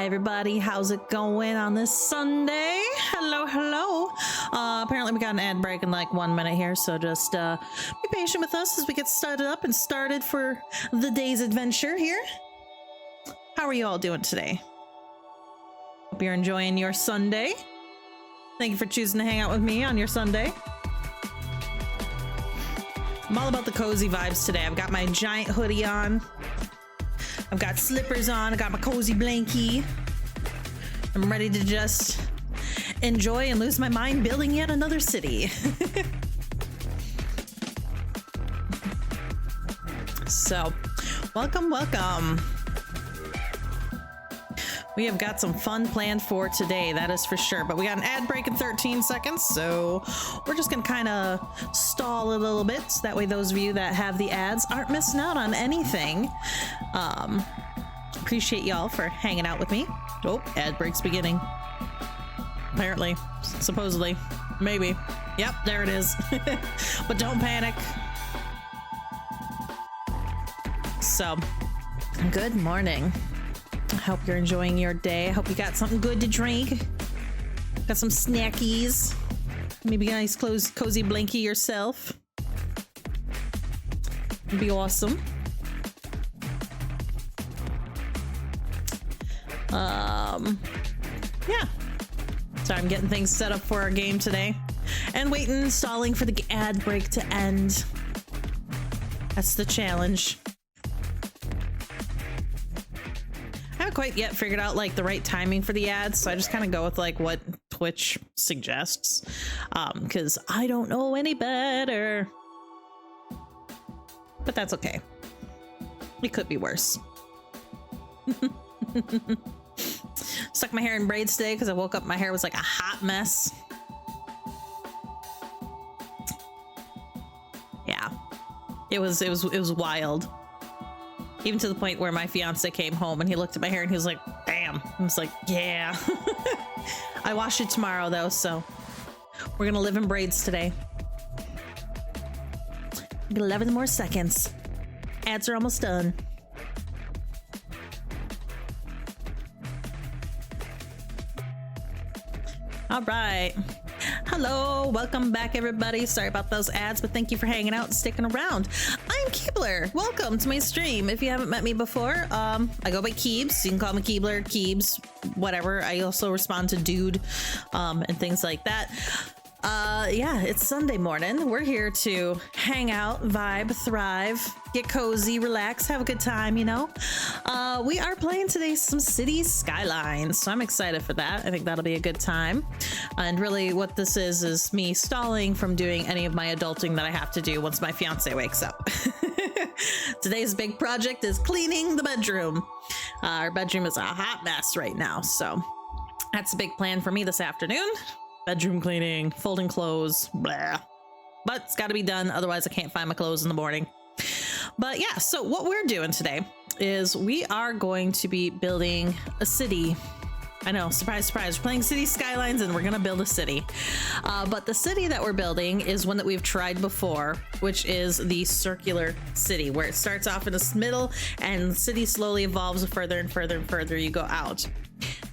everybody, how's it going on this Sunday? Hello. Apparently we got an ad break in like 1 minute here, so just be patient with us as we get started for the day's adventure here. How are you all doing today? Hope you're enjoying your Sunday. Thank you for choosing to hang out with me on your Sunday. I'm all about the cozy vibes today. I've got my giant hoodie on. I've got slippers on. I got my cozy blankie. I'm ready to just enjoy and lose my mind building yet another city. So, welcome. We have got some fun planned for today, that is for sure. But we got an ad break in 13 seconds, so we're just gonna kind of stall a little bit, so that way those of you that have the ads aren't missing out on anything. Appreciate y'all for hanging out with me. Oh, ad break's beginning. Apparently, supposedly, maybe. Yep, there it is. But don't panic. So, good morning. I hope you're enjoying your day. I hope you got something good to drink. Got some snackies. Maybe a nice cozy blankie yourself. It'd be awesome. Yeah. So I'm getting things set up for our game today. And stalling for the ad break to end. That's the challenge. I haven't quite yet figured out like the right timing for the ads, so I just kind of go with like what Twitch suggests, because I don't know any better. But that's okay. It could be worse. Stuck my hair in braids today because I woke up, my hair was like a hot mess. Yeah, it was wild. Even to the point where my fiance came home and he looked at my hair and he was like, damn. I was like, yeah. I wash it tomorrow though, so we're gonna live in braids today. 11 more seconds. Ads are almost done. All right. Hello, welcome back everybody. Sorry about those ads, but thank you for hanging out and sticking around. I'm Keebler. Welcome to my stream. If you haven't met me before, I go by Keebs. You can call me Keebler, Keebs, whatever. I also respond to dude, and things like that. Yeah, it's Sunday morning. We're here to hang out, vibe, thrive, get cozy, relax, have a good time, you know. We are playing today some City Skylines, so I'm excited for that. I think that'll be a good time. And really what this is me stalling from doing any of my adulting that I have to do once my fiance wakes up. Today's big project is cleaning the bedroom. Our bedroom is a hot mess right now, so that's a big plan for me this afternoon. Bedroom cleaning, folding clothes, blah. But it's got to be done, otherwise I can't find my clothes in the morning. But yeah, so what we're doing today is we are going to be building a city. I know, surprise, surprise, we're playing City Skylines and we're gonna build a city. But the city that we're building is one that we've tried before, which is the circular city, where it starts off in the middle and the city slowly evolves further and further and further you go out.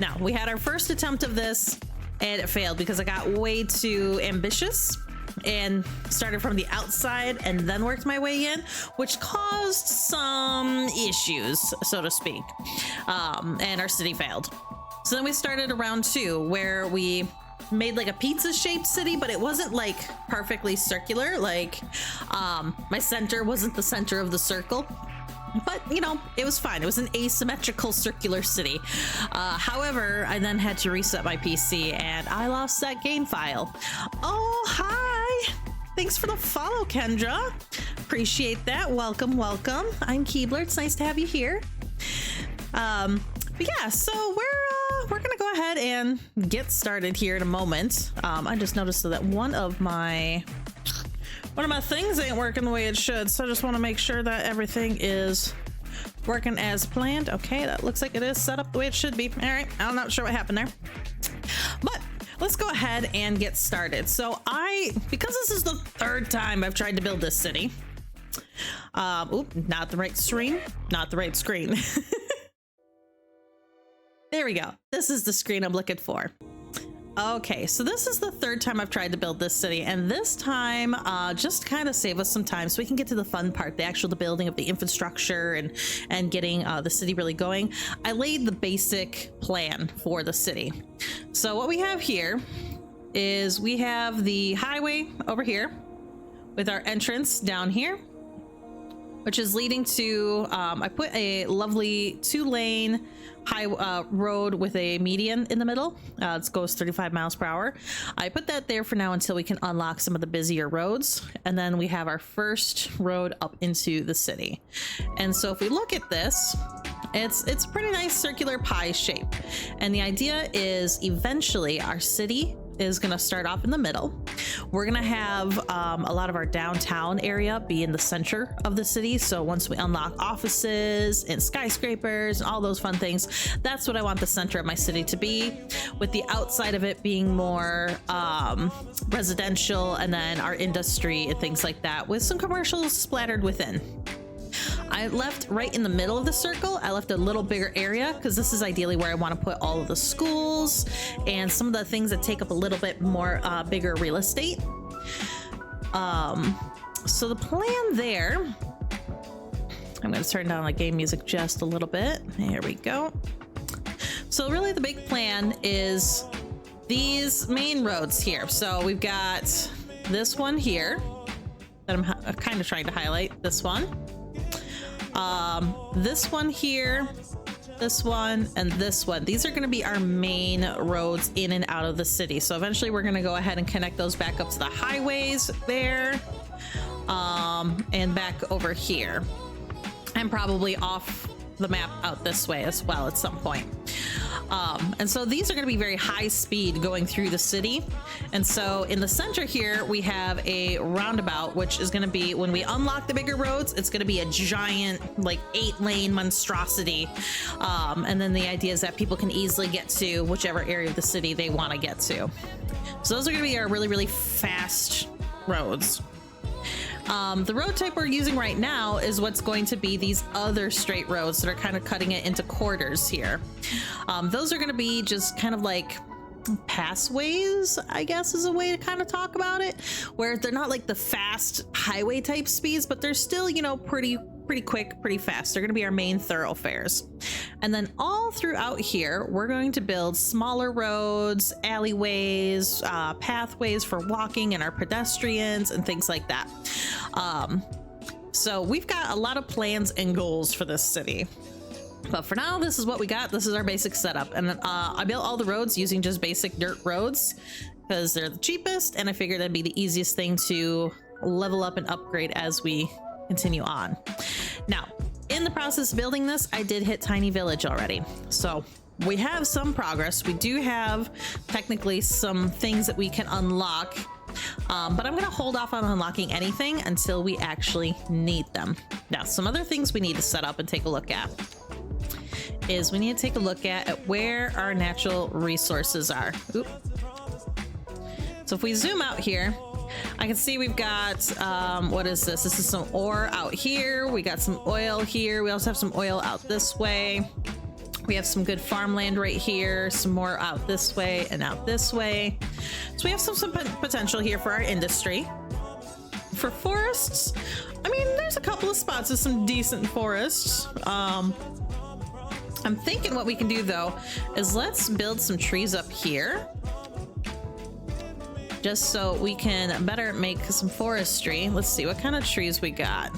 Now, we had our first attempt of this and it failed because I got way too ambitious and started from the outside and then worked my way in, which caused some issues, so to speak. And our city failed. So then we started a round 2 where we made like a pizza shaped city, but it wasn't like perfectly circular. Like my center wasn't the center of the circle. But, you know, it was fine. It was an asymmetrical circular city. However, I then had to reset my PC and I lost that game file. Oh, hi. Thanks for the follow, Kendra. Appreciate that. Welcome. I'm Keebler. It's nice to have you here. But yeah, so we're gonna go ahead and get started here in a moment. I just noticed that one of my things ain't working the way it should, so I just want to make sure that everything is working as planned. Okay, that looks like it is set up the way it should be. All right, I'm not sure what happened there, but let's go ahead and get started. So because this is the 3rd time I've tried to build this city. Oop, not the right screen. There we go. This is the screen I'm looking for. Okay, so this is the third time I've tried to build this city, and this time just kind of save us some time so we can get to the fun part, the building of the infrastructure and getting the city really going. I laid the basic plan for the city. So what we have here is we have the highway over here with our entrance down here, which is leading to, I put a lovely 2-lane road with a median in the middle. It goes 35 miles per hour. I put that there for now until we can unlock some of the busier roads. And then we have our first road up into the city. And so if we look at this, it's a pretty nice circular pie shape. And the idea is eventually our city is going to start off in the middle. We're going to have a lot of our downtown area be in the center of the city. So once we unlock offices and skyscrapers and all those fun things, that's what I want the center of my city to be, with the outside of it being more residential, and then our industry and things like that, with some commercials splattered within. I left right in the middle of the circle. I left a little bigger area because this is ideally where I want to put all of the schools and some of the things that take up a little bit more bigger real estate. So the plan there, I'm going to turn down the game music just a little bit. There we go. So really the big plan is these main roads here. So we've got this one here that I'm kind of trying to highlight, this one. This one here, this one, and this one. These are going to be our main roads in and out of the city. So eventually we're going to go ahead and connect those back up to the highways there, and back over here, and probably off the map out this way as well at some point. And so these are going to be very high speed going through the city. And so in the center here, we have a roundabout, which is going to be, when we unlock the bigger roads, it's going to be a giant, like 8-lane monstrosity. And then the idea is that people can easily get to whichever area of the city they want to get to. So those are going to be our really, really fast roads. The road type we're using right now is what's going to be these other straight roads that are kind of cutting it into quarters here. Those are going to be just kind of like passways, I guess is a way to kind of talk about it, where they're not like the fast highway type speeds, but they're still, you know, pretty quick, pretty fast. They're going to be our main thoroughfares. And then all throughout here, we're going to build smaller roads, alleyways, pathways for walking and our pedestrians and things like that. So we've got a lot of plans and goals for this city. But for now, this is what we got. This is our basic setup. And I built all the roads using just basic dirt roads because they're the cheapest, and I figured that'd be the easiest thing to level up and upgrade as we continue on. Now, in the process of building this, I did hit Tiny Village already. So we have some progress. We do have technically some things that we can unlock, but I'm going to hold off on unlocking anything until we actually need them. Now, some other things we need to set up and take a look at is we need to take a look at where our natural resources are. Oop. So if we zoom out here, I can see we've got, what is this? This is some ore out here. We got some oil here. We also have some oil out this way. We have some good farmland right here, some more out this way and out this way. So we have some potential here for our industry. For forests, I mean, there's a couple of spots with some decent forests. I'm thinking what we can do though is let's build some trees up here, just so we can better make some forestry. Let's see what kind of trees we got.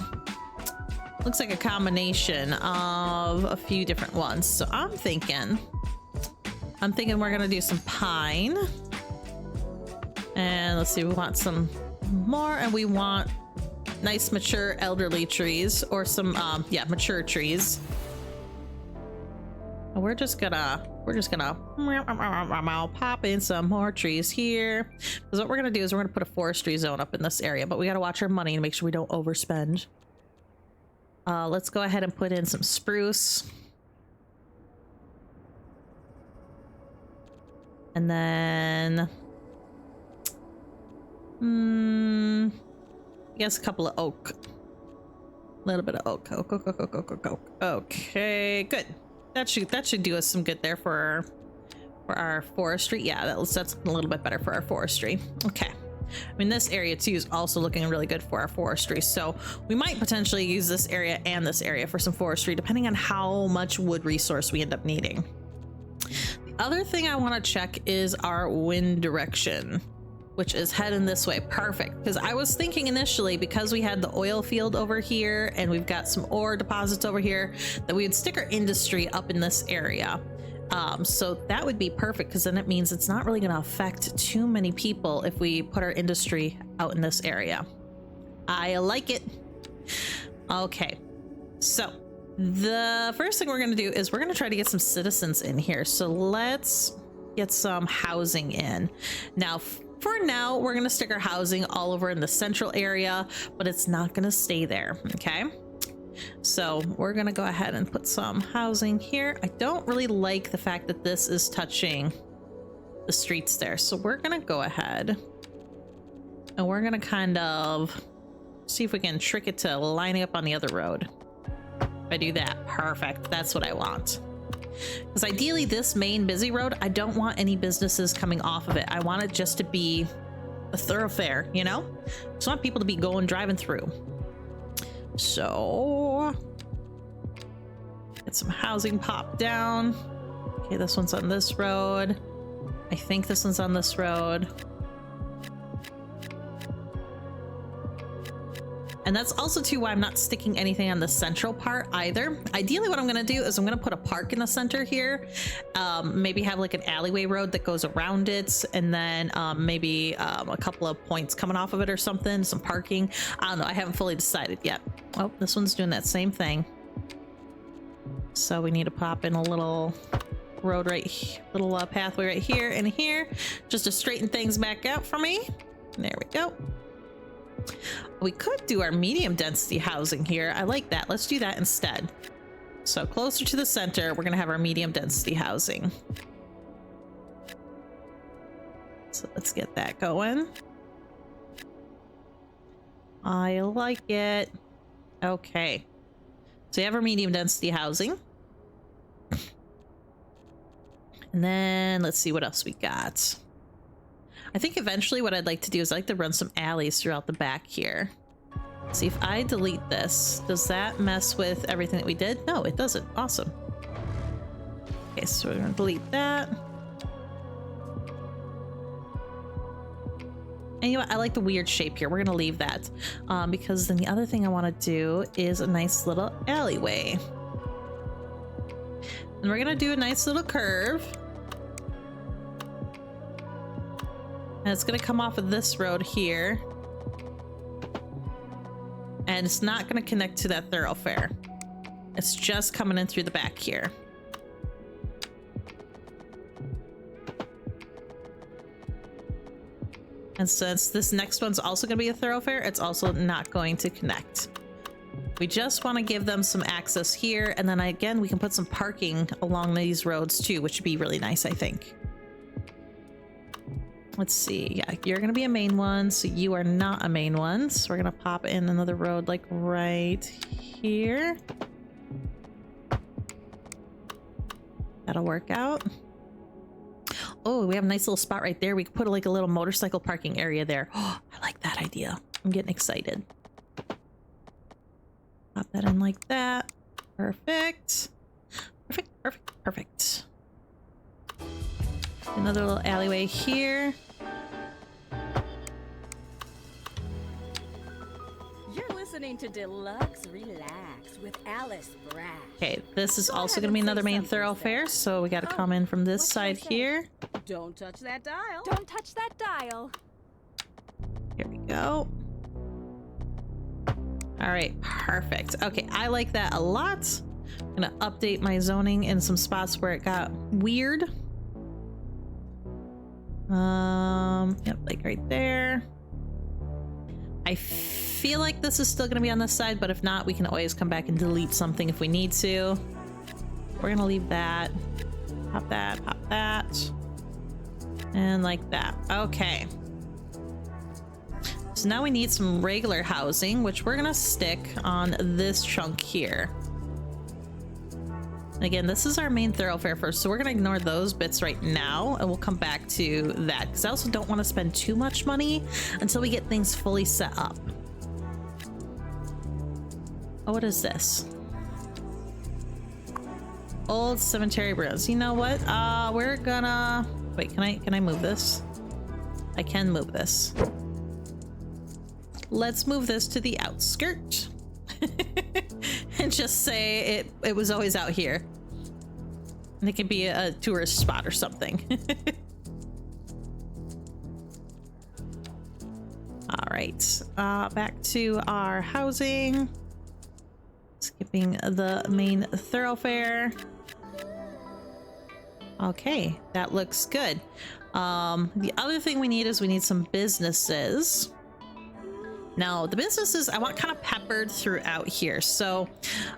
Looks like a combination of a few different ones. So I'm thinking we're gonna do some pine. And let's see, we want some more, and we want nice mature elderly trees, or some mature trees. And we're just gonna pop in some more trees here, because what we're gonna do is we're gonna put a forestry zone up in this area, but we gotta watch our money and make sure we don't overspend. Let's go ahead and put in some spruce. And then I guess a couple of oak. A little bit of oak. Oak. Okay, good. that should do us some good there for our forestry. Yeah, that's a little bit better for our forestry. Okay. I mean, this area too is also looking really good for our forestry. So we might potentially use this area and this area for some forestry, depending on how much wood resource we end up needing. The other thing I want to check is our wind direction, which is heading this way. Perfect. Because I was thinking initially, because we had the oil field over here and we've got some ore deposits over here, that we would stick our industry up in this area. So that would be perfect, because then it means it's not really going to affect too many people if we put our industry out in this area. I like it. Okay, so the first thing we're going to do is we're going to try to get some citizens in here. So let's get some housing in. Now, for now, we're going to stick our housing all over in the central area, but it's not going to stay there. Okay. So we're going to go ahead and put some housing here. I don't really like the fact that this is touching the streets there. So we're going to go ahead and we're going to kind of see if we can trick it to lining up on the other road. If I do that, perfect. That's what I want. Because ideally this main busy road, I don't want any businesses coming off of it. I want it just to be a thoroughfare, you know? Just want people to be driving through. So get some housing popped down. Okay, this one's on this road. I think this one's on this road. And that's also too why I'm not sticking anything on the central part either. Ideally what I'm going to do is I'm going to put a park in the center here. Maybe have like an alleyway road that goes around it, and then maybe a couple of points coming off of it or something, some parking. I don't know, I haven't fully decided yet. Oh, this one's doing that same thing. So we need to pop in a little road little pathway right here and here, just to straighten things back out for me. There we go. We could do our medium density housing here. I like that. Let's do that instead. So closer to the center, we're going to have our medium density housing. So let's get that going. I like it. Okay. So you have our medium density housing. And then let's see what else we got. I think eventually what I'd like to do is I'd like to run some alleys throughout the back here. See if I delete this, does that mess with everything that we did? No, it doesn't. Awesome. Okay, so we're gonna delete that. And you know what? I like the weird shape here. We're gonna leave that because then the other thing I want to do is a nice little alleyway. And we're gonna do a nice little curve. And it's going to come off of this road here. And it's not going to connect to that thoroughfare. It's just coming in through the back here. And since this next one's also going to be a thoroughfare, it's also not going to connect. We just want to give them some access here. And then again, we can put some parking along these roads too, which would be really nice, I think. Let's see. Yeah, you're going to be a main one, so you are not a main one. So we're going to pop in another road like right here. That'll work out. Oh, we have a nice little spot right there. We could put like a little motorcycle parking area there. Oh, I like that idea. I'm getting excited. Pop that in like that. Perfect. Perfect, perfect, perfect. Another little alleyway here. You're listening to Deluxe Relax with Alice Brack. Okay, this is also going to be another main thoroughfare, so we got to come in from this side here. Don't touch that dial. Don't touch that dial. Here we go. All right, perfect. Okay, I like that a lot. I'm going to update my zoning in some spots where it got weird. Yep, like right there. I feel like this is still going to be on this side, but if not, we can always come back and delete something if we need to. We're going to leave that. Pop that, and like that. Okay. So now we need some regular housing, which we're going to stick on this chunk here. Again, this is our main thoroughfare first, so we're gonna ignore those bits right now, and we'll come back to that because I also don't want to spend too much money until we get things fully set up. Oh, what is this? Old cemetery ruins. You know what? We're gonna wait. Can I move this? I can move this. Let's move this to the outskirt and just say it was always out here. And it can be a tourist spot or something. All right, back to our housing. Skipping the main thoroughfare. Okay, that looks good. The other thing we need is we need some businesses. Now, the businesses I want kind of peppered throughout here. So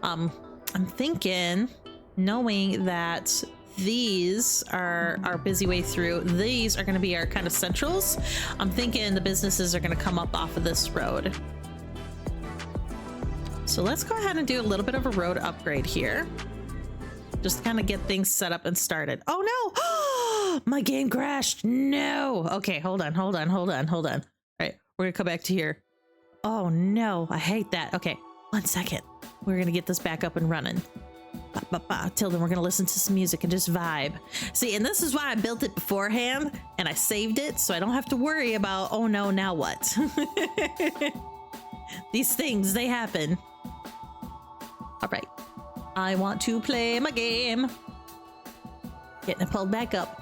I'm thinking, knowing that these are our busy way through, these are going to be our kind of centrals. I'm thinking the businesses are going to come up off of this road. So let's go ahead and do a little bit of a road upgrade here. Just to kind of get things set up and started. Oh no! My game crashed. No. Okay, hold on. All right, we're gonna come back to here. Oh no, I hate that. Okay, 1 second. We're gonna get this back up and running. Till then, we're gonna listen to some music and just vibe. See, and this is why I built it beforehand and I saved it so I don't have to worry about, oh no, now what? These things, they happen. All right, I want to play my game. Getting it pulled back up.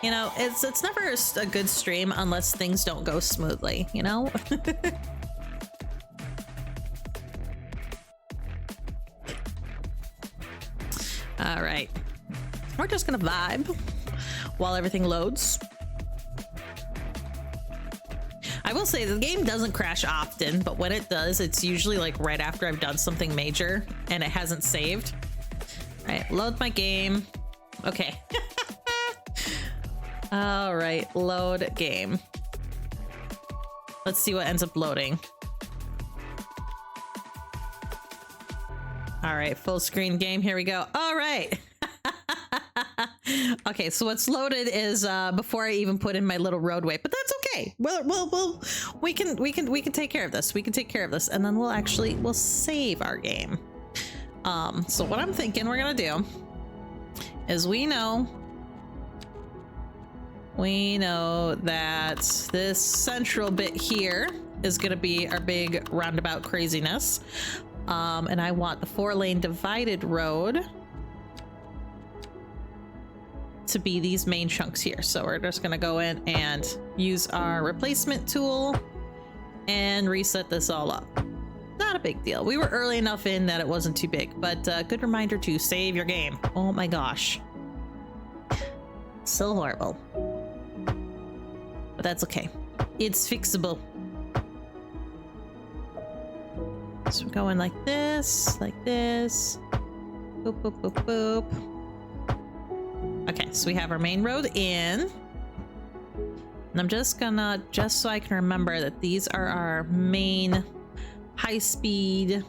You know, it's never a good stream unless things don't go smoothly, you know? All right, we're just gonna vibe while everything loads. I will say the game doesn't crash often, but when it does, it's usually like right after I've done something major and it hasn't saved. All right, load my game. Okay. All right, load game. Let's see what ends up loading. All right, full screen game. Here we go. All right. Okay, so what's loaded is before I even put in my little roadway, but that's okay. We can take care of this. We can take care of this, and then we'll save our game. So what I'm thinking we're gonna do is we know that this central bit here is gonna be our big roundabout craziness. And I want the 4-lane divided road to be these main chunks here. So we're just gonna go in and use our replacement tool and reset this all up. Not a big deal. We were early enough in that it wasn't too big, but good reminder to save your game. Oh my gosh. So horrible. But that's okay. It's fixable. So we're going like this, boop, boop, boop, boop. Okay, so we have our main road in. And I'm just gonna, just so I can remember that these are our main high-speed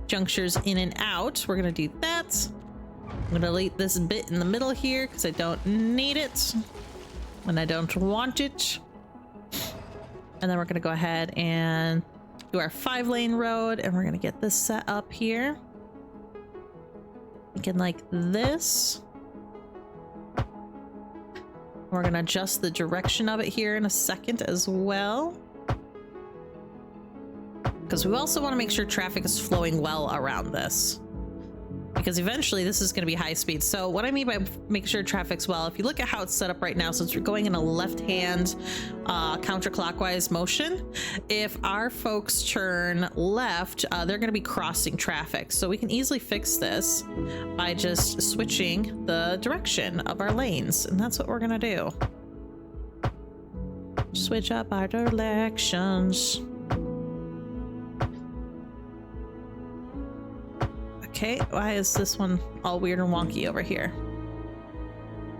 junctures in and out. We're gonna do that. I'm gonna delete this bit in the middle here because I don't need it when I don't want it. And then we're gonna go ahead and do our 5-lane road, and we're gonna get this set up here. Thinking like this. We're gonna adjust the direction of it here in a second as well, because we also want to make sure traffic is flowing well around this, because eventually this is going to be high speed. So what I mean by making sure traffic's well, if you look at how it's set up right now, since we're going in a left-hand counterclockwise motion, if our folks turn left, they're going to be crossing traffic. So we can easily fix this by just switching the direction of our lanes, and that's what we're going to do. Switch up our directions. Okay, why is this one all weird and wonky over here?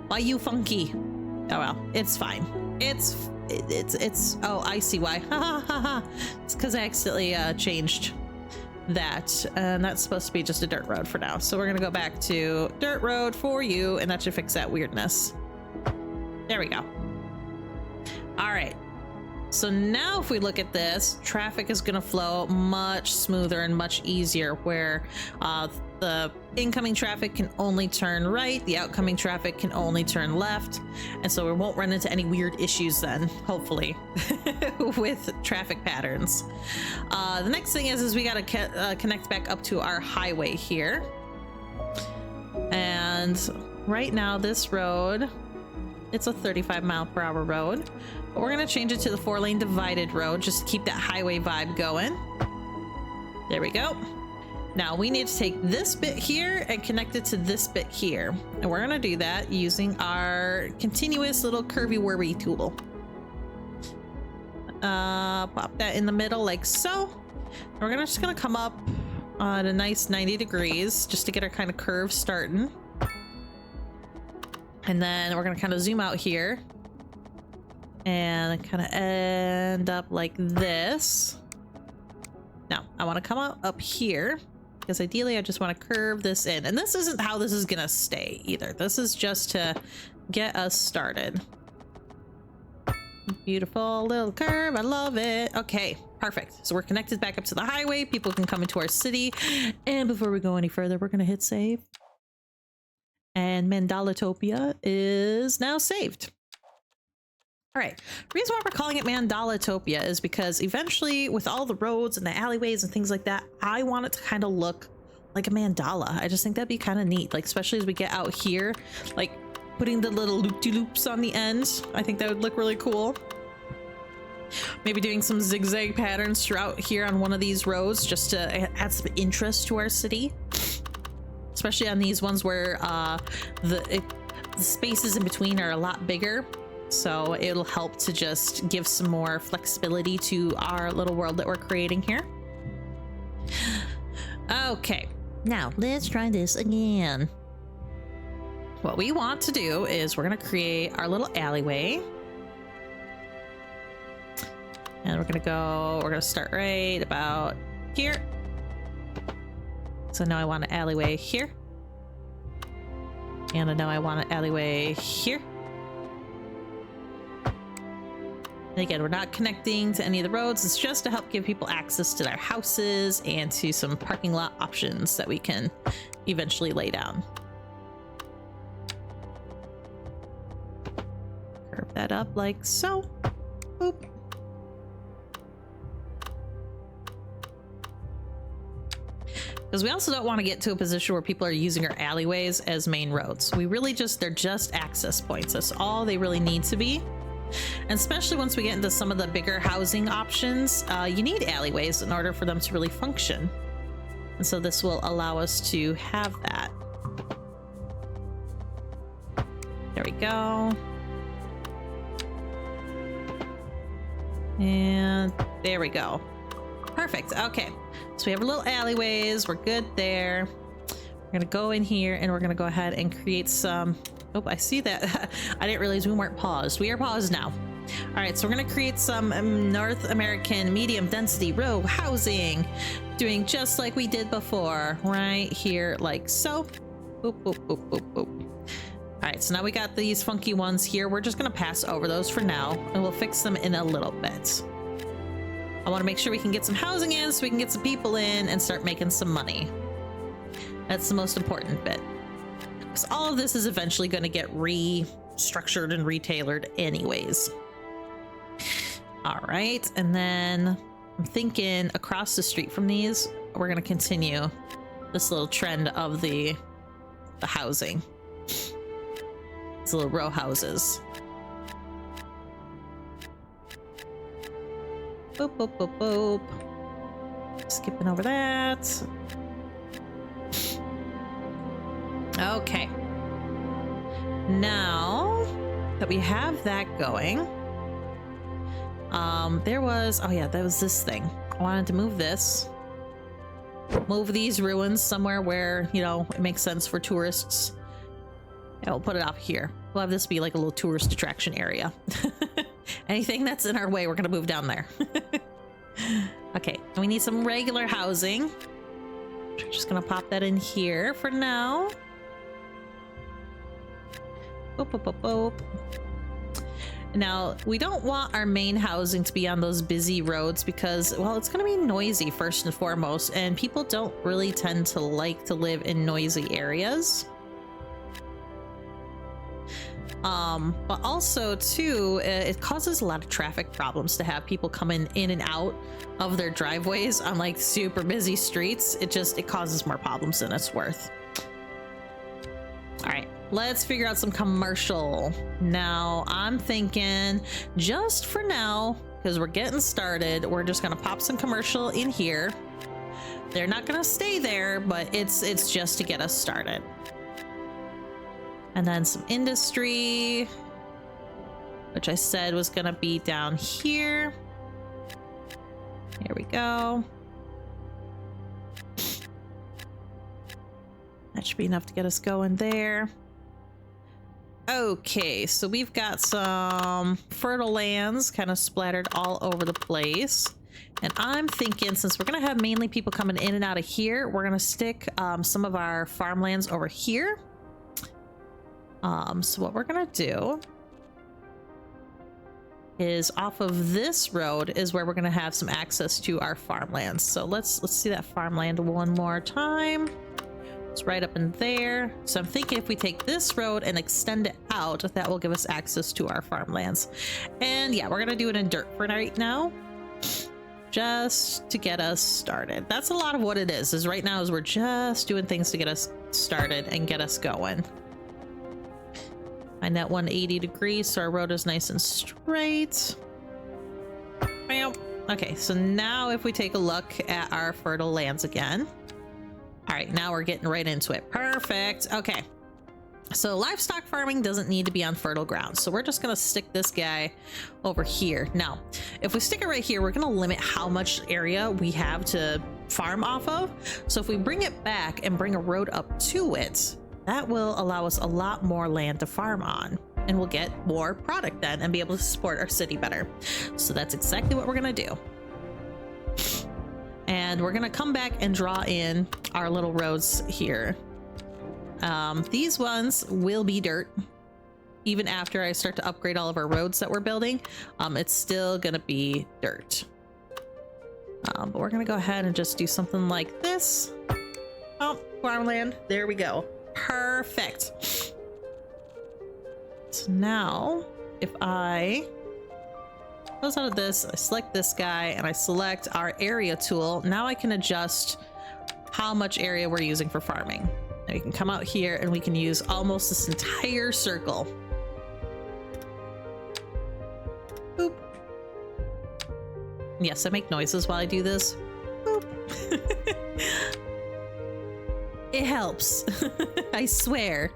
Why you funky? Oh well, it's fine. It's oh, I see why. Ha ha ha ha. It's because I accidentally changed that, and that's supposed to be just a dirt road for now. So we're gonna go back to dirt road for you, and that should fix that weirdness. There we go. All right. So now if we look at this, traffic is gonna flow much smoother and much easier, where the incoming traffic can only turn right, the outgoing traffic can only turn left, and so we won't run into any weird issues then, hopefully, with traffic patterns. The next thing is we gotta connect back up to our highway here. And right now this road, it's a 35-mile-per-hour road, but we're gonna change it to the 4-lane divided road just to keep that highway vibe going. There we go. Now we need to take this bit here and connect it to this bit here. And we're gonna do that using our continuous little curvy worvy tool. Pop that in the middle like so. We're just gonna come up at a nice 90 degrees just to get our kind of curve starting. And then we're gonna kind of zoom out here and kind of end up like this. Now I want to come up here, because ideally I just want to curve this in, and this isn't how this is gonna stay either. This is just to get us started. Beautiful little curve, I love it. Okay, perfect. So we're connected back up to the highway. People can come into our city, and before we go any further, we're gonna hit save. And Mandalatopia is now saved. All right, the reason why we're calling it Mandalatopia is because eventually, with all the roads and the alleyways and things like that, I want it to kind of look like a mandala. I just think that'd be kind of neat, like especially as we get out here, like putting the little loop-de-loops on the end. I think that would look really cool. Maybe doing some zigzag patterns throughout here on one of these roads just to add some interest to our city. Especially on these ones where the spaces in between are a lot bigger. So it'll help to just give some more flexibility to our little world that we're creating here. Okay, now let's try this again. What we want to do is we're gonna create our little alleyway. And we're gonna start right about here. So now I want an alleyway here. And I know I want an alleyway here. And again, we're not connecting to any of the roads. It's just to help give people access to their houses and to some parking lot options that we can eventually lay down. Curve that up like so. Boop. Because we also don't want to get to a position where people are using our alleyways as main roads. They're just access points. That's all they really need to be. And especially once we get into some of the bigger housing options, you need alleyways in order for them to really function. And so this will allow us to have that. There we go. And there we go. Perfect. Okay. So we have our little alleyways. We're good there. We're going to go in here and we're going to go ahead and create some... Oh, I see that. I didn't realize we weren't paused. We are paused now. All right, so we're going to create some North American medium density row housing, doing just like we did before, right here, like so. Boop, boop, boop, boop, boop. All right, so now we got these funky ones here. We're just going to pass over those for now, and we'll fix them in a little bit. I want to make sure we can get some housing in so we can get some people in and start making some money. That's the most important bit. Because all of this is eventually going to get restructured and retailored anyways. All right, and then I'm thinking across the street from these, we're going to continue this little trend of the housing. These little row houses. Boop, boop, boop, boop. Skipping over that. Okay. Now that we have that going, there was, oh yeah, that was this thing. I wanted to move this. Move these ruins somewhere where, you know, it makes sense for tourists. Yeah, we'll put it up here. We'll have this be like a little tourist attraction area. Anything that's in our way, we're gonna move down there. Okay, and we need some regular housing. We're just gonna pop that in here for now. Boop, boop, boop, boop. Now, we don't want our main housing to be on those busy roads because, well, it's going to be noisy first and foremost, and people don't really tend to like to live in noisy areas. But also, too, it causes a lot of traffic problems to have people coming in and out of their driveways on like super busy streets. It causes more problems than it's worth. All right. Let's figure out some commercial. Now, I'm thinking just for now, because we're getting started, we're just gonna pop some commercial in here. They're not gonna stay there, but it's just to get us started. And then some industry, which I said was gonna be down here. Here we go. That should be enough to get us going there. Okay, so we've got some fertile lands kind of splattered all over the place. And I'm thinking, since we're going to have mainly people coming in and out of here, we're going to stick some of our farmlands over here. So what we're going to do is off of this road is where we're going to have some access to our farmlands. So let's see that farmland one more time. It's right up in there. So I'm thinking if we take this road and extend it out, that will give us access to our farmlands. And yeah, we're gonna do it in dirt for right now, just to get us started. That's a lot of what it is right now, is we're just doing things to get us started and get us going. Find that 180 degrees so our road is nice and straight. Bam. Okay, so now if we take a look at our fertile lands again. All right, now we're getting right into it. Perfect. Okay. So livestock farming doesn't need to be on fertile ground. So we're just going to stick this guy over here. Now, if we stick it right here, we're going to limit how much area we have to farm off of. So if we bring it back and bring a road up to it, that will allow us a lot more land to farm on. And we'll get more product then and be able to support our city better. So that's exactly what we're going to do. And we're gonna come back and draw in our little roads here. These ones will be dirt. Even after I start to upgrade all of our roads that we're building, it's still gonna be dirt. But we're gonna go ahead and just do something like this. Oh, farmland, there we go. Perfect. So now, if I close out of this, I select this guy and I select our area tool. Now I can adjust how much area we're using for farming. Now we can come out here and we can use almost this entire circle. Boop. Yes, I make noises while I do this. Boop. It helps. I swear.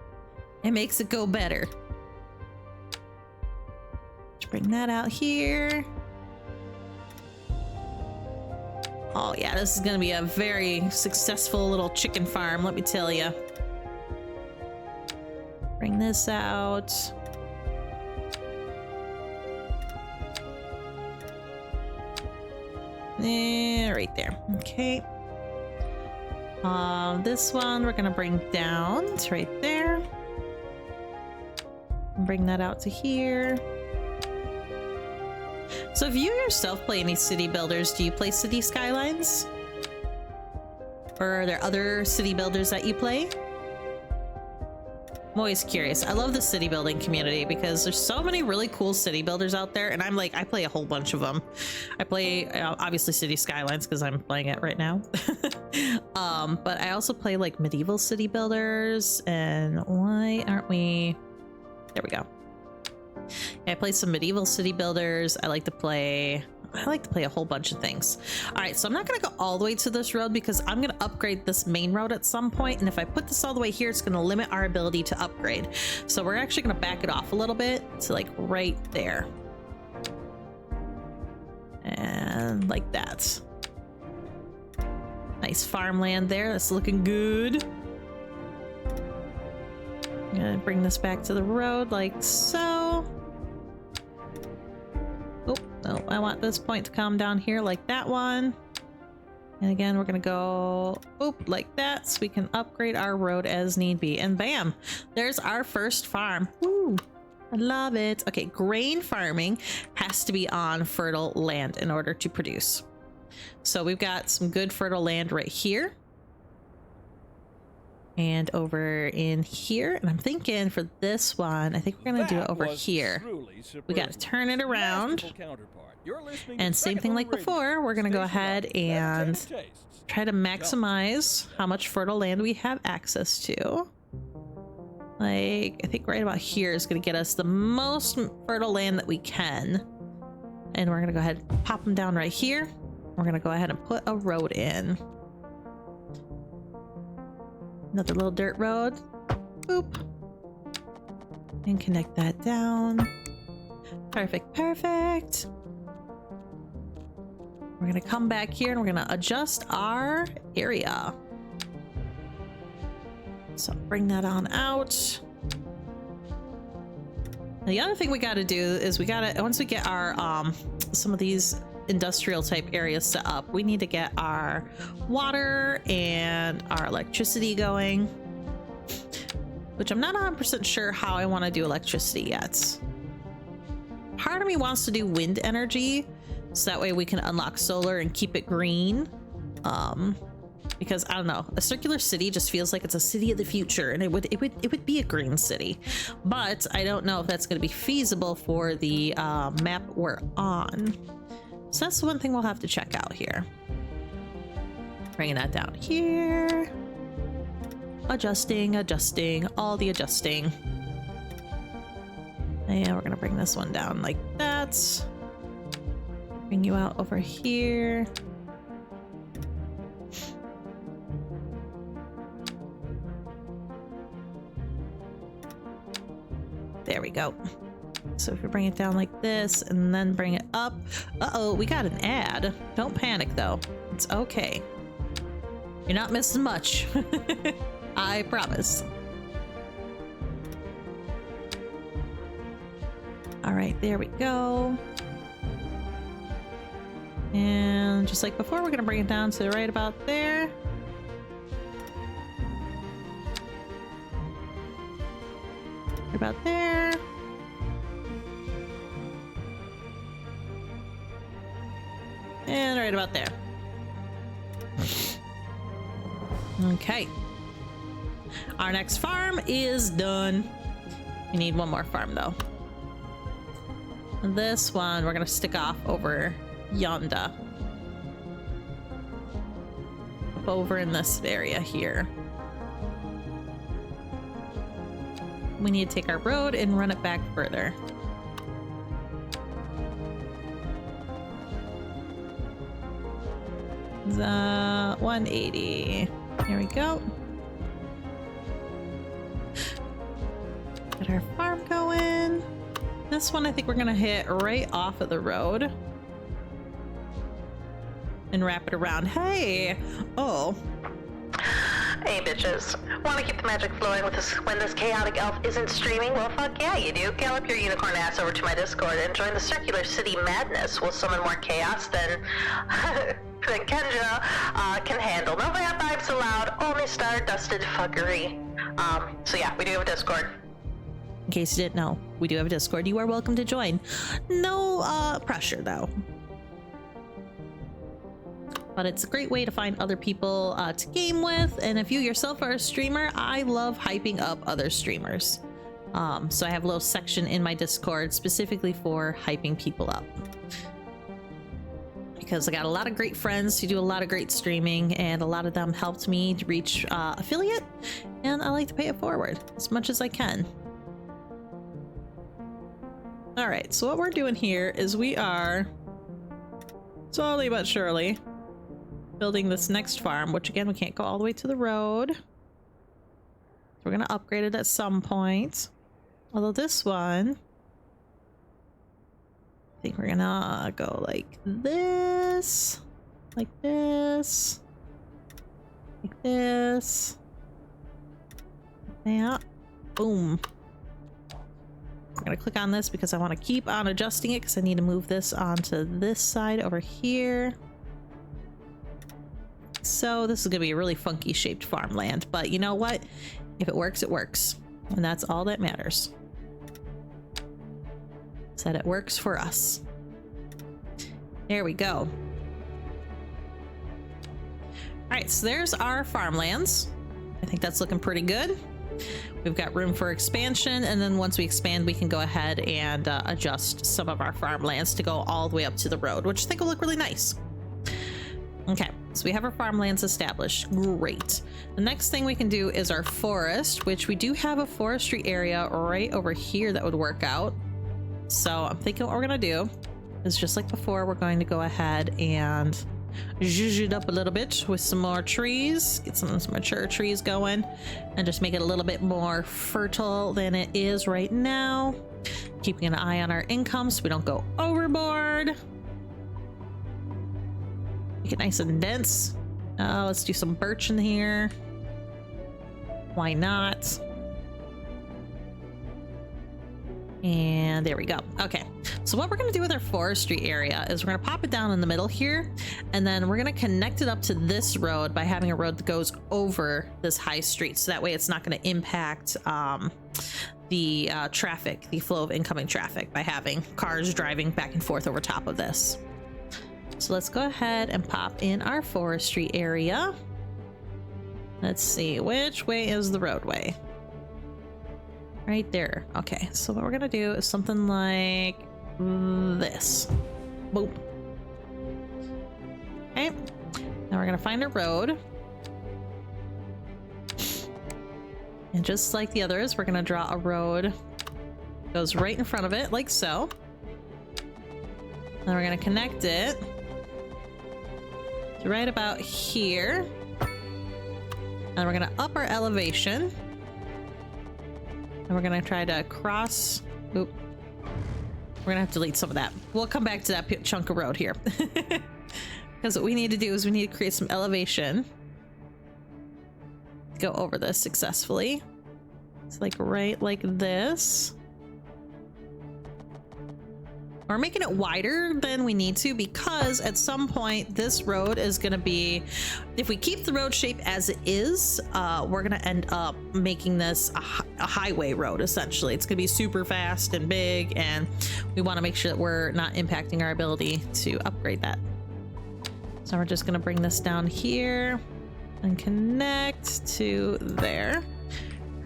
It makes it go better. Bring that out here. Oh yeah, this is gonna be a very successful little chicken farm, let me tell you. Bring this out. Right there. Okay. This one we're gonna bring down. It's right there. Bring that out to here. So if you yourself play any city builders, do you play City Skylines? Or are there other city builders that you play? I'm always curious. I love the city building community because there's so many really cool city builders out there, and I'm like, I play a whole bunch of them. I play obviously City Skylines because I'm playing it right now. But I also play like medieval city builders, and why aren't we? There we go. Yeah, I play some medieval city builders. I like to play a whole bunch of things. All right, so I'm not going to go all the way to this road because I'm going to upgrade this main road at some point, and if I put this all the way here, it's going to limit our ability to upgrade. So we're actually going to back it off a little bit to like right there. And like that. Nice farmland there. That's looking good. I'm going to bring this back to the road like so. Oh, no, I want this point to come down here like that one. And again, we're gonna go boop like that so we can upgrade our road as need be. And bam, there's our first farm. Woo, I love it. Okay, grain farming has to be on fertile land in order to produce. So we've got some good fertile land right here. And over in here. And I'm thinking for this one, I think we're gonna do it over here. We gotta turn it around. And same thing like before, we're gonna go ahead and try to maximize how much fertile land we have access to. Like, I think right about here is gonna get us the most fertile land that we can. And we're gonna go ahead and pop them down right here. We're gonna go ahead and put a road in. Another little dirt road. Boop. And connect that down. Perfect, perfect. We're gonna come back here and we're gonna adjust our area. So bring that on out. Now the other thing we gotta do is we gotta, once we get our some of these industrial type areas set up, we need to get our water and our electricity going, which I'm not 100% sure how I want to do electricity yet. Part of me wants to do wind energy so that way we can unlock solar and keep it green, because I don't know, a circular city just feels like it's a city of the future, and it would be a green city, but I don't know if that's going to be feasible for the map we're on. So that's one thing we'll have to check out here. Bringing that down here. Adjusting, adjusting, all the adjusting. And we're gonna bring this one down like that. Bring you out over here. There we go. So if we bring it down like this and then bring it up. Uh-oh, we got an ad. Don't panic though. It's okay. You're not missing much. I promise. All right, there we go. And just like before, we're gonna bring it down to right about there. Right about there. And right about there. Okay. Our next farm is done. We need one more farm though. And this one we're gonna stick off over yonder. Up over in this area here. We need to take our road and run it back further. 180. Here we go. Get our farm going. This one I think we're gonna hit right off of the road and wrap it around. Hey! Oh. Hey bitches, want to keep the magic flowing with this when this chaotic elf isn't streaming? Well fuck yeah you do. Gallop your unicorn ass over to my Discord and join the circular city madness. We'll summon more chaos than Kenja can handle. No vamp vibes allowed, only star-dusted fuckery. So yeah, we do have a Discord. In case you didn't know, we do have a Discord. You are welcome to join. No pressure though. But it's a great way to find other people to game with, and if you yourself are a streamer, I love hyping up other streamers. So I have a little section in my Discord specifically for hyping people up. Because I got a lot of great friends who do a lot of great streaming, and a lot of them helped me to reach affiliate, and I like to pay it forward as much as I can. Alright, so what we're doing here is we are slowly but surely building this next farm, which again, we can't go all the way to the road. So we're going to upgrade it at some point. Although this one, I think we're going to go like this, like this, like this, like that. Boom. I'm going to click on this because I want to keep on adjusting it because I need to move this onto this side over here. so. This is gonna be a really funky shaped farmland, but you know what? If it works, it works. And that's all that matters. Is that it works for us. There we go. All right, so there's our farmlands. I think that's looking pretty good. We've got room for expansion, and then once we expand, we can go ahead and adjust some of our farmlands to go all the way up to the road, which I think will look really nice. Okay, so we have our farmlands established. Great. The next thing we can do is our forest, which we do have a forestry area right over here that would work out. So I'm thinking what we're gonna do is, just like before, we're going to go ahead and zhuzh it up a little bit with some more trees, get some mature trees going, and just make it a little bit more fertile than it is right now. Keeping an eye on our income so we don't go overboard. Make it nice and dense. Let's do some birch in here. Why not? And there we go. Okay, so what we're going to do with our forestry area is we're going to pop it down in the middle here, and then we're going to connect it up to this road by having a road that goes over this high street, so that way it's not going to impact the traffic, the flow of incoming traffic, by having cars driving back and forth over top of this. So let's go ahead and pop in our forestry area. Let's see, which way is the roadway? Right there. Okay, so what we're gonna do is something like this. Boom. Okay, now we're gonna find a road, and just like the others, we're gonna draw a road that goes right in front of it, like so. Then we're gonna connect it to right about here, and we're gonna up our elevation. And we're gonna try to cross. Oop. We're gonna have to delete some of that. We'll come back to that chunk of road here. Because what we need to do is we need to create some elevation. Go over this successfully. It's like right like this. We're making it wider than we need to, because at some point this road is going to be, if we keep the road shape as it is, we're going to end up making this a highway road. Essentially, it's going to be super fast and big, and we want to make sure that we're not impacting our ability to upgrade that. So we're just going to bring this down here and connect to there.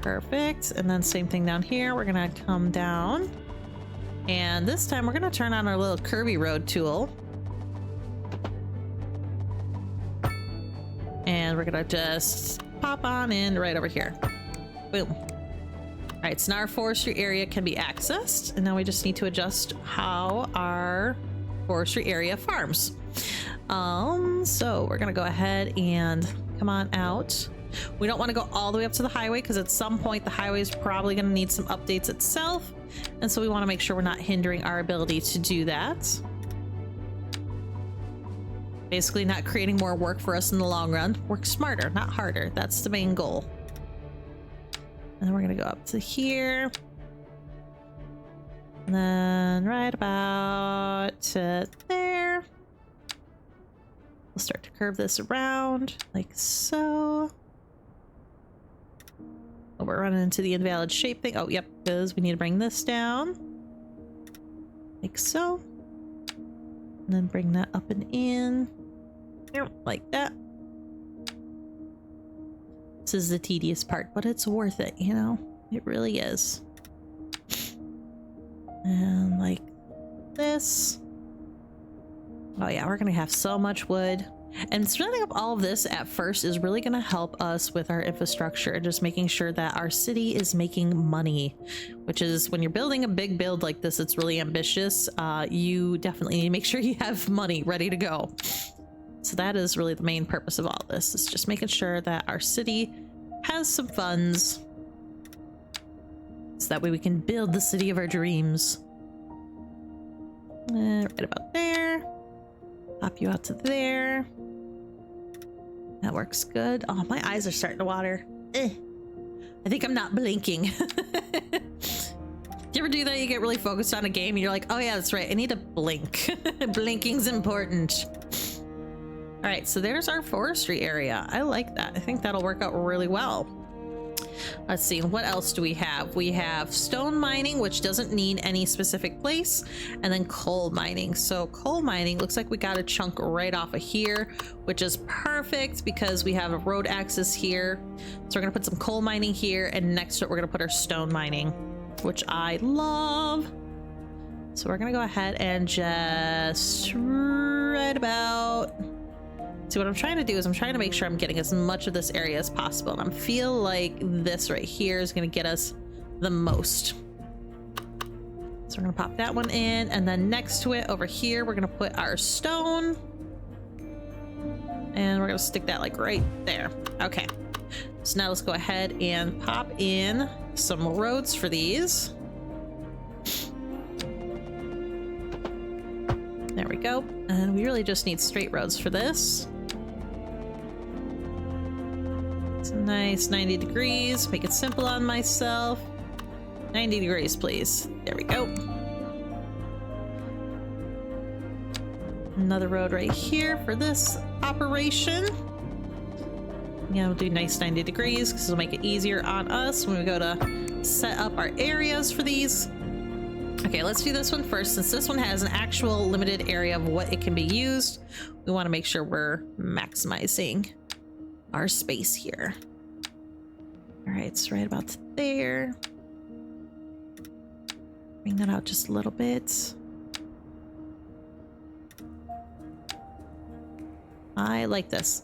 Perfect. And then same thing down here. We're going to come down. And this time we're going to turn on our little curvy road tool. And we're going to just pop on in right over here. Boom. All right, so now our forestry area can be accessed. And now we just need to adjust how our forestry area farms. So we're going to go ahead and come on out. We don't want to go all the way up to the highway, because at some point the highway is probably going to need some updates itself. And so we want to make sure we're not hindering our ability to do that. Basically not creating more work for us in the long run. Work smarter, not harder. That's the main goal. And then we're going to go up to here. And then right about to there. We'll start to curve this around like so. Oh, we're running into the invalid shape thing. Oh, yep, because we need to bring this down. Like so. And then bring that up and in. Like that. This is the tedious part, but it's worth it, you know? It really is. And like this. Oh yeah, we're gonna have so much wood. And setting up all of this at first is really going to help us with our infrastructure and just making sure that our city is making money, which is, when you're building a big build like this, it's really ambitious. You definitely need to make sure you have money ready to go. So that is really the main purpose of all this, is just making sure that our city has some funds, so that way we can build the city of our dreams. Right about there. Pop you out to there. That works good. Oh, my eyes are starting to water. I think I'm not blinking. You ever do that? You get really focused on a game and you're like, oh yeah, that's right, I need to blink. Blinking's important. All right, so there's our forestry area. I like that. I think that'll work out really well. Let's see, what else do we have? We have stone mining, which doesn't need any specific place, and then coal mining. So coal mining looks like we got a chunk right off of here, which is perfect because we have a road access here. So we're gonna put some coal mining here, and next to it we're gonna put our stone mining, which I love. So we're gonna go ahead and just right about... See, what I'm trying to do is I'm trying to make sure I'm getting as much of this area as possible. And I feel like this right here is going to get us the most. So we're going to pop that one in. And then next to it over here, we're going to put our stone. And we're going to stick that like right there. Okay. So now let's go ahead and pop in some roads for these. There we go. And we really just need straight roads for this. It's a nice 90 degrees. Make it simple on myself. 90 degrees, please. There we go. Another road right here for this operation. Yeah, we'll do nice 90 degrees because it'll make it easier on us when we go to set up our areas for these. Okay, let's do this one first. Since this one has an actual limited area of what it can be used, we want to make sure we're maximizing our space here. All right, it's right about there. Bring that out just a little bit. I like this.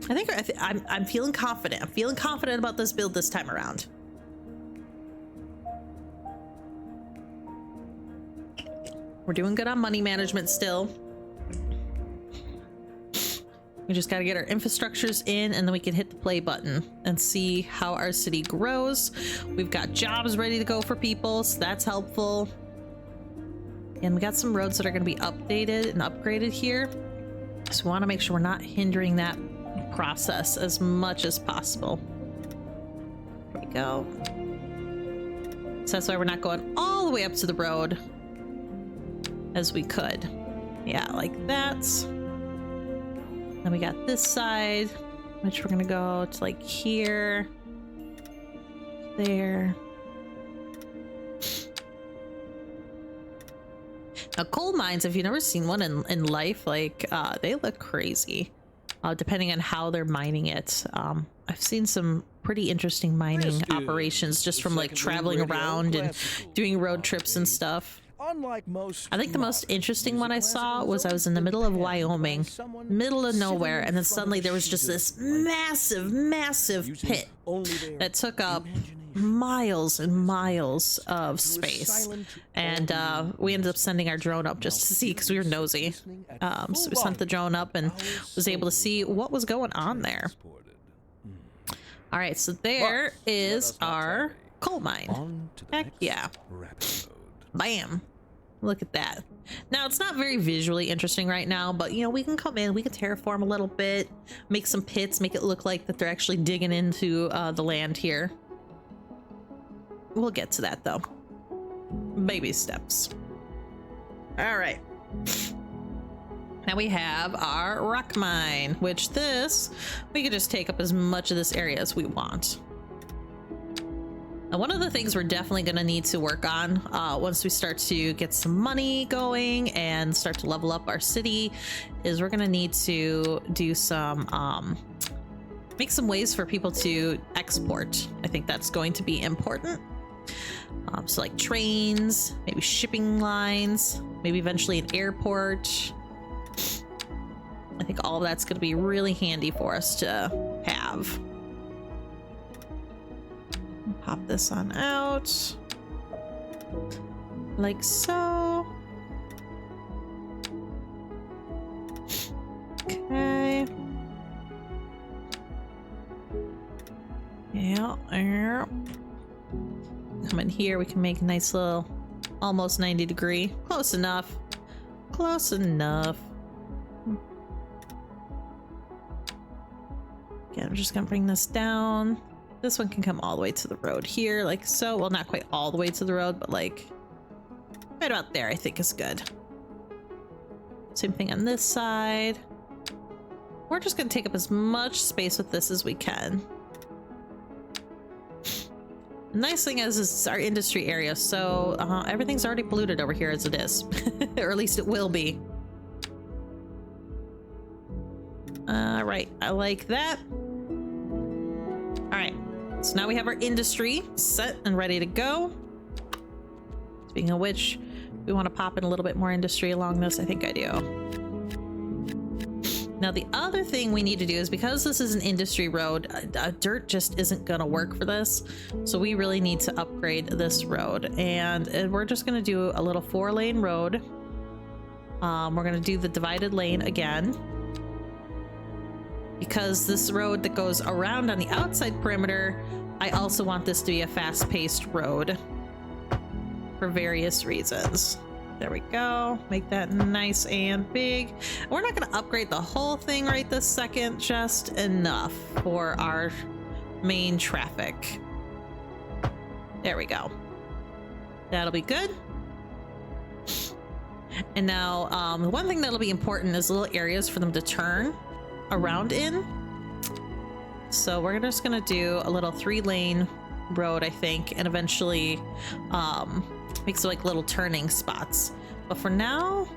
I think I'm feeling confident. I'm feeling confident about this build this time around. We're doing good on money management still. We just got to get our infrastructures in, and then we can hit the play button and see how our city grows. We've got jobs ready to go for people, so that's helpful. And we got some roads that are going to be updated and upgraded here. So we want to make sure we're not hindering that process as much as possible. There we go. So that's why we're not going all the way up to the road as we could. Yeah, like that. Then we got this side, which we're gonna go to like here, there. Now coal mines, if you've never seen one in life, like they look crazy, depending on how they're mining it. I've seen some pretty interesting mining operations just from like traveling around and doing road trips and stuff. Unlike most, I think the most interesting one I saw was I was in the middle of Wyoming, middle of nowhere, and then suddenly there was just this massive pit that took up miles and miles of space. And we ended up sending our drone up just to see, because we were nosy. So we sent the drone up and was able to see what was going on there. All right, so there is our coal mine. Heck yeah. Bam. Look at that. Now, it's not very visually interesting right now, but you know, we can come in, we can terraform a little bit, make some pits, make it look like that they're actually digging into the land here. We'll get to that though. Baby steps. All right. Now we have our rock mine, which we could just take up as much of this area as we want. Now, one of the things we're definitely going to need to work on once we start to get some money going and start to level up our city is we're going to need to do some, make some ways for people to export. I think that's going to be important. So like trains, maybe shipping lines, maybe eventually an airport. I think all of that's going to be really handy for us to have. Pop this on out like so. Okay. Yeah. Come in here, we can make a nice little almost 90 degree. Close enough. Close enough. Okay, I'm just gonna bring this down. This one can come all the way to the road here, like so. Well, not quite all the way to the road, but like right about there, I think is good. Same thing on this side. we're just gonna take up as much space with this as we can. The nice thing is it's our industry area, so everything's already polluted over here as it is. Or at least it will be. Right, I like that. All right, so now we have our industry set and ready to go. Speaking of which, we want to pop in a little bit more industry along this. I think I do. Now, the other thing we need to do is, because this is an industry road, dirt just isn't going to work for this. So we really need to upgrade this road. And we're just going to do a little 4-lane road. We're going to do the divided lane again. Because this road that goes around on the outside perimeter, I also want this to be a fast-paced road for various reasons. There we go. Make that nice and big. We're not going to upgrade the whole thing right this second, just enough for our main traffic. There we go. That'll be good. And now, one thing that'll be important is little areas for them to turn around in. So we're just going to do a little 3-lane road, I think, and eventually make some like little turning spots. But for now,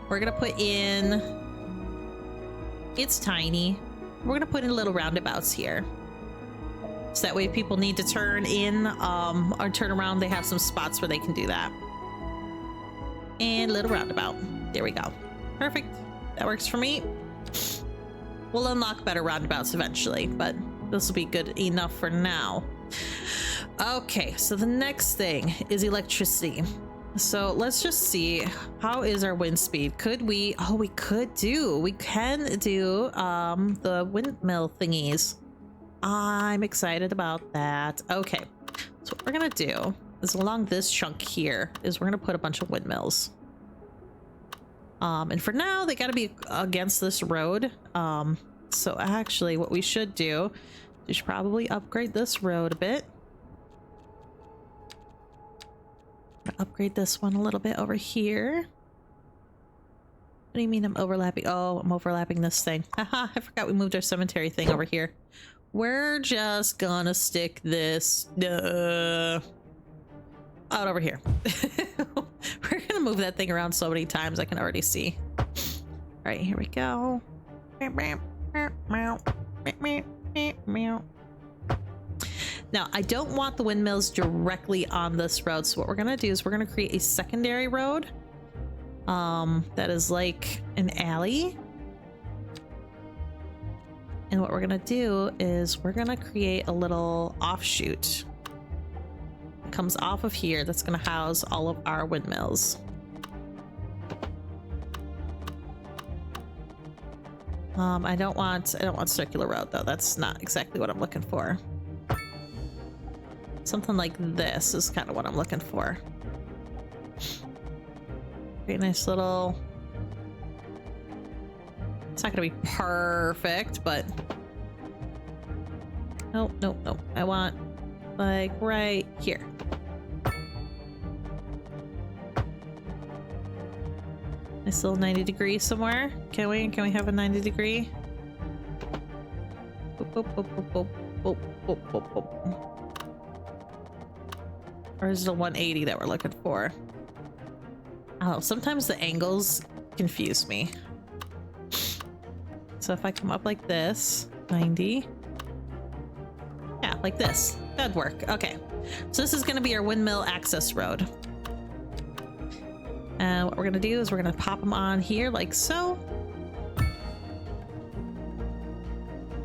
we're gonna put in, it's tiny, we're gonna put in little roundabouts here, so that way if people need to turn in or turn around, they have some spots where they can do that. And a little roundabout, there we go. Perfect, that works for me. We'll unlock better roundabouts eventually, but this will be good enough for now. Okay, so the next thing is electricity. So let's just see, how is our wind speed? Could we, oh, we can do the windmill thingies. I'm excited about that. Okay, so what we're gonna do is along this chunk here is we're gonna put a bunch of windmills. And for now, they gotta be against this road. So actually what we should do, we should probably upgrade this road a bit. Upgrade this one a little bit over here. What do you mean I'm overlapping? Oh, I'm overlapping this thing. Haha, I forgot we moved our cemetery thing over here. We're just gonna stick this out over here. We're gonna move that thing around so many times I can already see. All right, here we go. Now, I don't want the windmills directly on this road, so what we're gonna do is we're gonna create a secondary road that is like an alley. And what we're gonna do is we're gonna create a little offshoot. It comes off of here, that's gonna house all of our windmills. I don't want circular road though. That's not exactly what I'm looking for. Something like this is kind of what I'm looking for. Very nice little. It's not gonna be perfect, but nope. I want like right here. Nice little 90 degree somewhere. Can we have a 90 degree? Or is it a 180 that we're looking for? Oh, sometimes the angles confuse me. So if I come up like this, 90. Yeah, like this. That'd work. Okay. So this is going to be our windmill access road. And what we're going to do is we're going to pop them on here like so.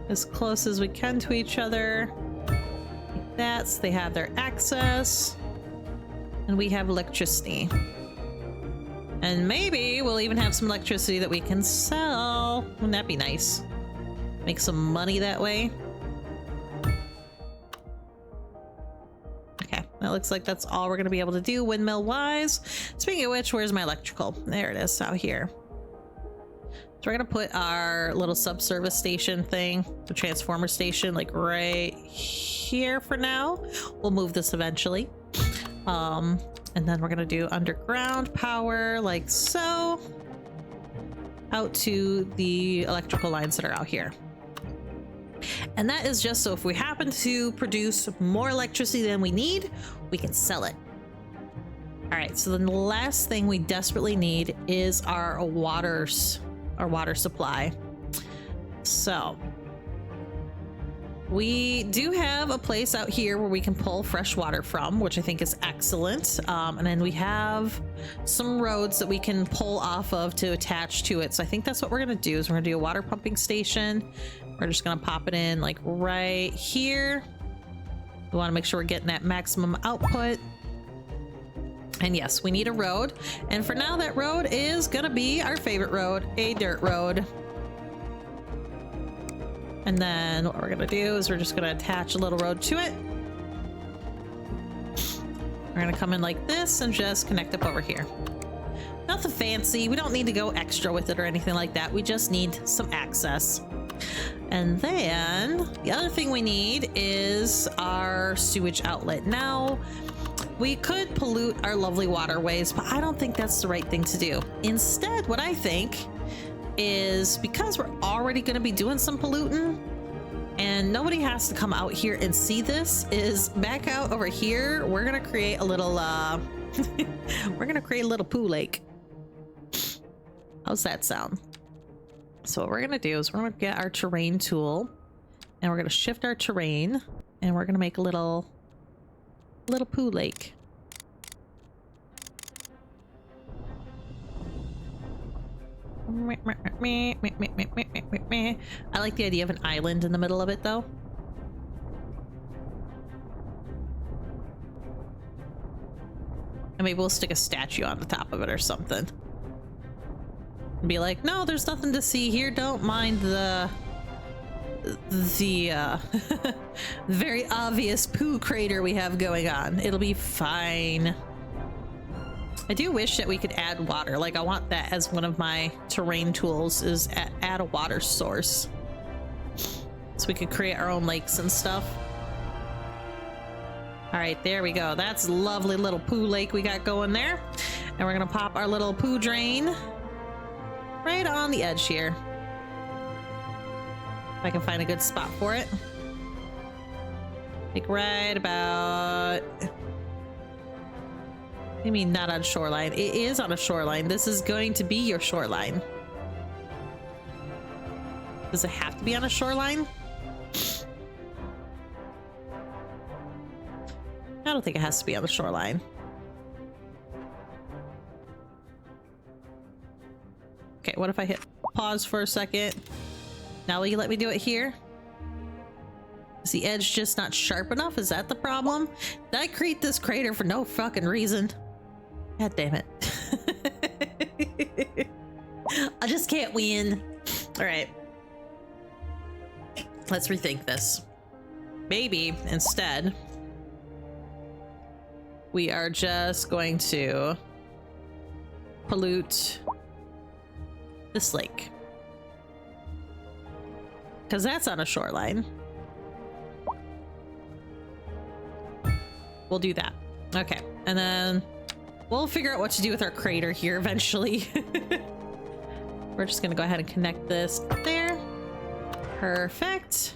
As close as we can to each other. Like that, so they have their access. And we have electricity. And maybe we'll even have some electricity that we can sell. Wouldn't that be nice? Make some money that way. Okay, that looks like that's all we're going to be able to do windmill wise. Speaking of which, where's my electrical? There it is, out here. So we're going to put our little subservice station thing, the transformer station, like right here for now. We'll move this eventually. And then we're going to do underground power like so. out to the electrical lines that are out here. And that is just so if we happen to produce more electricity than we need, we can sell it. All right, so then the last thing we desperately need is our water supply. So we do have a place out here where we can pull fresh water from, which I think is excellent. And then we have some roads that we can pull off of to attach to it. So I think that's what we're gonna do is we're gonna do a water pumping station. We're just gonna pop it in like right here. We wanna make sure we're getting that maximum output. And yes, we need a road. And for now, that road is gonna be our favorite road, a dirt road. And then what we're gonna do is we're just gonna attach a little road to it. We're gonna come in like this and just connect up over here. Nothing fancy. We don't need to go extra with it or anything like that. We just need some access. And then the other thing we need is our sewage outlet. Now, we could pollute our lovely waterways, but I don't think that's the right thing to do. Instead, what I think is because we're already going to be doing some polluting and nobody has to come out here and see this, is back out over here, we're going to create a little, we're going to create a little poo lake. How's that sound? So what we're going to do is we're going to get our terrain tool and we're going to shift our terrain and we're going to make a little poo lake. I like the idea of an island in the middle of it though. And maybe we'll stick a statue on the top of it or something. And be like, no, there's nothing to see here. Don't mind the very obvious poo crater we have going on. It'll be fine. I do wish that we could add water. Like I want that as one of my terrain tools, is add a water source. So we could create our own lakes and stuff. All right, there we go. That's a lovely little poo lake we got going there. And we're gonna pop our little poo drain right on the edge here. If I can find a good spot for it. Like right about... I mean, not on shoreline. It is on a shoreline. This is going to be your shoreline. Does it have to be on a shoreline? I don't think it has to be on the shoreline. Okay, what if I hit pause for a second? Now will you let me do it here? Is the edge just not sharp enough? Is that the problem? Did I create this crater for no fucking reason? God damn it. I just can't win. All right. Let's rethink this. Maybe instead, we are just going to pollute this lake. Because that's on a shoreline. We'll do that. Okay. And then we'll figure out what to do with our crater here eventually. We're just going to go ahead and connect this there. Perfect.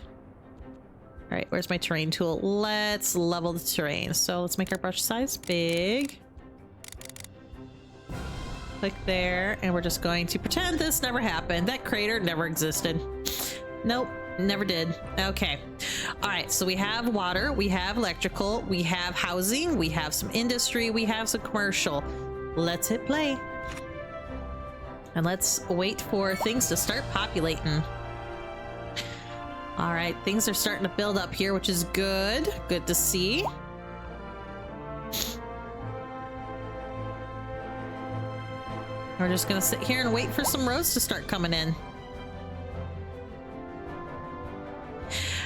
All right, where's my terrain tool? Let's level the terrain. So let's make our brush size big. Click there, and we're just going to pretend this never happened. That crater never existed. Nope, never did. Okay. All right, so we have water, we have electrical, we have housing, we have some industry, we have some commercial. Let's hit play. And let's wait for things to start populating. All right, things are starting to build up here, which is good. Good to see. We're just gonna sit here and wait for some roads to start coming in.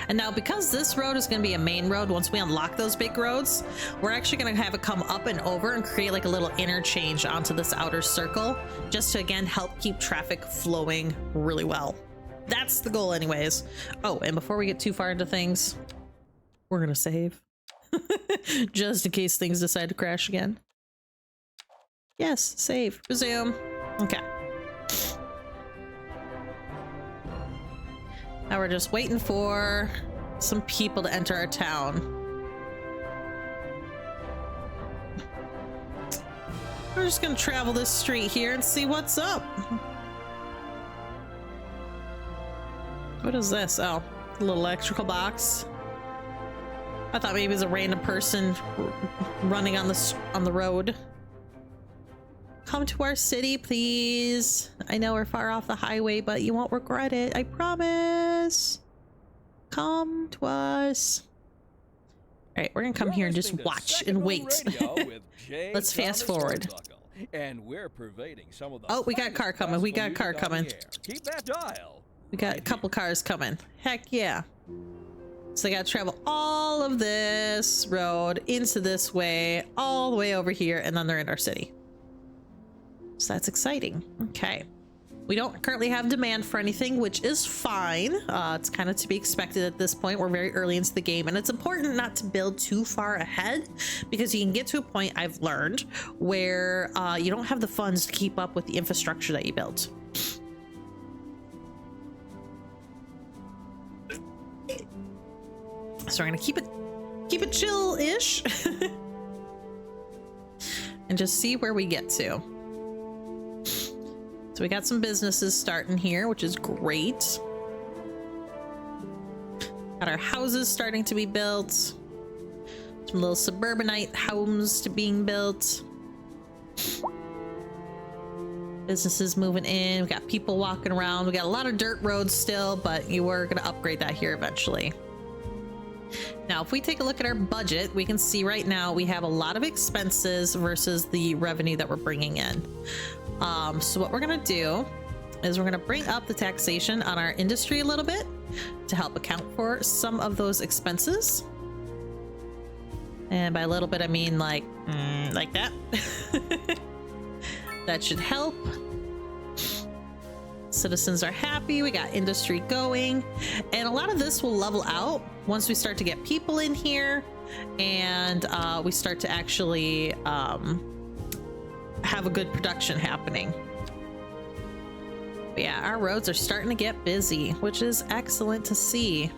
And now, because this road is going to be a main road, once we unlock those big roads, we're actually going to have it come up and over and create like a little interchange onto this outer circle, just to again help keep traffic flowing really well. That's the goal anyways. Oh, and before we get too far into things, we're going to save. Just in case things decide to crash again. Yes, save. Resume. Okay. Now we're just waiting for some people to enter our town. We're just gonna travel this street here and see what's up. What is this? Oh, a little electrical box. I thought maybe it was a random person running on the road. Come to our city, please. I know we're far off the highway, but you won't regret it. I promise. Come to us. All right, we're gonna come here and just watch and wait. Let's fast forward. And we're pervading some of the oh, we got a car coming. We got a car coming. Keep that dial. We got a couple cars coming. Heck yeah. So they gotta travel all of this road into this way, all the way over here, and then they're in our city. So that's exciting. Okay. We don't currently have demand for anything, which is fine. It's kind of to be expected at this point. We're very early into the game, and it's important not to build too far ahead because you can get to a point, I've learned, where you don't have the funds to keep up with the infrastructure that you built. So we're gonna keep it chill-ish and just see where we get to. So we got some businesses starting here, which is great. Got our houses starting to be built. Some little suburbanite homes to being built. Businesses moving in. We got people walking around. We got a lot of dirt roads still, but you were going to upgrade that here eventually. Now, if we take a look at our budget, we can see right now we have a lot of expenses versus the revenue that we're bringing in. So what we're gonna do is we're gonna bring up the taxation on our industry a little bit to help account for some of those expenses. And by a little bit, I mean like that. That should help. Citizens are happy. We got industry going, and a lot of this will level out once we start to get people in here and we start to actually have a good production happening. But yeah, our roads are starting to get busy, which is excellent to see.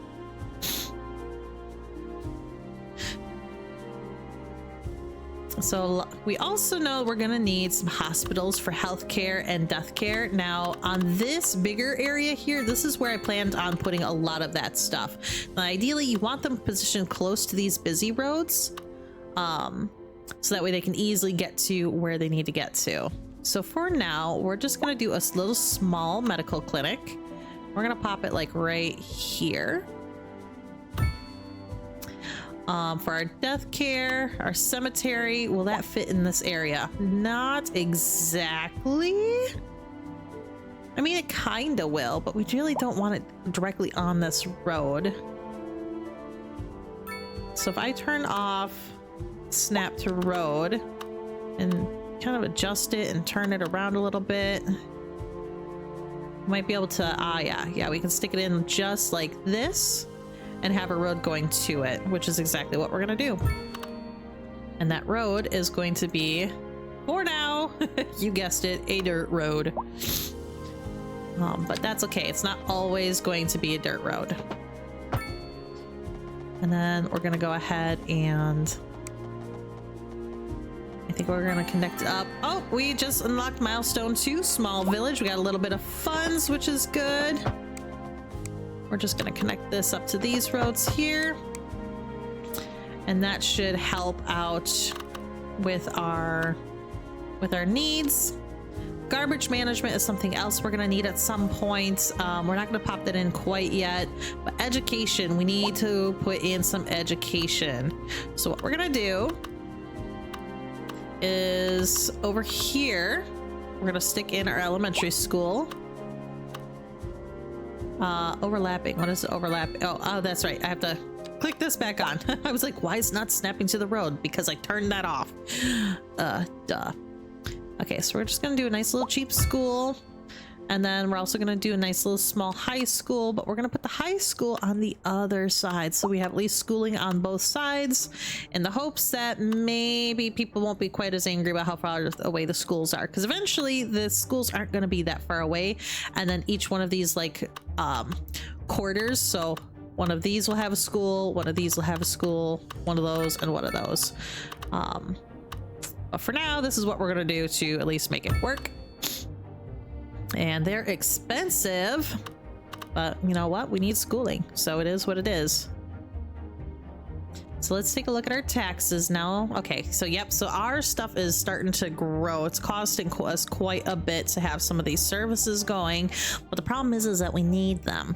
So we also know we're gonna need some hospitals for healthcare and death care. Now on this bigger area here, this is where I planned on putting a lot of that stuff. Now, ideally you want them positioned close to these busy roads, so that way they can easily get to where they need to get to. So for now, we're just gonna do a little small medical clinic. We're gonna pop it like right here. For our death care, our cemetery, will that fit in this area? Not exactly. I mean, it kinda will, but we really don't want it directly on this road. So if I turn off snap to road and kind of adjust it and turn it around a little bit, might be able to, yeah, we can stick it in just like this and have a road going to it, which is exactly what we're gonna do. And that road is going to be, for now, you guessed it, a dirt road. But that's okay, it's not always going to be a dirt road. And then we're gonna go ahead and I think we're gonna connect up. Oh, we just unlocked milestone 2, small village. We got a little bit of funds, which is good. We're just gonna connect this up to these roads here. And that should help out with our needs. Garbage management is something else we're gonna need at some point. We're not gonna pop that in quite yet, but education, we need to put in some education. So what we're gonna do is over here, we're gonna stick in our elementary school. Overlapping, what is it, overlapping? Oh, that's right, I have to click this back on. I was like, why is it not snapping to the road? Because I turned that off. Duh. Okay, so we're just gonna do a nice little cheap school. And then we're also going to do a nice little small high school, but we're going to put the high school on the other side. So we have at least schooling on both sides in the hopes that maybe people won't be quite as angry about how far away the schools are. Because eventually the schools aren't going to be that far away. And then each one of these like quarters. So one of these will have a school, one of these will have a school, one of those, and one of those. But for now, this is what we're going to do to at least make it work. And they're expensive, but you know what? We need schooling, so it is what it is. So let's take a look at our taxes now. Okay, so yep, so our stuff is starting to grow. It's costing us quite a bit to have some of these services going, but the problem is that we need them.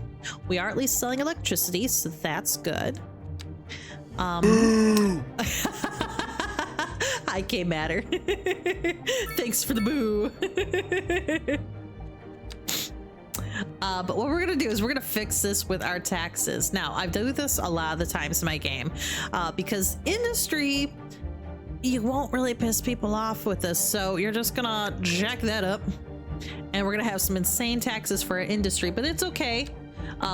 We are at least selling electricity, so that's good. Hi, K-Matter. Thanks for the boo. But what we're gonna do is we're gonna fix this with our taxes. Now, I've done this a lot of the times in my game because industry, you won't really piss people off with this. So you're just gonna jack that up and we're gonna have some insane taxes for our industry, but it's okay.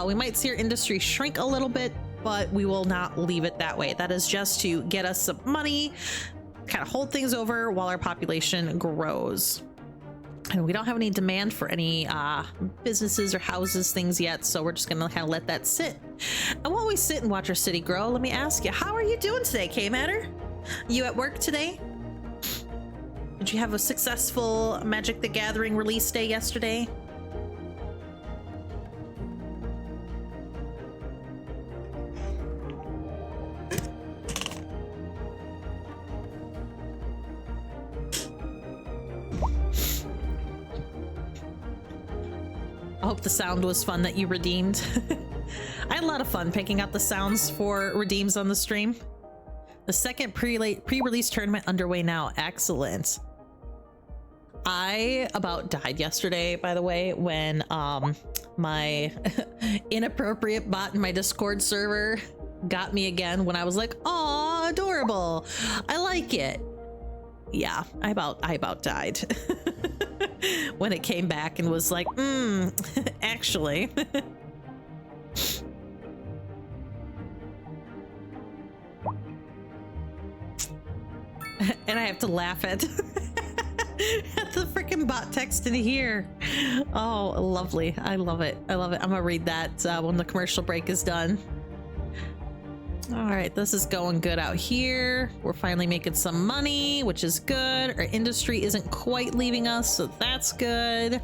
We might see our industry shrink a little bit, but we will not leave it that way. That is just to get us some money, kind of hold things over while our population grows. And we don't have any demand for any businesses or houses, things yet, so we're just gonna kind of let that sit. And while we sit and watch our city grow, let me ask you, how are you doing today, K-Matter? You at work today? Did you have a successful Magic the Gathering release day yesterday? I hope the sound was fun that you redeemed. I had a lot of fun picking out the sounds for redeems on the stream. The second pre-release tournament underway now. Excellent. I about died yesterday, by the way, when my inappropriate bot in my Discord server got me again when I was like, "Aw, adorable. I like it." Yeah, I about died. When it came back and was like, actually. And I have to laugh at the freaking bot text in here. Oh, lovely. I love it. I love it. I'm gonna read that when the commercial break is done. All right, this is going good out here. We're finally making some money, which is good. Our industry isn't quite leaving us, so that's good.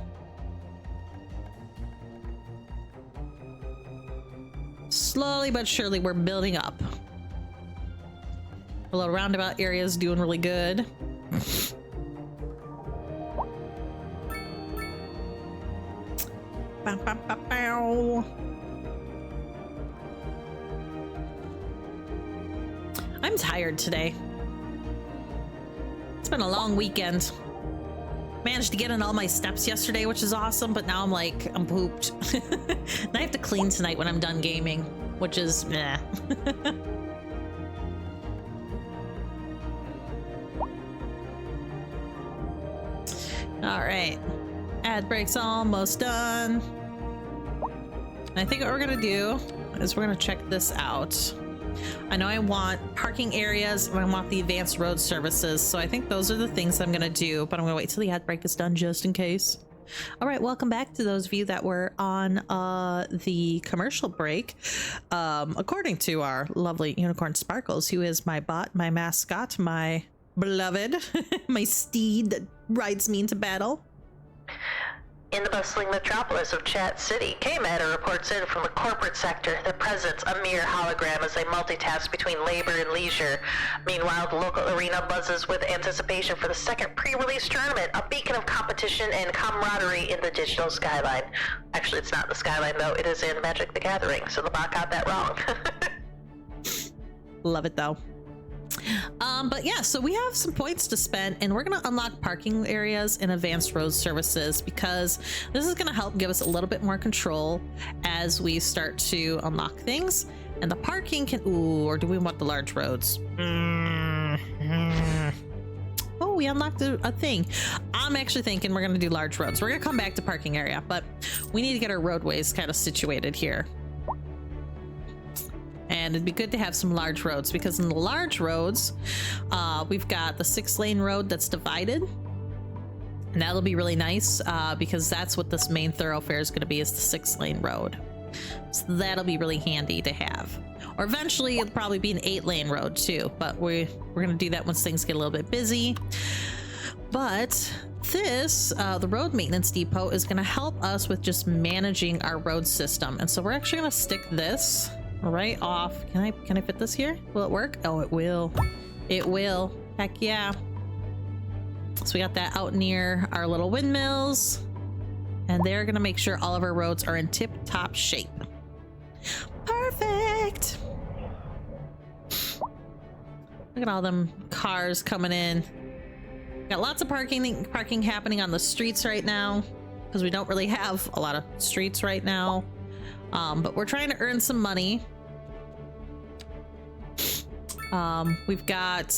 Slowly but surely, we're building up. The little roundabout area is doing really good. Bow, bow, bow, bow. I'm tired today. It's been a long weekend. Managed to get in all my steps yesterday, which is awesome, but now I'm pooped. And I have to clean tonight when I'm done gaming, which is meh. All right, ad break's almost done. And I think what we're gonna do is we're gonna check this out. I know I want parking areas and I want the advanced road services, so I think those are the things I'm gonna do, but I'm gonna wait till the ad break is done just in case. All right, welcome back to those of you that were on the commercial break. According to our lovely Unicorn Sparkles, who is my bot, my mascot, my beloved, my steed that rides me into battle. In the bustling metropolis of Chat City, K-Matter reports in from the corporate sector that presents a mere hologram as they multitask between labor and leisure. Meanwhile, the local arena buzzes with anticipation for the second pre-release tournament, a beacon of competition and camaraderie in the digital skyline. Actually, it's not the skyline, though. It is in Magic the Gathering, so the bot got that wrong. Love it, though. But yeah, so we have some points to spend and we're going to unlock parking areas and advanced road services because this is going to help give us a little bit more control as we start to unlock things. And the parking can, ooh, or do we want the large roads? Oh, we unlocked a thing. I'm actually thinking we're gonna do large roads. We're gonna come back to parking area, but we need to get our roadways kind of situated here. And it'd be good to have some large roads, because in the large roads, we've got the 6-lane road that's divided. And that'll be really nice, because that's what this main thoroughfare is going to be, is the 6-lane road. So that'll be really handy to have. Or eventually it'll probably be an 8-lane road too, but we're going to do that once things get a little bit busy. But this, the road maintenance depot, is going to help us with just managing our road system. And so we're actually going to stick this right off. Can I fit this here? Will it work? Oh, it will. It will. Heck yeah. So we got that out near our little windmills, and they're gonna make sure all of our roads are in tip-top shape. Perfect. Look at all them cars coming in. Got lots of parking happening on the streets right now, because we don't really have a lot of streets right now. But we're trying to earn some money. We've got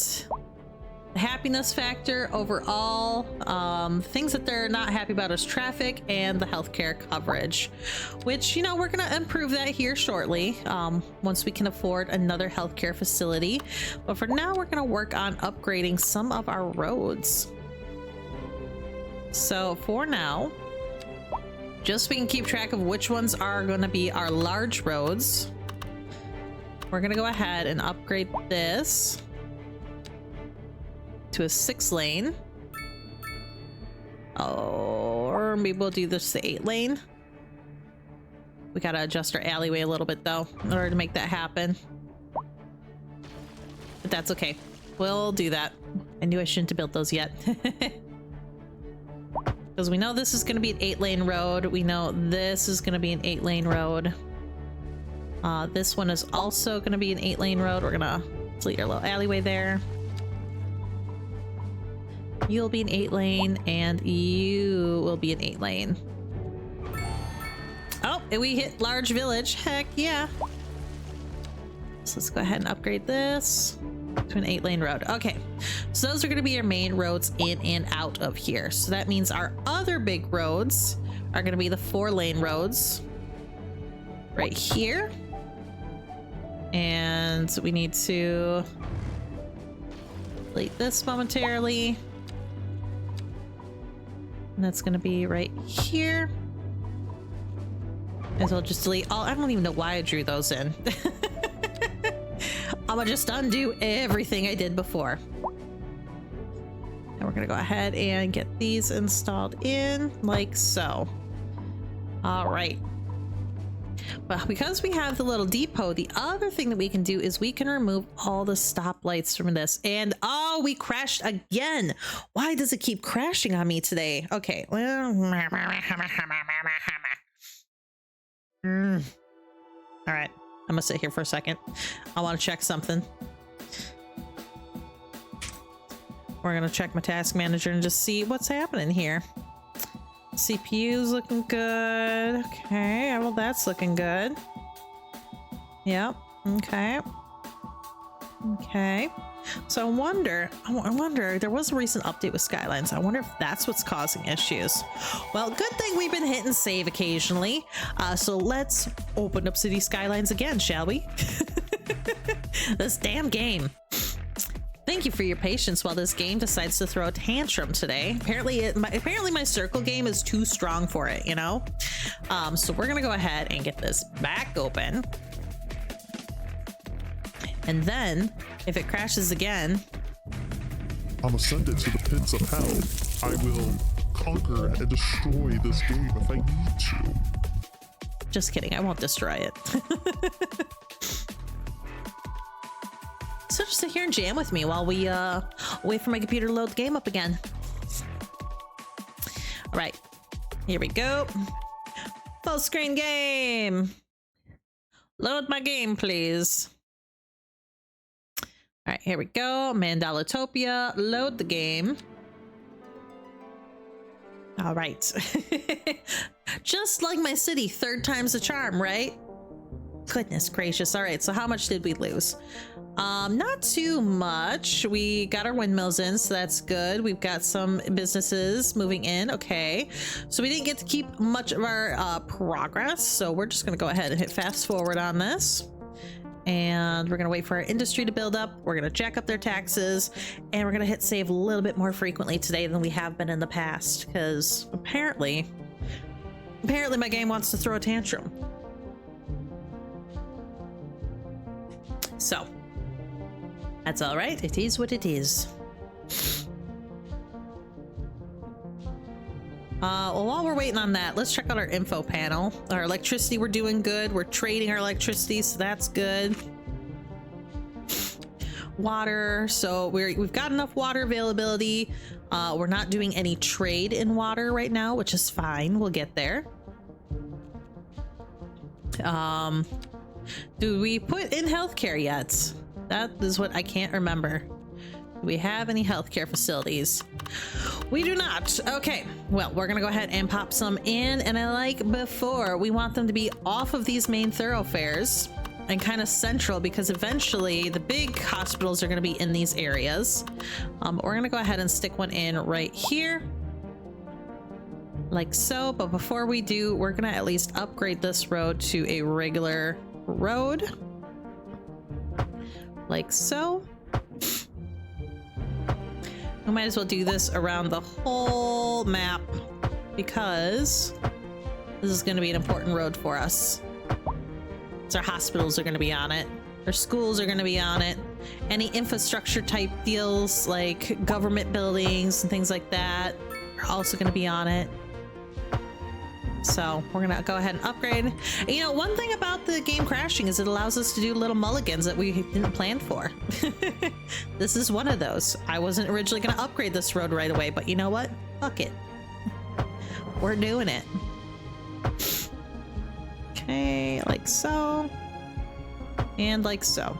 the happiness factor overall. Things that they're not happy about is traffic and the healthcare coverage, which, you know, we're gonna improve that here shortly, once we can afford another healthcare facility. But for now, we're gonna work on upgrading some of our roads. So for now, just so we can keep track of which ones are gonna be our large roads, we're gonna go ahead and upgrade this to a 6-lane. Or maybe we'll do this to 8-lane. We gotta adjust our alleyway a little bit though in order to make that happen. But that's okay. We'll do that. I knew I shouldn't have built those yet. Because we know this is going to be an 8-lane road. We know this is going to be an 8-lane road. This one is also going to be an 8-lane road. We're going to delete our little alleyway there. You'll be an 8-lane, and you will be an 8-lane. Oh, and we hit large village. Heck yeah. So let's go ahead and upgrade this to an 8-lane road. Okay, so those are going to be our main roads in and out of here. So that means our other big roads are going to be the 4-lane roads right here. And we need to delete this momentarily. And that's going to be right here. As well, just delete all. I don't even know why I drew those in. I'm gonna just undo everything I did before. And we're gonna go ahead and get these installed in like so. All right. But because we have the little depot, the other thing that we can do is we can remove all the stoplights from this. And oh, we crashed again. Why does it keep crashing on me today? Okay. All right. I'm gonna sit here for a second. I want to check something. We're gonna check my task manager and just see what's happening here. CPU's looking good. Okay, well, that's looking good. Yep. Okay. Okay. So I wonder, there was a recent update with Skylines. I wonder if that's what's causing issues. Well, good thing we've been hitting save occasionally. So let's open up City Skylines again, shall we? This damn game. Thank you for your patience while this game decides to throw a tantrum today. Apparently my circle game is too strong for it, you know? So we're gonna go ahead and get this back open. And then, if it crashes again, I'm ascended to the pits of hell. I will conquer and destroy this game if I need to. Just kidding, I won't destroy it. So just sit here and jam with me while we wait for my computer to load the game up again. All right, here we go. Full screen game. Load my game, please. All right, here we go. Mandalatopia, load the game. All right. Just like my city, 3rd time's the charm, right? Goodness gracious. All right, so how much did we lose? Not too much. We got our windmills in, so that's good. We've got some businesses moving in. Okay, so we didn't get to keep much of our progress, so we're just gonna go ahead and hit fast forward on this. And we're gonna wait for our industry to build up. We're gonna jack up their taxes, and we're gonna hit save a little bit more frequently today than we have been in the past, because apparently my game wants to throw a tantrum. So that's all right. It is what it is. Well, while we're waiting on that, let's check out our info panel. Our electricity, we're doing good. We're trading our electricity, so that's good. Water, so we've got enough water availability. We're not doing any trade in water right now, which is fine. We'll get there. Do we put in healthcare yet? That is what I can't remember. Do we have any healthcare facilities? We do not. Okay, well, we're gonna go ahead and pop some in, and I like before, we want them to be off of these main thoroughfares and kind of central, because eventually the big hospitals are gonna be in these areas. We're gonna go ahead and stick one in right here, like so. But before we do, we're gonna at least upgrade this road to a regular road, like so. We might as well do this around the whole map, because this is going to be an important road for us. So our hospitals are going to be on it. Our schools are going to be on it. Any infrastructure type deals like government buildings and things like that are also going to be on it. So we're gonna go ahead and upgrade. And, you know, one thing about the game crashing is it allows us to do little mulligans that we didn't plan for. This is one of those. I wasn't originally gonna upgrade this road right away, but you know what? Fuck it. We're doing it. Okay, like so. And like so.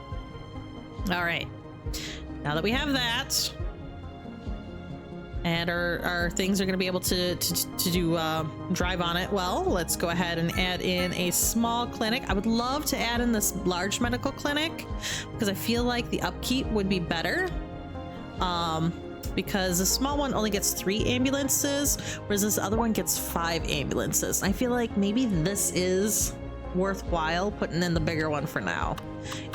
All right. Now that we have that, and our things are going to be able to do drive on it, well, let's go ahead and add in a small clinic. I would love to add in this large medical clinic, because I feel like the upkeep would be better, because the small one only gets 3 ambulances, whereas this other one gets 5 ambulances. I feel like maybe this is worthwhile putting in the bigger one for now.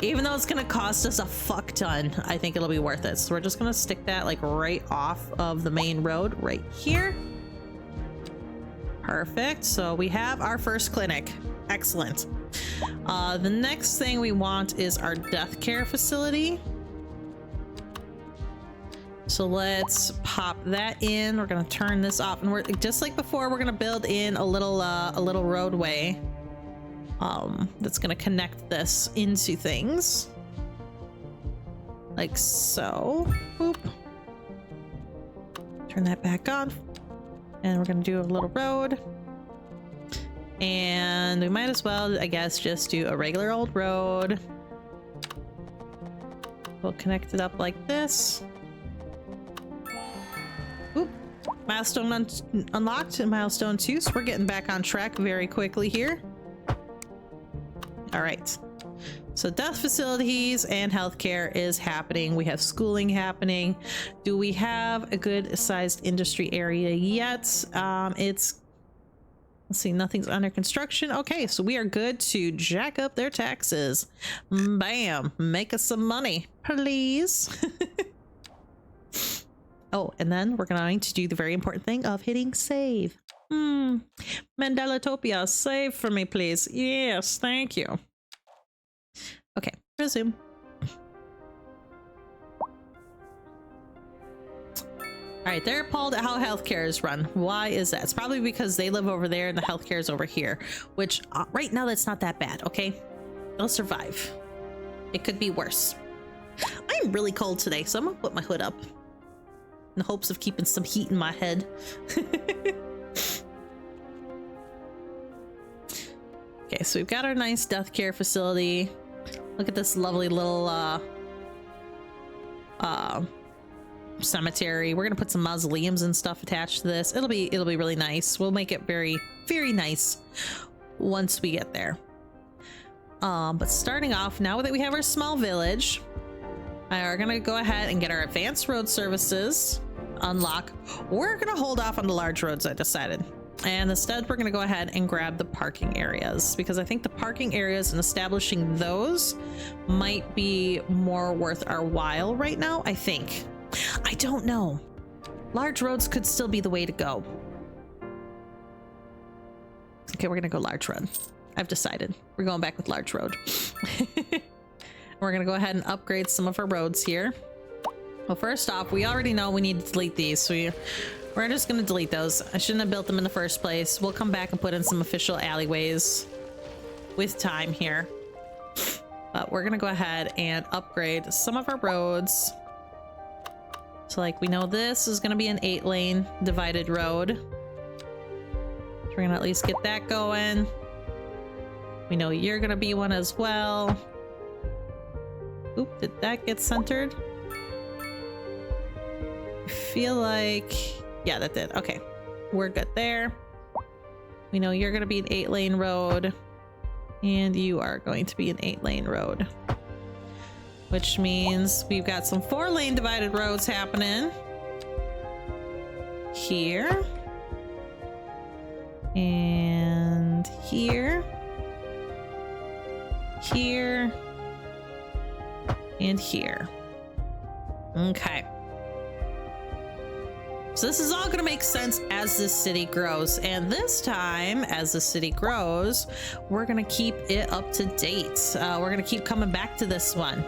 Even though it's gonna cost us a fuck ton, I think it'll be worth it. So we're just gonna stick that like right off of the main road right here. Perfect. So we have our first clinic. Excellent. The next thing we want is our death care facility. So let's pop that in. We're gonna turn this off, and we're just like before, we're gonna build in a little roadway that's gonna connect this into things, like so. Boop. Turn that back on, and we're gonna do a little road, and we might as well, I guess, just do a regular old road. We'll connect it up like this. Oop. Milestone unlocked and milestone 2, so we're getting back on track very quickly here. All right, so death facilities and healthcare is happening. We have schooling happening. Do we have a good sized industry area yet? Let's see, nothing's under construction. Okay, so we are good to jack up their taxes. Bam, make us some money, please. Oh, and then we're going to do the very important thing of hitting save. Mandalatopia, save for me, please. Yes, thank you. Okay, resume. All right, they're appalled at how healthcare is run. Why is that? It's probably because they live over there and the healthcare is over here, which right now that's not that bad, okay? They'll survive. It could be worse. I'm really cold today, so I'm gonna put my hood up in the hopes of keeping some heat in my head. Okay, so we've got our nice death care facility. Look at this lovely little cemetery. We're gonna put some mausoleums and stuff attached to this. It'll be really nice. We'll make it very, very nice once we get there. But starting off, now that we have our small village, We're gonna go ahead and get our advanced road services unlock. We're gonna hold off on the large roads, I decided. And instead, we're gonna go ahead and grab the parking areas, because I think the parking areas and establishing those might be more worth our while right now, I think. I don't know. Large roads could still be the way to go. Okay, we're gonna go large road. I've decided. We're going back with large road. We're gonna go ahead and upgrade some of our roads here. Well, first off, we already know we need to delete these, so we're just gonna delete those. I shouldn't have built them in the first place. We'll come back and put in some official alleyways with time here. But we're gonna go ahead and upgrade some of our roads. So like we know this is gonna be an 8-lane divided road. So we're gonna at least get that going. We know you're gonna be one as well. Oop, did that get centered? I feel like, yeah, that did. Okay, we're good there. We know you're gonna be an 8-lane road, and you are going to be an 8-lane road, which means we've got some 4-lane divided roads happening here and here, here, and here. Okay. So this is all going to make sense as this city grows. And this time, as the city grows, we're going to keep it up to date. We're going to keep coming back to this one.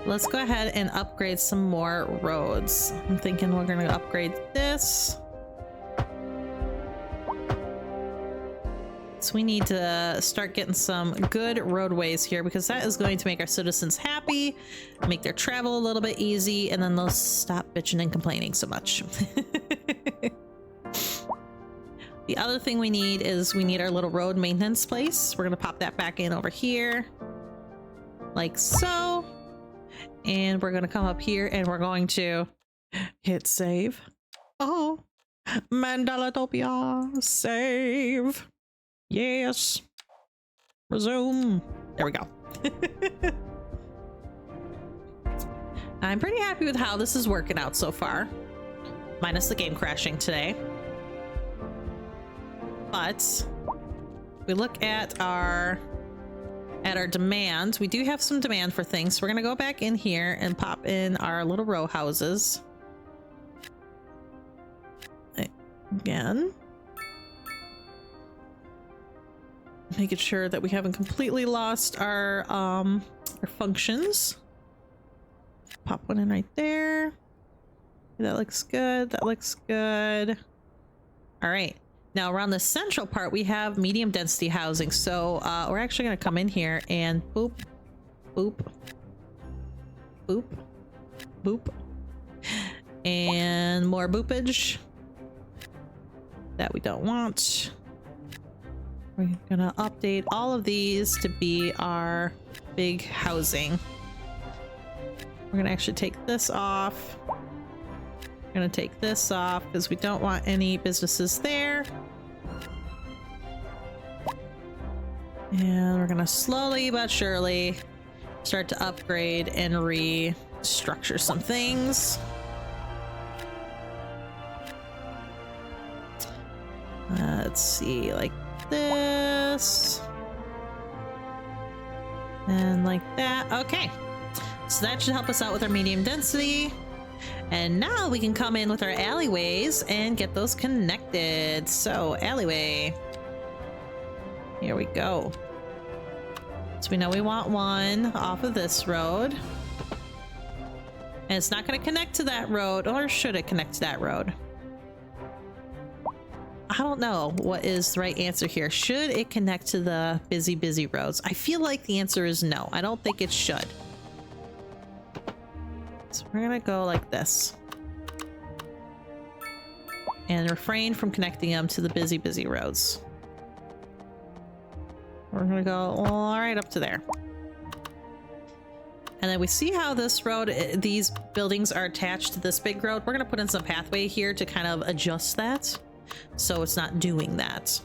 Let's go ahead and upgrade some more roads. I'm thinking we're going to upgrade this. So we need to start getting some good roadways here, because that is going to make our citizens happy, make their travel a little bit easy, and then they'll stop bitching and complaining so much. The other thing we need is we need our little road maintenance place. We're going to pop that back in over here like so. And we're going to come up here and we're going to hit save. Oh, Mandalatopia, save. Yes. Resume. There we go. I'm pretty happy with how this is working out so far. Minus the game crashing today. But we look at our demand. We do have some demand for things. So we're gonna go back in here and pop in our little row houses. Again. Making sure that we haven't completely lost our functions. Pop one in right there. That looks good. That looks good. All right. Now around the central part, we have medium density housing. So we're actually going to come in here and boop, boop, boop, boop, and more boopage that we don't want. We're gonna update all of these to be our big housing. We're gonna actually take this off. We're gonna take this off because we don't want any businesses there. And we're gonna slowly but surely start to upgrade and restructure some things. Let's see, like this and like that. Okay, so that should help us out with our medium density, and now we can come in with our alleyways and get those connected. So alleyway, here we go. So we know we want one off of this road, and it's not going to connect to that road, or should it connect to that road? I don't know what is the right answer here. Should it connect to the busy roads? I feel like the answer is no. I don't think it should. So we're gonna go like this and refrain from connecting them to the busy roads. We're gonna go all right up to there. And then we see how this road, these buildings are attached to this big road. We're gonna put in some pathway here to kind of adjust that, so it's not doing that.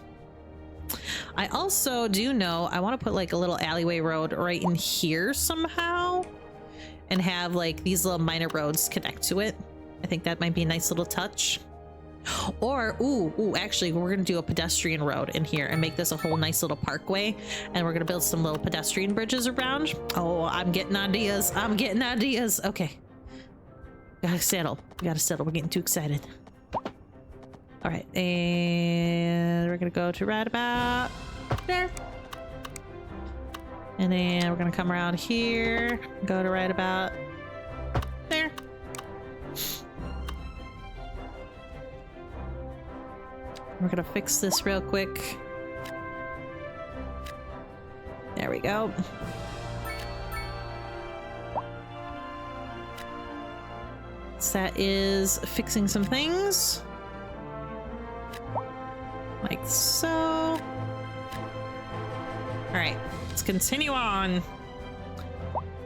I also do know I want to put like a little alleyway road right in here somehow and have like these little minor roads connect to it. I think that might be a nice little touch. Or, ooh, actually, we're going to do a pedestrian road in here and make this a whole nice little parkway. And we're going to build some little pedestrian bridges around. Oh, I'm getting ideas. I'm getting ideas. Okay. Gotta settle. We gotta settle. We're getting too excited. All right. And we're going to go to right about there. And then we're going to come around here. Go to right about there. We're gonna fix this real quick. There we go. So that is fixing some things. Like so. All right, let's continue on.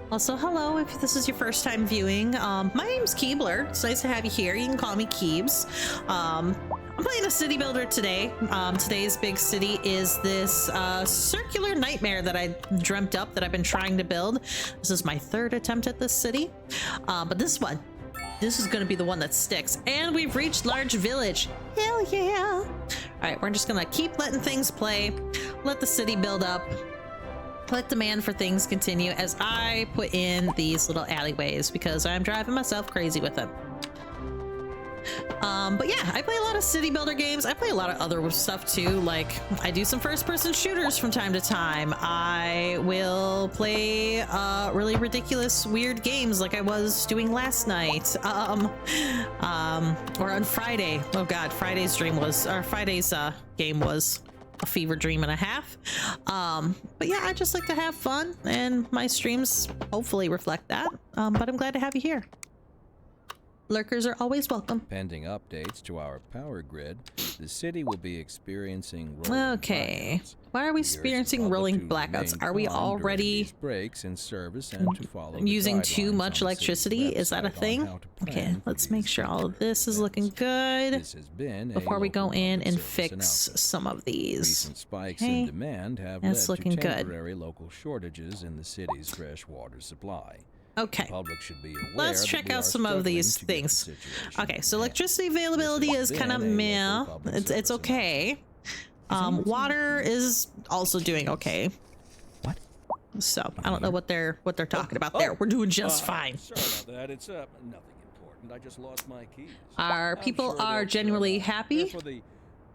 Also, hello, if this is your first time viewing. My name's Keebler. It's nice to have you here. You can call me Keebs. I'm playing a city builder today. Today's big city is this circular nightmare that I dreamt up that I've been trying to build. This is my third attempt at this city. But this is going to be the one that sticks. And we've reached large village. Hell yeah. All right, we're just going to keep letting things play. Let the city build up. Let demand for things continue as I put in these little alleyways because I'm driving myself crazy with them. But yeah, I play a lot of city builder games. I play a lot of other stuff too. Like I do some first-person shooters from time to time. I will play really ridiculous, weird games like I was doing last night. Or on Friday. Oh God, Friday's game was a fever dream and a half. But yeah, I just like to have fun, and my streams hopefully reflect that. But I'm glad to have you here. Lurkers are always welcome. Pending updates to our power grid, the city will be experiencing rolling blackouts. Why are we experiencing rolling blackouts? Are we already breaks in service and to follow using too much electricity? Is that a thing? Okay, let's make sure all of this is looking good This has been before we go in and fix announcement. some of these. Recent spikes Okay, in demand have that's led to looking good. temporary local shortages in the city's fresh water supply. Okay, The public should be aware let's that check we out are some of struggling these to get the things. situation Okay, so in hand. electricity availability is kind of meh. It's okay. Water is also doing okay. What? So I don't know what they're talking about there. We're doing just fine. Sorry about that. It's nothing important. I just lost my keys. Our I'm people sure are they'll genuinely turn up. happy. They're for the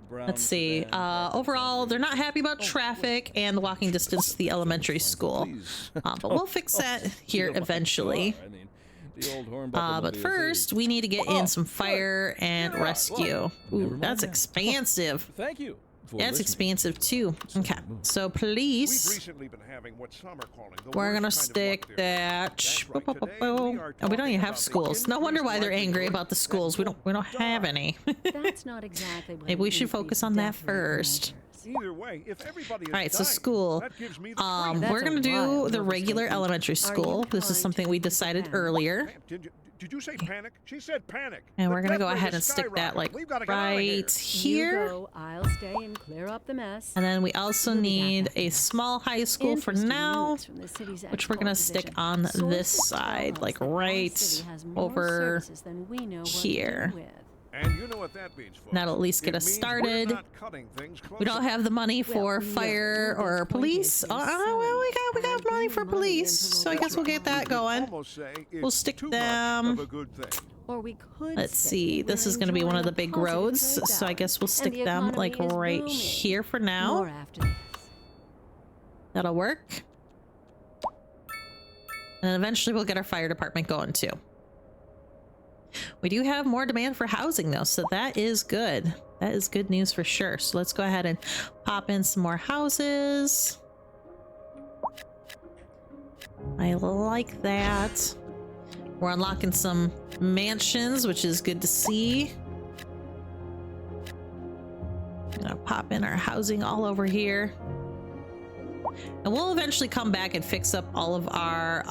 brown Let's see. sedan parking Overall, they're not happy about Oh, traffic and the walking distance to the elementary school. Please. But we'll fix that here You know, my eventually. car. I mean, the old hornbuckle But mobile first, too. we need to get Oh, in some good. fire and Yeah, rescue. well, never Ooh, mind that's that. expansive. Thank you. for That's listening. expansive too. Okay, so We've police. recently been having what some are calling the We're worst gonna kind of stick luck, dear. that. That's right. Today, we are Oh, we don't talking even have about the schools. No wonder why they're increased angry likelihood about the that schools. We don't you'll have die. any. That's not exactly what Maybe we an should focus increased on that death rate first. measures. Either way, if everybody is All right, so dying, school. that gives me the We're That's gonna a do wild the overstatement. regular elementary Are you school. This is trying something to we keep the decided family? earlier. Did you say panic? She said panic. And The we're gonna death go rate ahead is and stick that skyrocketing. like We've gotta get out of here. right here. You go, I'll stay and clear up the mess. And then we also We'll be back need after a this. small high school for Interesting now, news from the city's which we're gonna export stick division. on Sources this tell side, us like that our right city has more over services than we know what to do here. with. And you know what that means, folks. That'll at least get It us means we're started. not cutting things We don't closer. have the money for Well, no, fire the or point police. is Oh, you're well, we selling got and money for bringing money police, into so I local guess we'll get that We could going. almost say We'll it's stick too them- much of a good thing. Or we could Let's say see. we're This is going to be one of the enjoying big a positive roads, trade so I guess we'll balance, stick and the them like economy is right booming. here for More now. after this. That'll work. And then eventually we'll get our fire department going too. We do have more demand for housing though, so that is good. That is good news for sure. So let's go ahead and pop in some more houses. I like that. We're unlocking some mansions, which is good to see. Gonna pop in our housing all over here. And we'll eventually come back and fix up all of our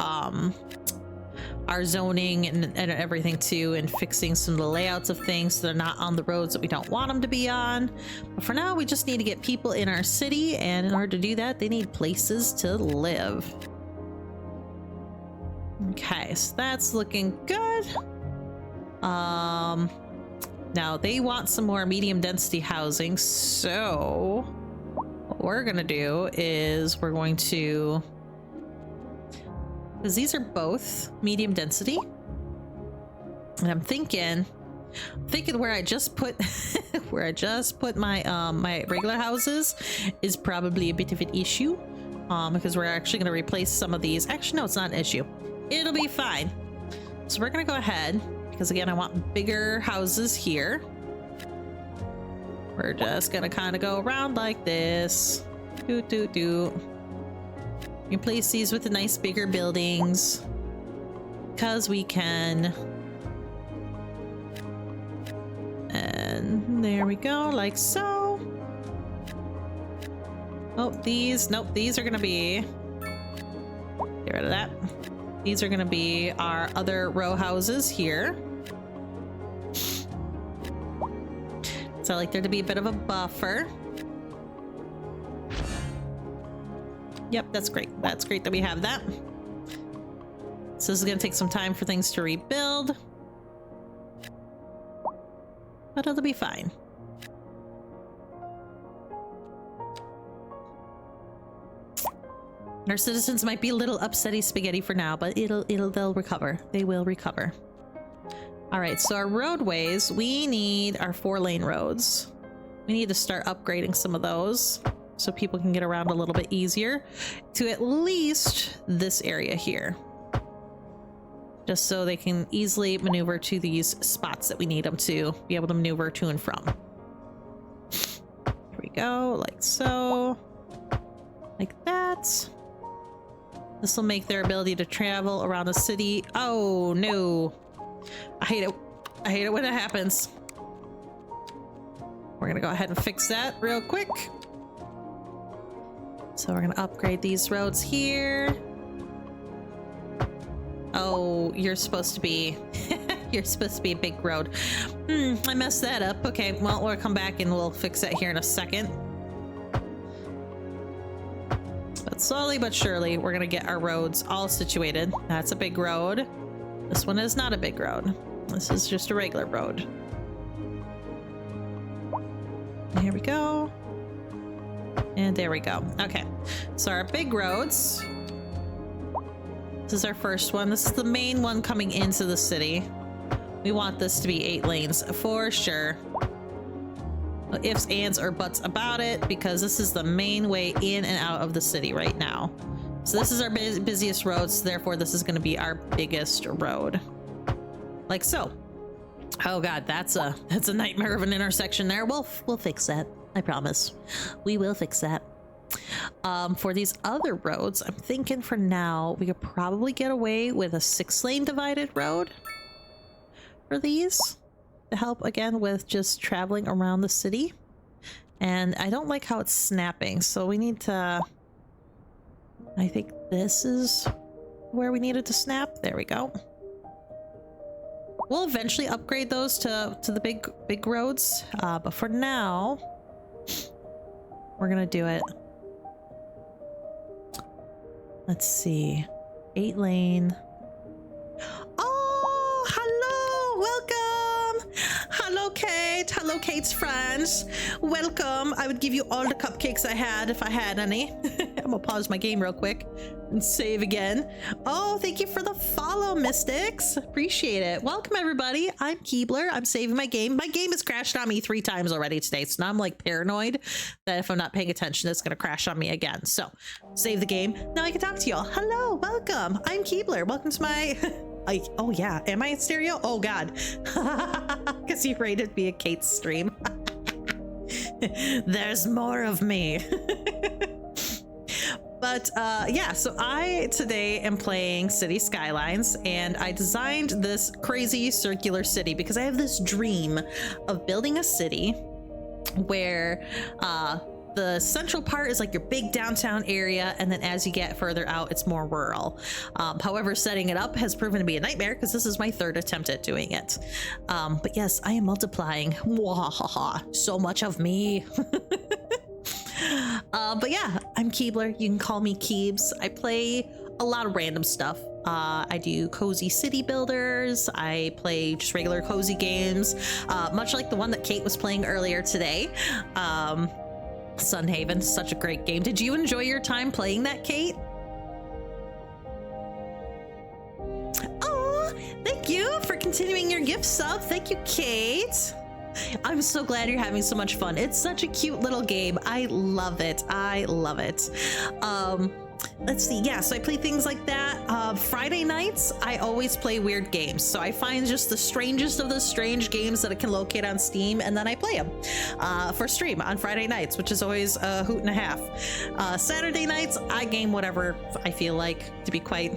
our zoning and everything too, and fixing some of the layouts of things so they're not on the roads that we don't want them to be on. But for now, we just need to get people in our city, and in order to do that, they need places to live. Okay, so that's looking good. Now they want some more medium density housing, so what we're gonna do is we're going to, because these are both medium density, and I'm thinking where I just put my my regular houses is probably a bit of an issue, because we're actually going to replace some of these. Actually, no, it's not an issue. It'll be fine. So we're going to go ahead, because again, I want bigger houses here. We're just going to kind of go around like this. Replace these with the nice bigger buildings, because we can. And there we go, like so. Oh, these, nope, these are gonna be, get rid of that. These are gonna be our other row houses here. So I like there to be a bit of a buffer. Yep, that's great. That's great that we have that. So this is gonna take some time for things to rebuild, but it'll be fine. Our citizens might be a little upsetty spaghetti for now, but they'll recover. They will recover. All right, so our roadways, we need our 4-lane roads. We need to start upgrading some of those so people can get around a little bit easier to at least this area here, just so they can easily maneuver to these spots that we need them to be able to maneuver to and from. Here we go, like so, like that. This will make their ability to travel around the city. Oh no, I hate it. I hate it when it happens. We're gonna go ahead and fix that real quick. So we're gonna upgrade these roads here. Oh, you're supposed to be you're supposed to be a big road. I messed that up. Okay, well, we'll come back and we'll fix that here in a second. But slowly but surely, we're gonna get our roads all situated. That's a big road. This one is not a big road. This is just a regular road. Here we go. And there we go. Okay, so our big roads. This is our first one. This is the main one coming into the city. We want this to be 8 lanes for sure. No ifs, ands, or buts about it, because this is the main way in and out of the city right now. So this is our busiest road, so therefore this is going to be our biggest road. Like so. Oh god, that's a nightmare of an intersection there. We'll fix that. I promise. We will fix that. For these other roads, I'm thinking for now we could probably get away with a 6-lane divided road for these to help again with just traveling around the city. And I don't like how it's snapping, so we need to, I think this is where we needed to snap. There we go. We'll eventually upgrade those to the big roads, but for now we're gonna do it. Let's see, 8-lane. Oh, hello, welcome. Hello, Kate. Hello, Kate's friends. Welcome. I would give you all the cupcakes I had if I had any. I'm gonna pause my game real quick and save again. Oh, thank you for the follow, Mystics. Appreciate it. Welcome, everybody. I'm Keebler. I'm saving my game. My game has crashed on me 3 times already today, so now I'm like paranoid that if I'm not paying attention, it's gonna crash on me again. So save the game. Now I can talk to y'all. Hello, welcome. I'm Keebler. Welcome to my... oh yeah, am I in stereo? Oh god. Because you rated me a Kate's stream. There's more of me. But yeah, so I today am playing City Skylines, and I designed this crazy circular city because I have this dream of building a city where the central part is like your big downtown area, and then as you get further out, it's more rural. However, setting it up has proven to be a nightmare because this is my third attempt at doing it. But yes, I am multiplying. Mwahaha, so much of me. But yeah, I'm Keebler. You can call me Keebs. I play a lot of random stuff. I do cozy city builders. I play just regular cozy games, much like the one that Kate was playing earlier today. Sunhaven, such a great game. Did you enjoy your time playing that, Kate? Oh, thank you for continuing your gift sub. Thank you, Kate. I'm so glad you're having so much fun. It's such a cute little game. I love it. I love it. Let's see. Yeah, so I play things like that. Friday nights, I always play weird games. So I find just the strangest of the strange games that I can locate on Steam, and then I play them for stream on Friday nights, which is always a hoot and a half. Saturday nights, I game whatever I feel like, to be quite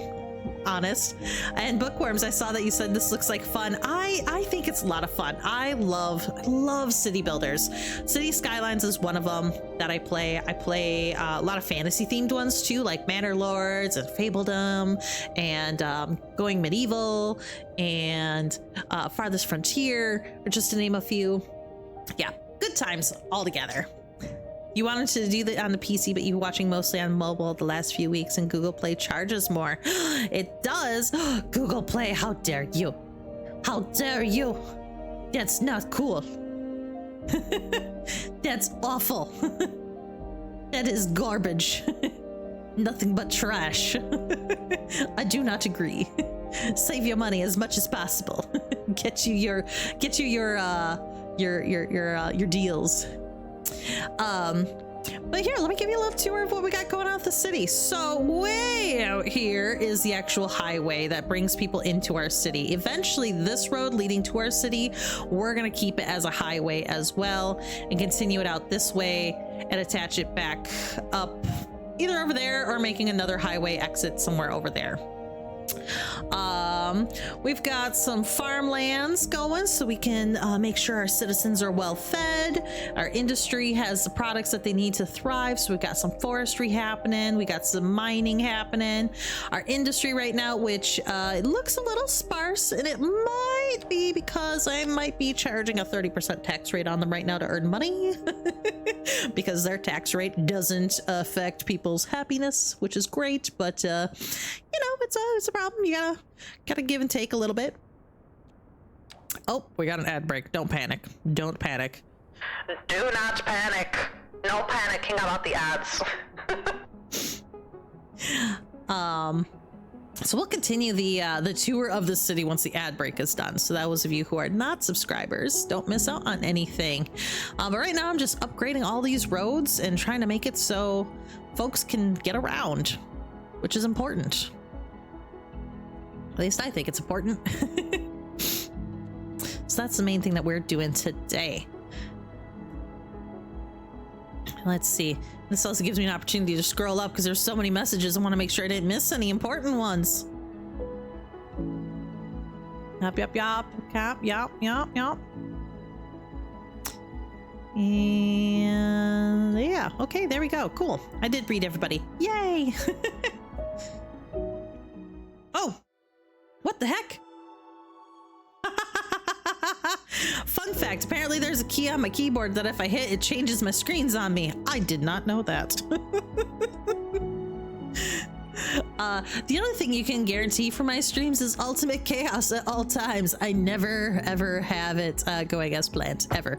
honest. And Bookworms, I saw that you said this looks like fun. I think it's a lot of fun. I love city builders. City Skylines is one of them that I play. I play a lot of fantasy themed ones too, like Manor Lords and Fabledom and Going Medieval and Farthest Frontier, just to name a few. Yeah, good times all together. You wanted to do that on the PC, but you were watching mostly on mobile the last few weeks, and Google Play charges more. It does. Google Play, how dare you? How dare you? That's not cool. That's awful. That is garbage. Nothing but trash. I do not agree. Save your money as much as possible. Get you your deals. But here, let me give you a little tour of what we got going on with the city. So way out here is the actual highway that brings people into our city. Eventually, this road leading to our city, we're gonna keep it as a highway as well and continue it out this way and attach it back up either over there or making another highway exit somewhere over there. We've got some farmlands going so we can make sure our citizens are well fed. Our industry has the products that they need to thrive, so we've got some forestry happening, we got some mining happening. Our industry right now, which it looks a little sparse, and it might be because I might be charging a 30% tax rate on them right now to earn money because their tax rate doesn't affect people's happiness, which is great, but you know, it's a problem. You gotta give and take a little bit. Oh, we got an ad break. Don't panic. Don't panic. Do not panic. No panicking about the ads. So we'll continue the tour of the city once the ad break is done. So those of you who are not subscribers, don't miss out on anything. But right now I'm just upgrading all these roads and trying to make it so folks can get around, which is important. At least I think it's important. So that's the main thing that we're doing today. Let's see. This also gives me an opportunity to scroll up because there's so many messages. I want to make sure I didn't miss any important ones. Yup. And yeah, okay, there we go. Cool. I did read everybody. Yay! Oh, what the heck? Fun fact, apparently there's a key on my keyboard that if I hit, it changes my screens on me. I did not know that. The other thing you can guarantee for my streams is ultimate chaos at all times. I never, ever have it going as planned, ever.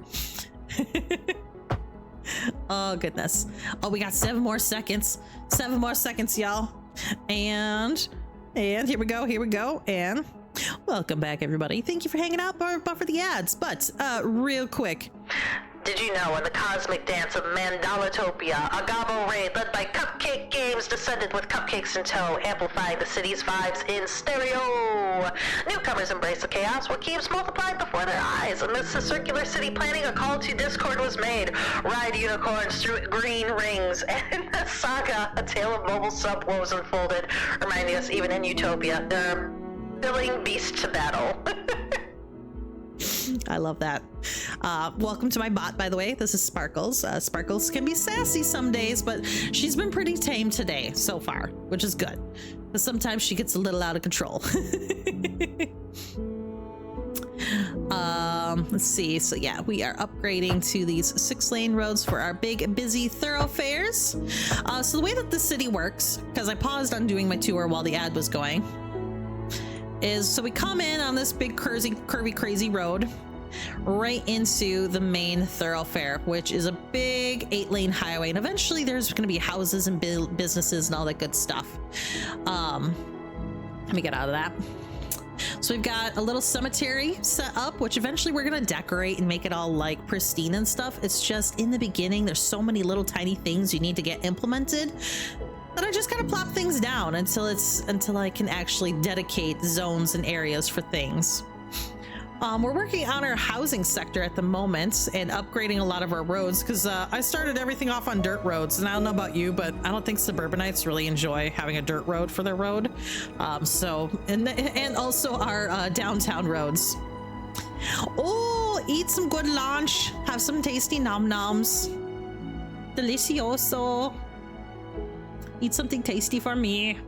Oh, goodness. Oh, we got 7 more seconds. 7 more seconds, y'all. And here we go, and welcome back, everybody. Thank you for hanging out, but for the ads. But real quick, Did you know in the cosmic dance of Mandalatopia, a gobbo raid led by Cupcake Games descended with cupcakes in tow, amplifying the city's vibes in stereo? Newcomers embrace the chaos while keeps multiplied before their eyes. Amidst the circular city planning, a call to Discord was made. Ride unicorns through green rings, and the saga, a tale of mobile sub woes unfolded, reminding us even in Utopia, they're billing beasts to battle. I love that. Welcome to my bot, by the way. This is Sparkles. Sparkles can be sassy some days, but she's been pretty tame today so far, which is good. But sometimes she gets a little out of control. Let's see. So yeah, we are upgrading to these 6-lane roads for our big busy thoroughfares. So the way that the city works, because I paused on doing my tour while the ad was going, is so we come in on this big curvy crazy road right into the main thoroughfare, which is a big 8-lane highway, and eventually there's going to be houses and businesses and all that good stuff. Let me get out of that. So we've got a little cemetery set up, which eventually we're going to decorate and make it all like pristine and stuff. It's just in the beginning, there's so many little tiny things you need to get implemented that I just kind of plop things down until I can actually dedicate zones and areas for things. We're working on our housing sector at the moment and upgrading a lot of our roads because I started everything off on dirt roads, and I don't know about you, but I don't think suburbanites really enjoy having a dirt road for their road. And also our downtown roads. Oh, eat some good lunch, have some tasty nom noms, delicioso. Eat something tasty for me.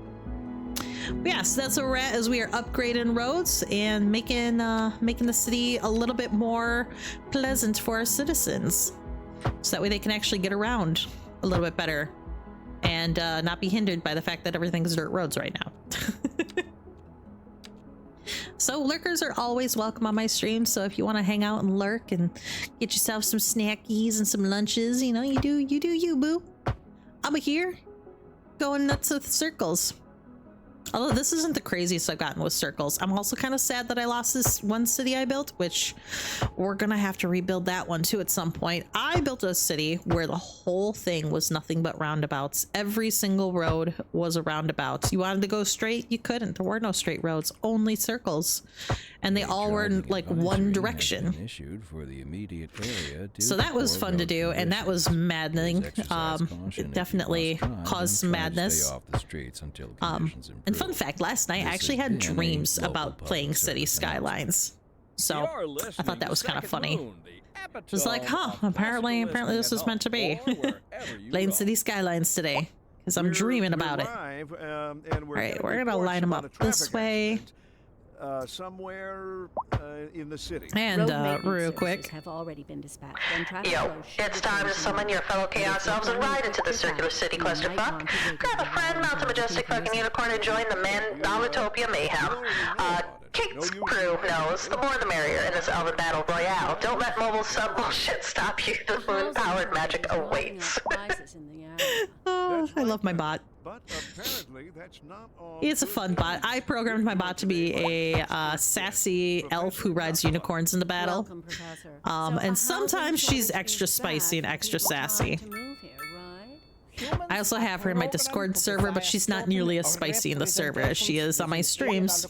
But yeah, so that's where we're at, as we are upgrading roads and making the city a little bit more pleasant for our citizens, so that way they can actually get around a little bit better and not be hindered by the fact that everything's dirt roads right now. So lurkers are always welcome on my stream, so if you want to hang out and lurk and get yourself some snackies and some lunches, you know, you do you, boo. I'm here going nuts with circles. Although this isn't the craziest I've gotten with circles. I'm also kind of sad that I lost this one city I built, which we're gonna have to rebuild that one too at some point. I built a city where the whole thing was nothing but roundabouts. Every single road was a roundabout. You wanted to go straight, you couldn't. There were no straight roads, only circles. And they all were in like one direction. So that was fun to do, and that was maddening. It definitely caused some madness. And fun fact, last night I actually had dreams about playing City Skylines. So I thought that was kind of funny. It was like, huh, apparently this was meant to be. Playing City Skylines today, because I'm dreaming about it. Alright, we're gonna line them up this way. Somewhere in the city. And real quick, have already been dispatched. Yo, it's time to summon your fellow Chaos Elves and ride into the circular city clusterfuck. Grab a friend, mount a majestic fucking unicorn, and join the Mandalatopia mayhem. Kate's crew knows the more the merrier in this Elven Battle Royale. Don't let mobile sub bullshit stop you. The moon-powered magic awaits. Oh, I love my bot. But apparently that's not all. It's a fun bot. I programmed my bot to be a sassy elf who rides unicorns in the battle. Welcome, Professor. And sometimes she's extra spicy and extra sassy. I also have her in my Discord server, but she's not nearly as spicy in the server as she is on my streams.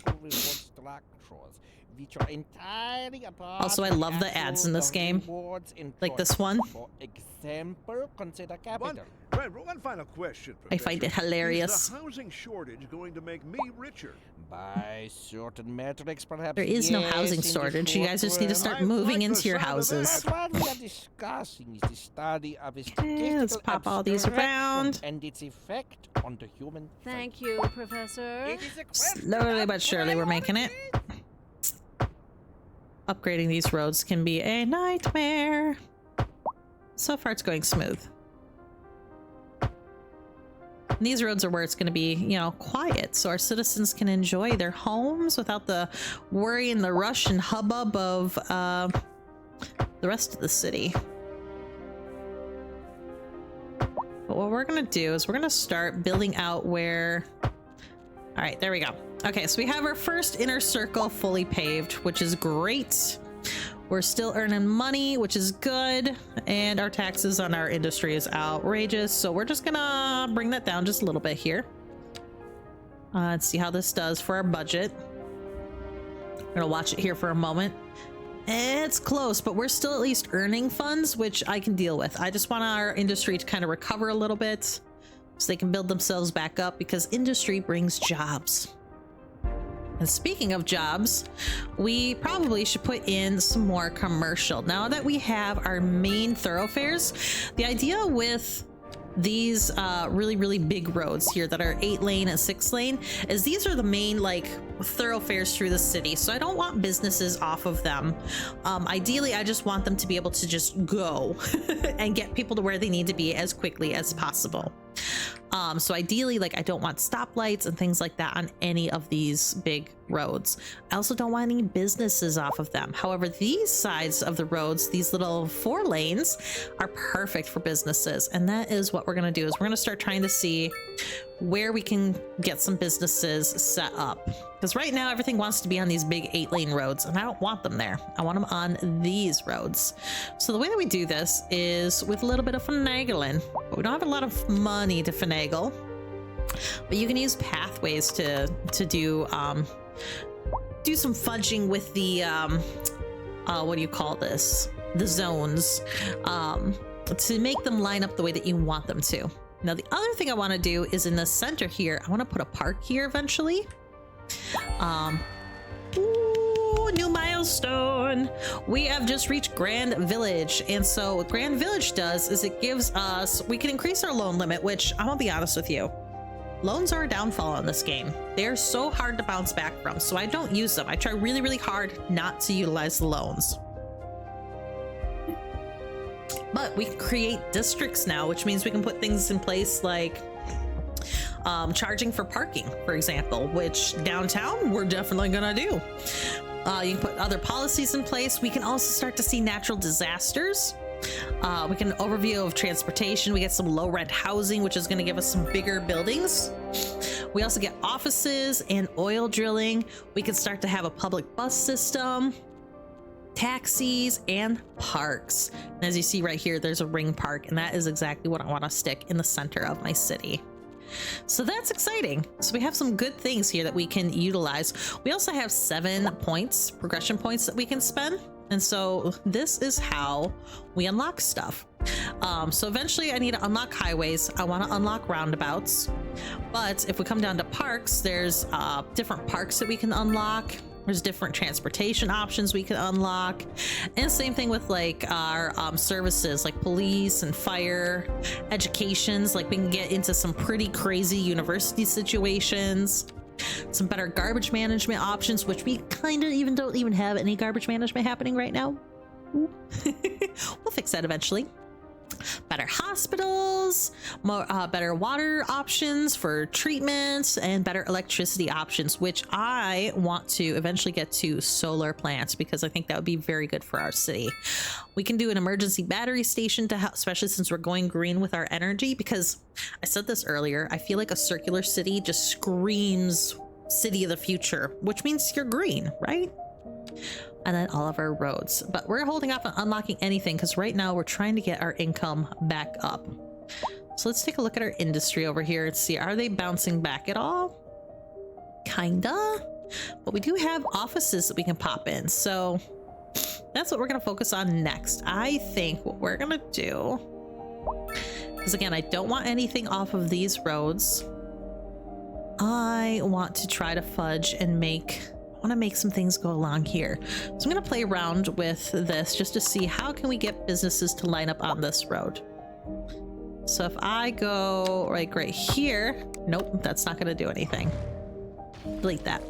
Also, I love the ads in this game, like this one. One final question, Professor. I find it hilarious. Is the housing shortage going to make me richer? By certain metrics, perhaps. There is no housing shortage. You guys just need to start moving into your houses. What we are discussing is the study of a Okay, let's pop all these around. And its effect on the human. Thank you, Professor. Slowly but surely we're making it. Upgrading these roads can be a nightmare. So far it's going smooth. And these roads are where it's going to be, you know, quiet, so our citizens can enjoy their homes without the worry and the rush and hubbub of the rest of the city. But what we're going to do is we're going to start building out where... All right, there we go. Okay, so we have our first inner circle fully paved, which is great. We're still earning money, which is good, and our taxes on our industry is outrageous, so we're just gonna bring that down just a little bit here. Let's see how this does for our budget. We're gonna watch it here for a moment. It's close, but we're still at least earning funds, which I can deal with. I just want our industry to kind of recover a little bit so they can build themselves back up, because industry brings jobs. And speaking of jobs, we probably should put in some more commercial. Now that we have our main thoroughfares, the idea with these really big roads here that are 8-lane and 6-lane is these are the main like thoroughfares through the city, so I don't want businesses off of them. Ideally I just want them to be able to just go and get people to where they need to be as quickly as possible. So ideally, like, I don't want stoplights and things like that on any of these big roads. I also don't want any businesses off of them. However, these sides of the roads, these little 4 lanes, are perfect for businesses. And that is what we're going to do, is we're going to start trying to see where we can get some businesses set up. Because right now everything wants to be on these big 8-lane roads, and I don't want them there. I want them on these roads. So the way that we do this is with a little bit of finagling. But we don't have a lot of money to finagle. But you can use pathways to do some fudging with the what do you call this? The zones, to make them line up the way that you want them to. Now, the other thing I want to do is in the center here, I want to put a park here eventually. Ooh, new milestone. We have just reached Grand Village. And so what Grand Village does is it gives us, we can increase our loan limit, which I'm gonna be honest with you, loans are a downfall in this game. They're so hard to bounce back from, so I don't use them. I try really hard not to utilize the loans. But we can create districts now, which means we can put things in place like charging for parking, for example, which downtown we're definitely gonna do. You can put other policies in place. We can also start to see natural disasters. We can overview of transportation. We get some low rent housing, which is going to give us some bigger buildings. We also get offices and oil drilling. We can start to have a public bus system, taxis, and parks. And as you see right here, there's a ring park, and that is exactly what I want to stick in the center of my city. So that's exciting. So we have some good things here that we can utilize. We also have 7 points, progression points, that we can spend. And so this is how we unlock stuff. So eventually I need to unlock highways. I want to unlock roundabouts. But if we come down to parks, there's different parks that we can unlock. There's different transportation options we can unlock. And same thing with like our services like police and fire, educations. Like we can get into some pretty crazy university situations. Some better garbage management options, which we kind of don't even have any garbage management happening right now. We'll fix that eventually. Better hospitals, more better water options for treatments, and better electricity options, which I want to eventually get to solar plants because I think that would be very good for our city. We can do an emergency battery station to help, especially since we're going green with our energy, because I said this earlier, I feel like a circular city just screams city of the future, which means you're green, right? And then all of our roads. But we're holding off on unlocking anything because right now we're trying to get our income back up. So let's take a look at our industry over here and see, are they bouncing back at all? Kinda. But we do have offices that we can pop in. So that's what we're going to focus on next. I think what we're going to do, because again, I don't want anything off of these roads. I want to try to fudge and make some things go along here. So I'm going to play around with this just to see how can we get businesses to line up on this road. So if I go like right here, nope, that's not going to do anything. Delete that.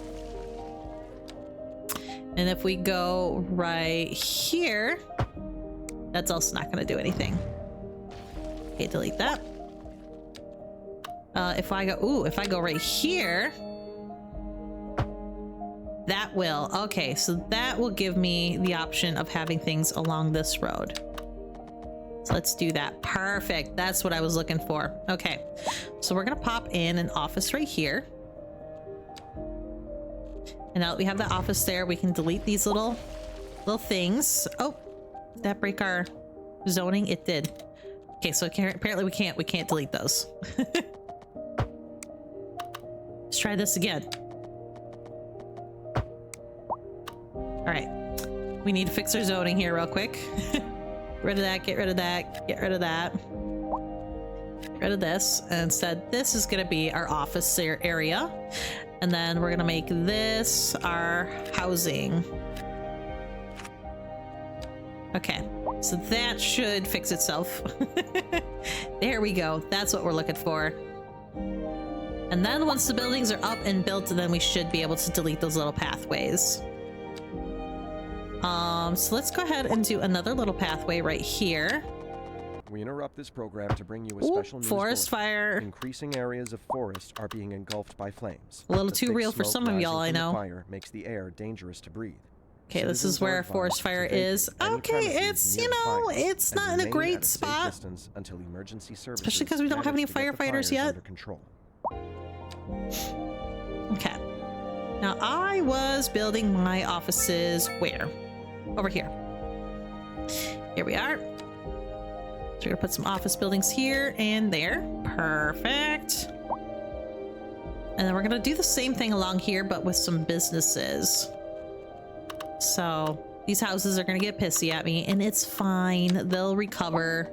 And if we go right here, that's also not going to do anything. Okay, delete that. If I go right here, that will, okay, so that will give me the option of having things along this road. So let's do that. Perfect. That's what I was looking for. Okay, so we're gonna pop in an office right here. And now that we have the office there, we can delete these little things. Oh, did that break our zoning? It did. Okay, so apparently we can't delete those. Let's try this again. All right, we need to fix our zoning here real quick. Get rid of that, get rid of that, get rid of that. Get rid of this. And instead, this is gonna be our office area. And then we're gonna make this our housing. Okay, so that should fix itself. There we go. That's what we're looking for. And then once the buildings are up and built, then we should be able to delete those little pathways. So let's go ahead and do another little pathway right here. We interrupt this program to bring you a special news forest bulletin. fire. Increasing areas of forest are being engulfed by flames. A little The too thick real for smoke some of y'all, I rising from the know. Fire makes the air dangerous to breathe. Okay, this is Citizens where are a forest advised fire to vacate is. any Okay, premises it's, near you the know, fires it's and not in a remain great at a safe spot. distance until emergency services Especially because we don't have any manage to get the firefighters fires yet. under control. Okay. Now I was building my offices where? Over here. Here we are. So we're gonna put some office buildings here and there. Perfect. And then we're gonna do the same thing along here, but with some businesses. So these houses are gonna get pissy at me, and it's fine. They'll recover.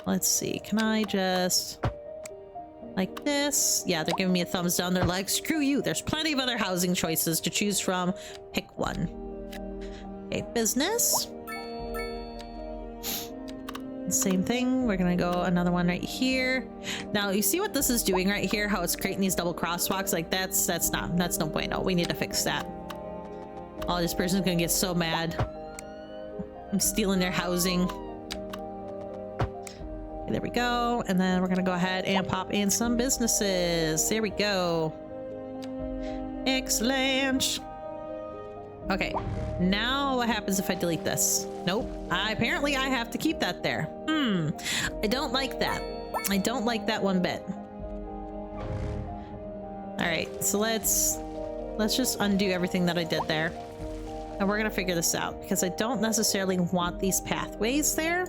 Let's see. Can I just like this? Yeah, they're giving me a thumbs down. They're like, screw you. There's plenty of other housing choices to choose from. Pick one. Okay, business. Same thing. We're gonna go another one right here. Now you see what this is doing right here, how it's creating these double crosswalks. Like that's no bueno. We need to fix that. Oh, this person's gonna get so mad. I'm stealing their housing. Okay, there we go. And then we're gonna go ahead and pop in some businesses. There we go. Excellent. Okay, now what happens if I delete this? Nope. Apparently I have to keep that there. I don't like that. I don't like that one bit. All right, so let's just undo everything that I did there. And we're gonna figure this out because I don't necessarily want these pathways there.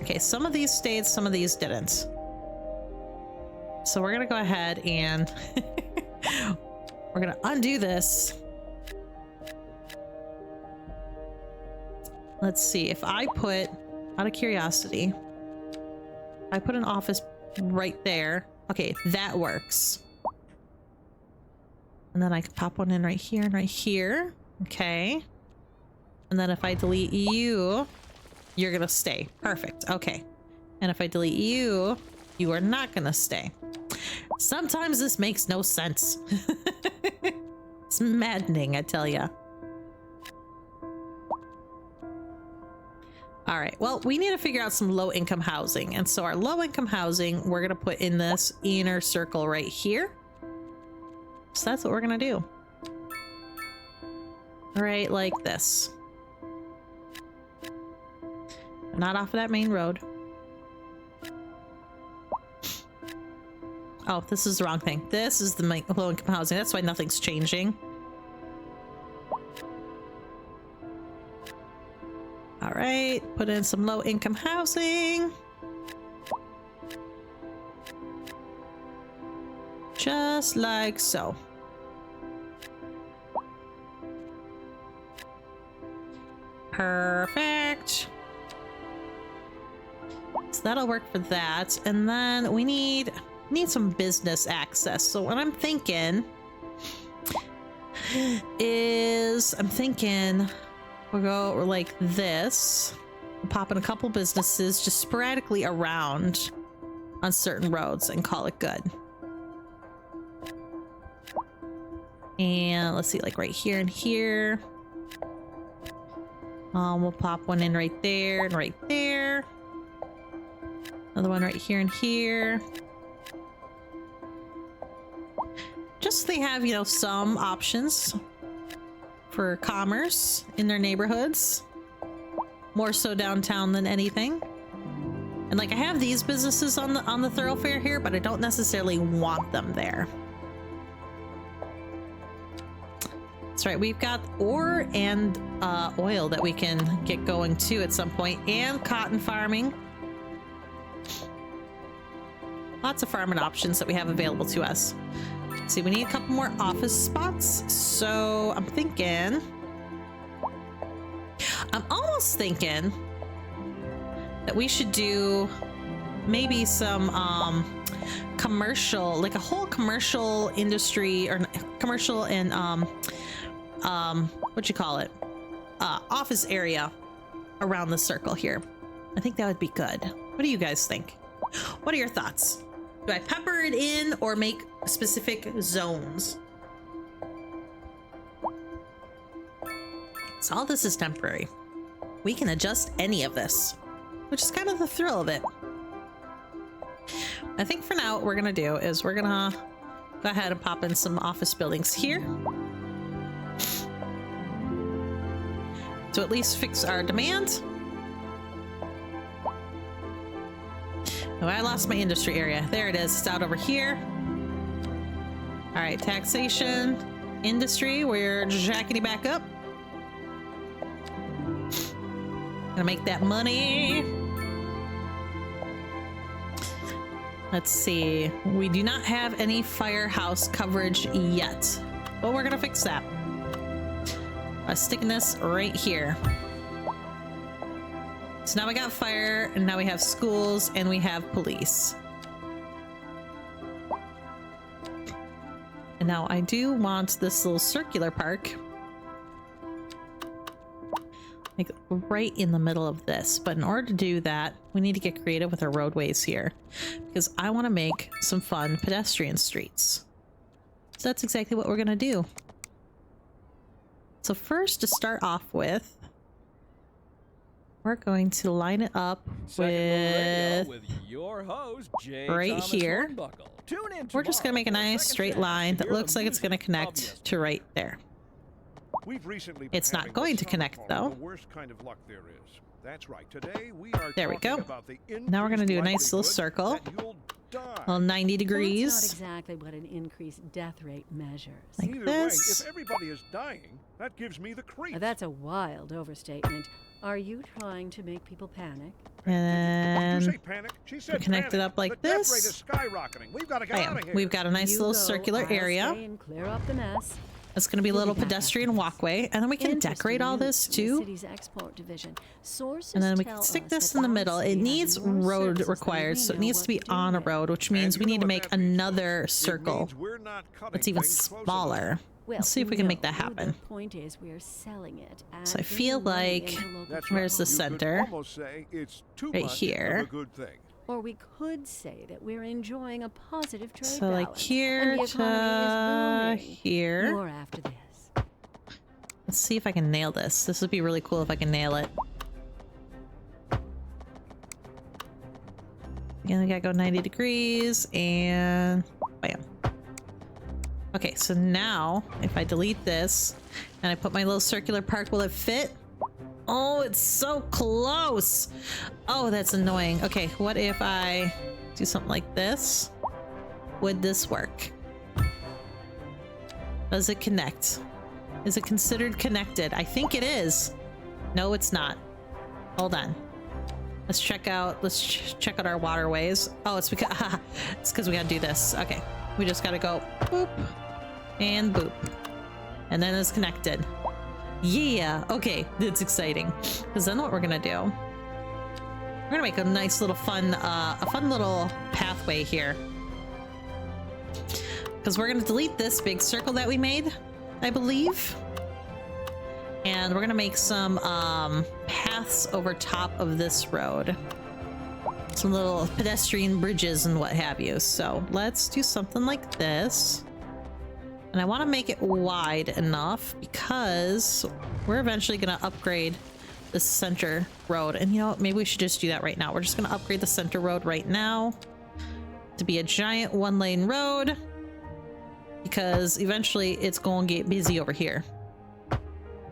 Okay, some of these stayed, some of these didn't. So we're gonna go ahead and we're gonna undo this. Let's see, if I put, out of curiosity, I put an office right there. Okay, that works. And then I can pop one in right here and right here. Okay. And then if I delete you, you're gonna stay. Perfect. Okay. And if I delete you, you are not gonna stay. Sometimes this makes no sense. It's maddening, I tell ya. All right, well, we need to figure out some low-income housing. And so our low-income housing, we're gonna put in this inner circle right here. So that's what we're gonna do. Right like this. Not off of that main road. Oh, this is the wrong thing. This is the low-income housing. That's why nothing's changing. All right, put in some low-income housing. Just like so. Perfect. So that'll work for that. And then we need some business access. So what I'm thinking is, we'll go like this. We'll pop in a couple businesses just sporadically around on certain roads and call it good. And let's see, like right here and here. We'll pop one in right there and right there. Another one right here and here. Just so they have, you know, some options for commerce in their neighborhoods. More so downtown than anything. And like I have these businesses on the thoroughfare here, but I don't necessarily want them there. That's right, we've got ore and oil that we can get going too at some point, and cotton farming. Lots of farming options that we have available to us. Let's see, we need a couple more office spots. So I'm almost thinking that we should do maybe some commercial, like a whole commercial industry or commercial and what you call it, office area around the circle here. I think that would be good. What do you guys think? What are your thoughts? Do I pepper it in or make specific zones? So all this is temporary. We can adjust any of this, which is kind of the thrill of it. I think for now what we're gonna do is we're gonna go ahead and pop in some office buildings here to at least fix our demand. Oh, I lost my industry area. There it is. It's out over here. All right, taxation, industry, we're jackety back up. Gonna make that money. Let's see. We do not have any firehouse coverage yet, but we're gonna fix that. Sticking this right here. So now we got fire, and now we have schools, and we have police. And now I do want this little circular park, like right in the middle of this. But in order to do that, we need to get creative with our roadways here, because I want to make some fun pedestrian streets. So that's exactly what we're going to do. So first, to start off with, we're going to line it up with your host, J. right Thomas here. Hornbuckle. Tune in We're just going to make a tomorrow for nice second straight chance line that hear looks the like it's going to music of connect yesterday. to right there. We've recently It's not having going what's to connect, called though. The worst kind of luck there is. That's right. Today we are There we talking go. about the Now we're going to do a nice little increased circle. likelihood that you'll die. Well, 90 That's degrees. not exactly what an increased death rate measures. Like Either this. way, if everybody is dying, that gives me the creeps. That's a wild overstatement. Are you trying to make people panic? Did you And say panic? She said connect it panic. up like the death this. rate is skyrocketing. We've got to get bam, out of here. we've got a nice You little go, circular I'll area. stay and clear up the mess. It's going to be a We'll little be back after pedestrian this. walkway, and then we can decorate all this Interesting news too. from the city's export division. Sources And then we tell can stick us this that in the our middle. city It has needs more road services than required, we so it know needs what to be do on a with. road, which And means you we know need to what make that means, another folks? It circle means we're not cutting that's even things close smaller. enough. Well, Let's see if we can make that no, happen. The point is we're selling it. So I and feel bringing money like- into local That's Where's right. the You could center? almost say it's too Right much here. of a good thing. Or we could say that we're enjoying a positive trade So like balance, here and the economy to is booming. here. More after this. Let's see if I can nail this. This would be really cool if I can nail it. Again, we gotta go 90 degrees and bam. Okay, so now if I delete this and I put my little circular park, will it fit? Oh, it's so close. Oh, that's annoying. Okay, what if I do something like this? Would this work? Does it connect? Is it considered connected? I think it is. No, it's not. Hold on. Let's check out our waterways. Oh, it's because it's because we gotta do this. Okay. We just gotta go boop and boop. And then it's connected. Yeah, okay, that's exciting. Because then what we're gonna do, we're gonna make a nice little fun little pathway here. Because we're gonna delete this big circle that we made, I believe. And we're gonna make some paths over top of this road. Some little pedestrian bridges and what have you. So let's do something like this. And I want to make it wide enough because we're eventually going to upgrade the center road. And you know what? Maybe we should just do that right now. We're just going to upgrade the center road right now to be a giant one-lane road because eventually it's going to get busy over here.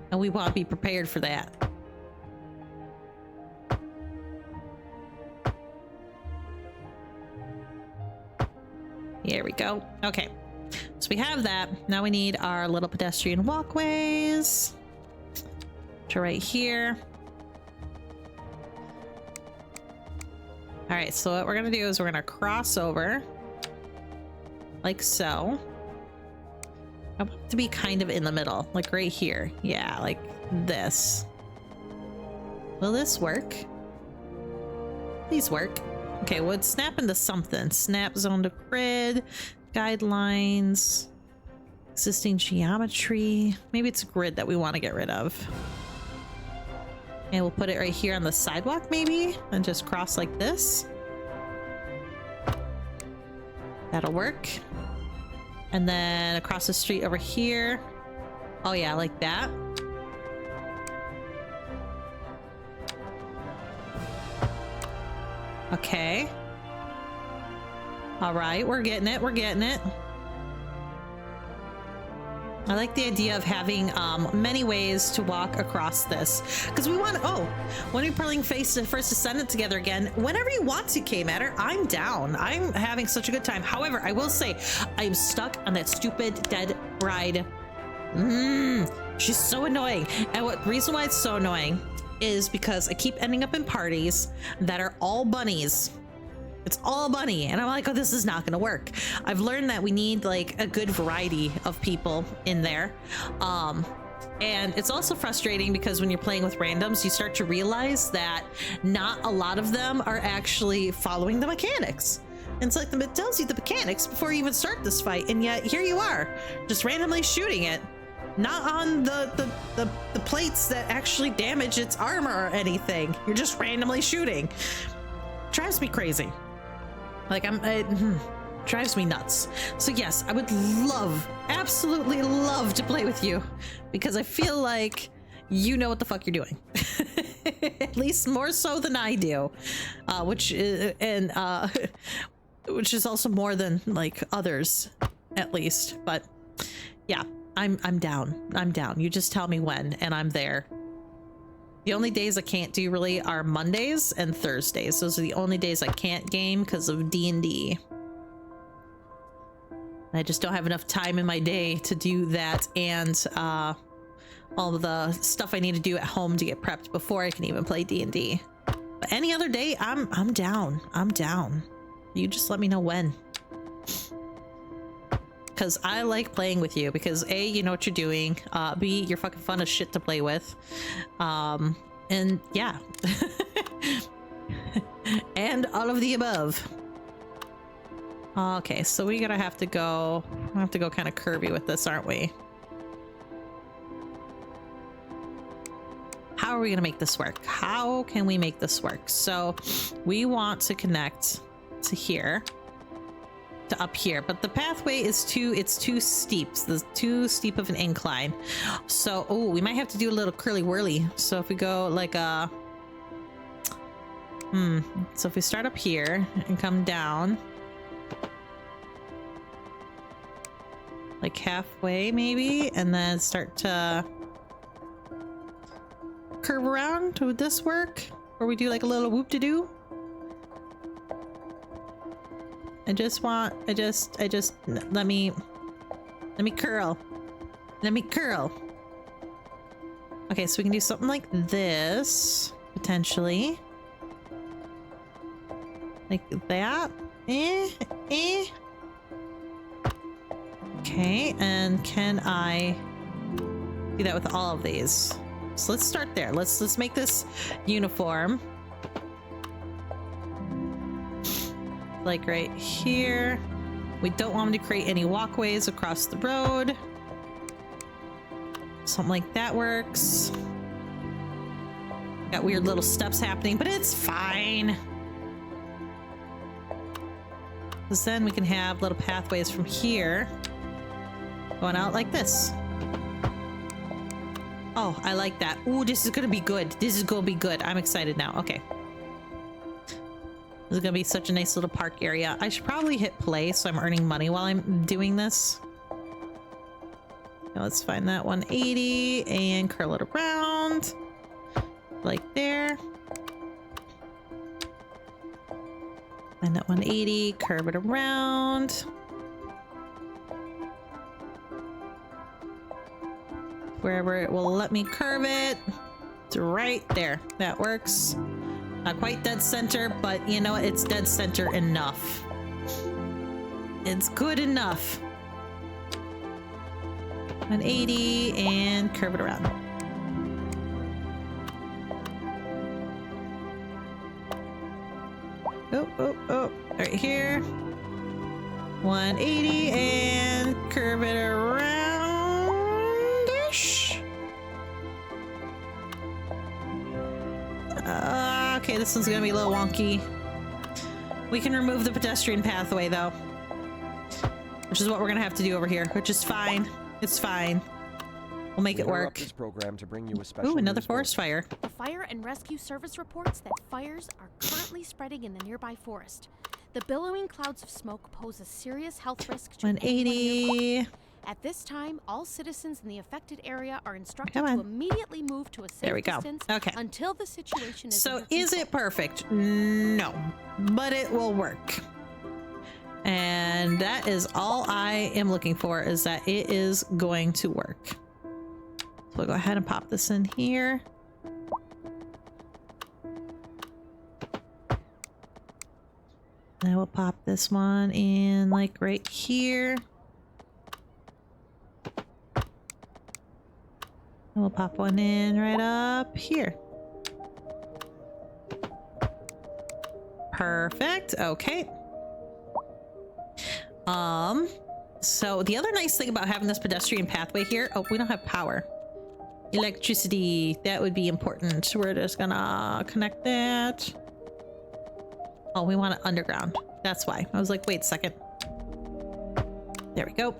And we want to be prepared for that. Here we go. Okay. So we have that. Now we need our little pedestrian walkways to right here. All right, so what we're gonna do is we're gonna cross over like so. I want it to be kind of in the middle, like right here. Yeah, like this. Will this work? Please work. Okay, well, it's snap into something. Snap zone to grid, guidelines, existing geometry. Maybe it's grid that we want to get rid of. And we'll put it right here on the sidewalk maybe, and just cross like this. That'll work. And then across the street over here. Oh yeah, like that. Okay. All right, we're getting it. We're getting it. I like the idea of having many ways to walk across this, because we want. Oh, when we're playing Face to First Descendant together again, whenever you want to, K-Matter, I'm down. I'm having such a good time. However, I will say, I'm stuck on that stupid dead bride. She's so annoying. And what reason why it's so annoying is because I keep ending up in parties that are all bunnies. It's all bunny, and I'm like, oh, this is not gonna work. I've learned that we need like a good variety of people in there. And it's also frustrating because when you're playing with randoms, you start to realize that not a lot of them are actually following the mechanics. And it's like it tells you the mechanics before you even start this fight, and yet here you are, just randomly shooting it. Not on the plates that actually damage its armor or anything. You're just randomly shooting. Drives me crazy. Like drives me nuts. So yes, I would love, absolutely love to play with you, because I feel like you know what the fuck you're doing. At least more so than I do, which is also more than like others, at least. But yeah, I'm down. I'm down. You just tell me when, and I'm there. The only days I can't do really are Mondays and Thursdays. Those are the only days I can't game because of D&D. I just don't have enough time in my day to do that, and all of the stuff I need to do at home to get prepped before I can even play D&D. But any other day, I'm down. I'm down. You just let me know when. Because I like playing with you, because A, you know what you're doing, B, you're fucking fun as shit to play with, and yeah. And all of the above. Okay, so we have to go kind of curvy with this, aren't we? How are we gonna make this work? How can we make this work? So we want to connect to here, to up here, but the pathway is too steep. There's too steep of an incline. So we might have to do a little curly whirly. So if we go like a so if we start up here and come down like halfway maybe, and then start to curve around, would this work? Or we do like a little whoop-de-doo? I just let me curl. Let me curl. Okay, so we can do something like this, potentially. Like that. Okay, and can I do that with all of these? So let's start there. Let's make this uniform. Like right here. We don't want them to create any walkways across the road. Something like that works. Got weird little steps happening, but it's fine. Because then we can have little pathways from here going out like this. Oh, I like that. Ooh, this is gonna be good. This is gonna be good. I'm excited now. Okay. This is gonna be such a nice little park area. I should probably hit play so I'm earning money while I'm doing this. Now let's find that 180 and curl it around. Like there. Find that 180, curve it around. Wherever it will let me curve it. It's right there. That works. Not quite dead center, but you know what? It's dead center enough. It's good enough. 180 and curve it around. Oh, 180 and curve it around-ish. Okay, this one's gonna be a little wonky. We can remove the pedestrian pathway though, which is what we're gonna have to do over here, which is fine. It's fine. We'll make it work. This program to bring you a special Ooh, another news forest fire. The Fire and Rescue Service reports that fires are currently spreading in the nearby forest. The billowing clouds of smoke pose a serious health risk to anyone nearby. 180. At this time, all citizens in the affected area are instructed Come on. to immediately move to a safe There we go. distance Okay. until the situation is So under is control. it perfect? No, but it will work. And that is all I am looking for, is that it is going to work. So we'll go ahead and pop this in here. Then we'll pop this one in like right here. And we'll pop one in right up here. Perfect. Okay. So the other nice thing about having this pedestrian pathway here, oh, we don't have power. Electricity, that would be important. We're just gonna connect that. Oh, we want it underground. That's why. I was like, wait a second. There we go.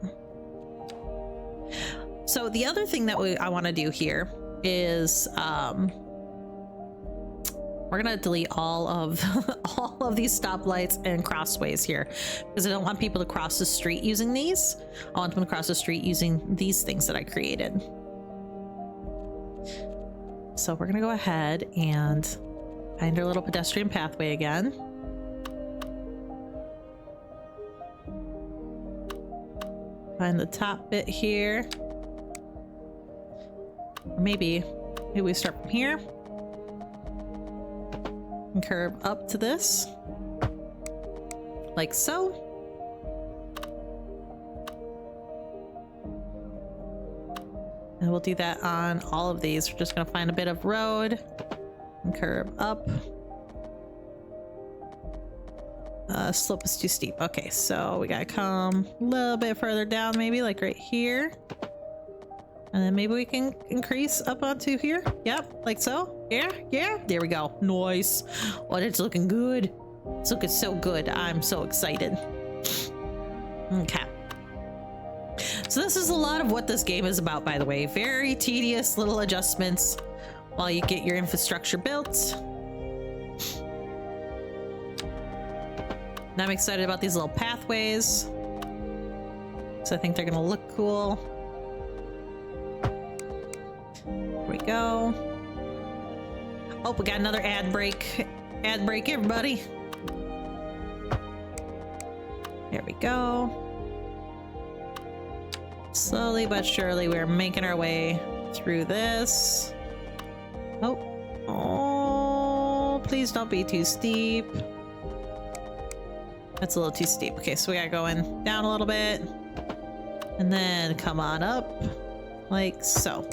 So the other thing that I want to do here is we're gonna delete all of all of these stoplights and crossways here, because I don't want people to cross the street using these. I want them to cross the street using these things that I created. So we're gonna go ahead and find our little pedestrian pathway again. Find the top bit here. Or maybe we start from here and curve up to this, like so. And we'll do that on all of these. We're just gonna find a bit of road and curve up. Slope is too steep. Okay, so we gotta come a little bit further down, maybe like right here. And then maybe we can increase up onto here. Yep, like so. Yeah, yeah. There we go. Nice. Oh, it's looking good. It's looking so good. I'm so excited. Okay. So this is a lot of what this game is about, by the way. Very tedious little adjustments while you get your infrastructure built. And I'm excited about these little pathways. So I think they're gonna look cool. There we go. Oh, we got another ad break. Ad break, everybody. There we go. Slowly but surely, we're making our way through this. Oh. Oh, please don't be too steep. That's a little too steep. Okay, so we gotta go in down a little bit. And then come on up. Like so.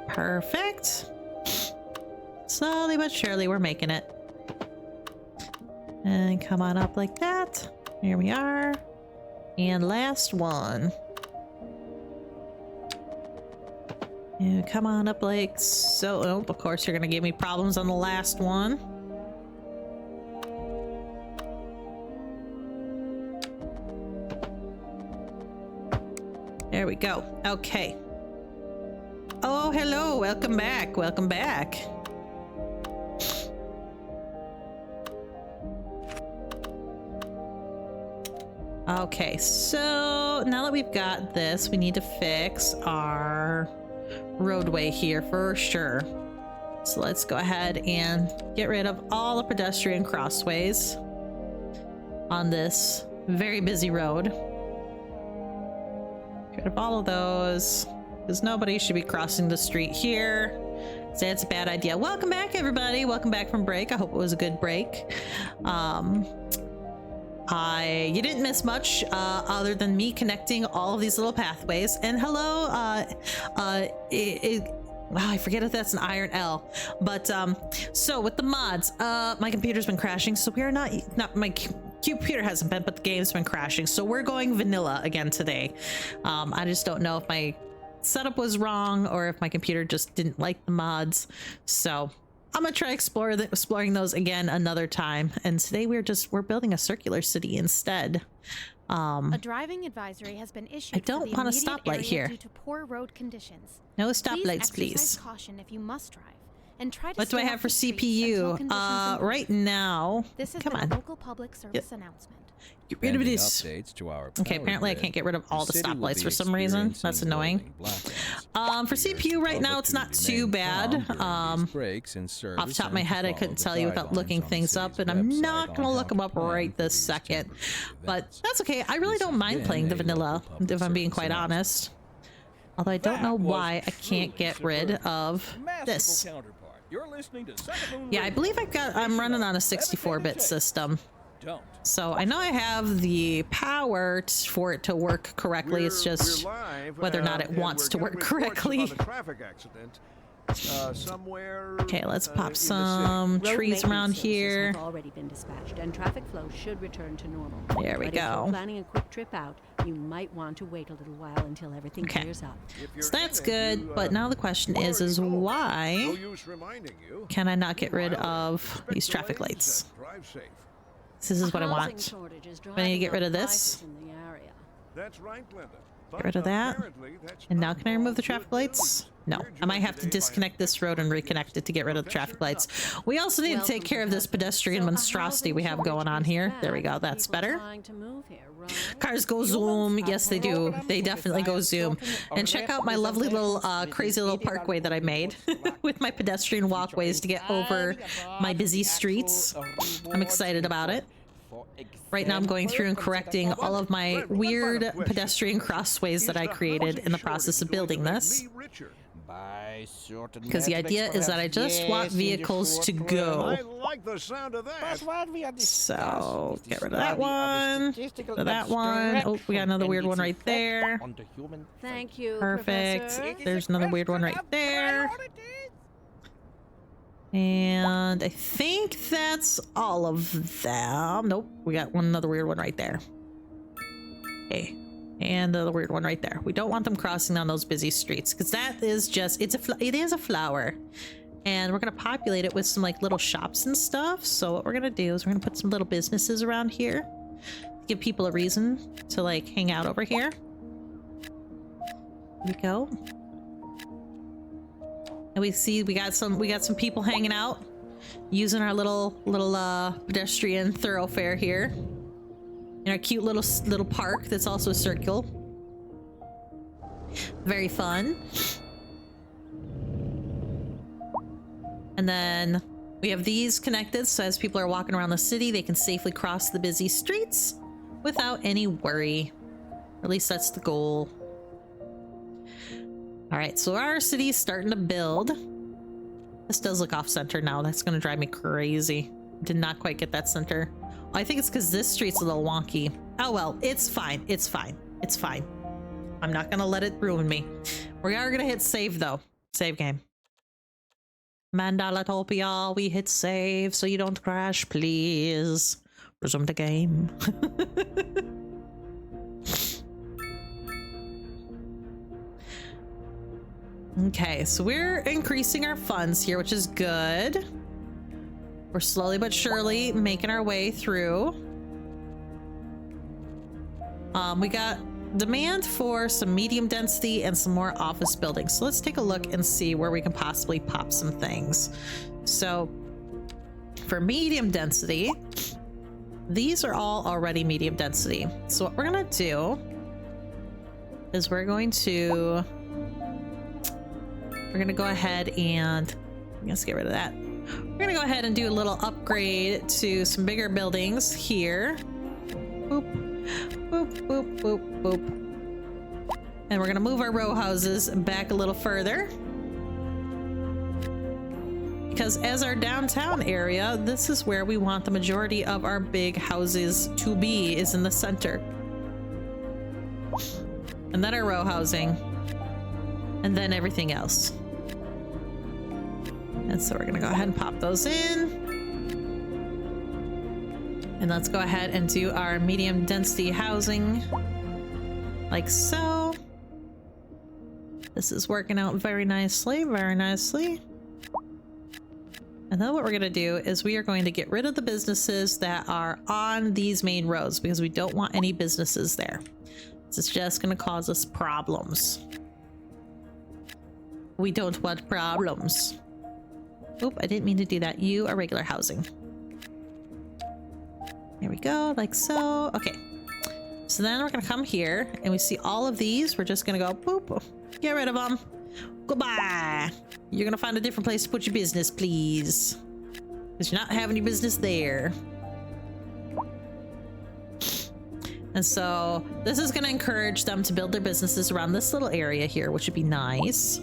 Perfect. Slowly but surely, we're making it. And come on up like that. Here we are. And last one. And come on up like so. Oh, of course, you're gonna give me problems on the last one. There we go. Okay. Oh, hello. Welcome back. Welcome back. Okay, so now that we've got this, we need to fix our roadway here for sure. So let's go ahead and get rid of all the pedestrian crossways on this very busy road. Get rid of all of those, because nobody should be crossing the street here. So that's a bad idea. Welcome back, everybody. Welcome back from break. I hope it was a good break. You didn't miss much other than me connecting all of these little pathways. And hello, wow, I forget if that's an iron L. But so with the mods, my computer's been crashing, so we are not my computer hasn't been, but the game's been crashing. So we're going vanilla again today. I just don't know if my setup was wrong or if my computer just didn't like the mods. So I'm gonna try exploring those again another time. And today we're building a circular city instead. A driving advisory has been issued. I don't want a stoplight here. Due to poor road conditions. No stoplights, please. please. Caution if you must drive, and try to. What do I have for CPU? Right now. This is come a on. local public service announcement. Get rid of Pending this. updates to our Okay, power apparently I grid, can't get rid of all the city will stoplights be for some reason. experiencing That's annoying. rolling blackouts. For CPU right now, it's not too bad. Breaks in Off service the top of my and head, I follow couldn't the tell you without guidelines looking on the things up, city's and I'm website not on gonna how look them to up plan right for this these second. temporary But events. that's okay. I really This don't has mind been playing the a vanilla, local public if I'm being service quite announcement. honest. Although I don't know why I can't get rid of this. Yeah, I believe I'm running on a 64-bit system. So I know I have the power for it to work correctly. It's just whether or not it wants to work correctly. Okay, let's pop some trees around here. Have already been dispatched, and traffic flow should return to normal. There we But if go. you're planning a quick trip out, you might want to wait a little while until everything clears up. So that's good, but now the question is why can I not get rid of these traffic lights? This is what I want. I need to get rid of this. That's right, Linda. Get rid of that. And now can I remove the traffic lights? No. I might have to disconnect this road and reconnect it to get rid of the traffic lights. We also need to take care of this pedestrian monstrosity we have going on here. There we go. That's better. Cars go zoom. Yes, they do. They definitely go zoom. And check out my lovely little crazy little parkway that I made with my pedestrian walkways to get over my busy streets. I'm excited about it. Right now I'm going through and correcting all of my weird pedestrian crossways that I created in the process of building this. Because the idea is that I just want vehicles to go. I like the sound of that. So, get rid of that one. Get rid of that one. Oh, we got another weird one right there. Thank you, Perfect. Professor. There's another weird one right there. And I think that's all of them. Nope, we got another weird one right there. Okay, and another weird one right there. We don't want them crossing down those busy streets because that is just it is a flower, and we're gonna populate it with some like little shops and stuff. So what we're gonna do is we're gonna put some little businesses around here to give people a reason to like hang out over here. There we go. And we got some people hanging out using our little pedestrian thoroughfare here in our cute little park that's also a circle. Very fun. And then we have these connected, so as people are walking around the city, they can safely cross the busy streets without any worry. At least that's the goal. All right, so our city's starting to build. This does look off-center now. That's going to drive me crazy. Did not quite get that center. I think it's because this street's a little wonky. Oh, well, it's fine. It's fine. It's fine. I'm not going to let it ruin me. We are going to hit save, though. Save game. Mandalatopia, we hit save so you don't crash, please. Resume the game. Okay, so we're increasing our funds here, which is good. We're slowly but surely making our way through. We got demand for some medium density and some more office buildings. So let's take a look and see where we can possibly pop some things. So for medium density, these are all already medium density. So what we're gonna do is we're gonna go ahead and let's get rid of that. We're gonna go ahead and do a little upgrade to some bigger buildings here. Boop, boop, boop, boop, boop. And we're gonna move our row houses back a little further. Because as our downtown area, this is where we want the majority of our big houses to be, is in the center. And then our row housing. And then everything else. And so we're gonna go ahead and pop those in. And let's go ahead and do our medium density housing like so. This is working out very nicely, very nicely. And then what we're going to do is we are going to get rid of the businesses that are on these main roads because we don't want any businesses there. This is just going to cause us problems. We don't want problems. Oop, I didn't mean to do that. You are regular housing. There we go, like so. Okay. So then we're going to come here and we see all of these. We're just going to go boop. Get rid of them. Goodbye. You're going to find a different place to put your business, please. Because you're not having your business there. And so this is going to encourage them to build their businesses around this little area here, which would be nice.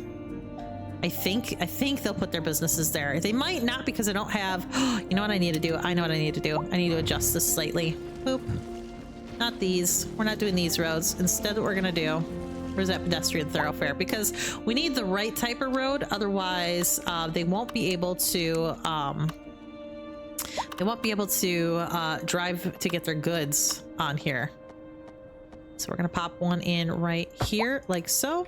I think they'll put their businesses there. They might not because I don't have... You know what I need to do? I know what I need to do. I need to adjust this slightly. Boop. Not these. We're not doing these roads. Instead, what we're going to do... Where's that pedestrian thoroughfare? Because we need the right type of road. Otherwise, they won't be able to... They won't be able to drive to get their goods on here. So we're going to pop one in right here, like so.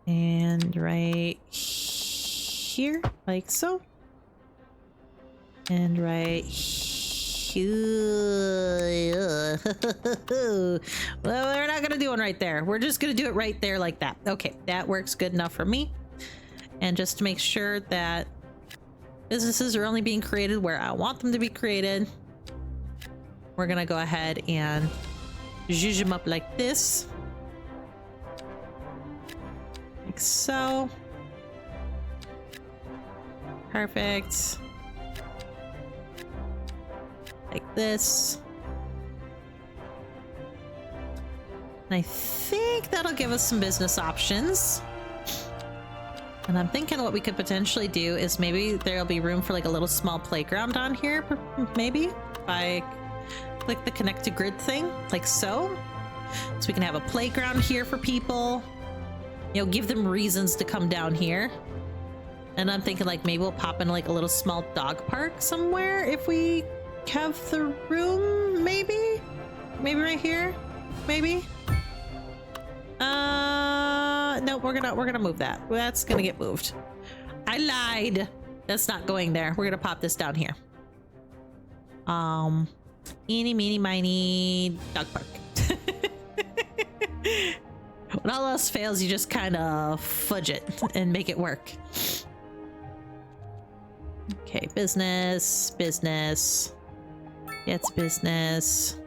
And right here, like so. And right here. Well, we're not gonna do one right there. We're just gonna do it right there like that. Okay, that works good enough for me. And just to make sure that businesses are only being created where I want them to be created, we're gonna go ahead and zhuzh them up like this. Like so. Perfect. Like this. And I think that'll give us some business options. And I'm thinking what we could potentially do is maybe there'll be room for like a little small playground on here, maybe if I click the connect to grid thing, like so. So we can have a playground here for people. You know, give them reasons to come down here. And I'm thinking like maybe we'll pop in like a little small dog park somewhere if we have the room, maybe? Maybe right here? Maybe? No, we're gonna move that. That's gonna get moved. I lied. That's not going there. We're gonna pop this down here. Eeny, meeny, miny, dog park. When all else fails, you just kind of fudge it and make it work. Okay, business, business. It's business.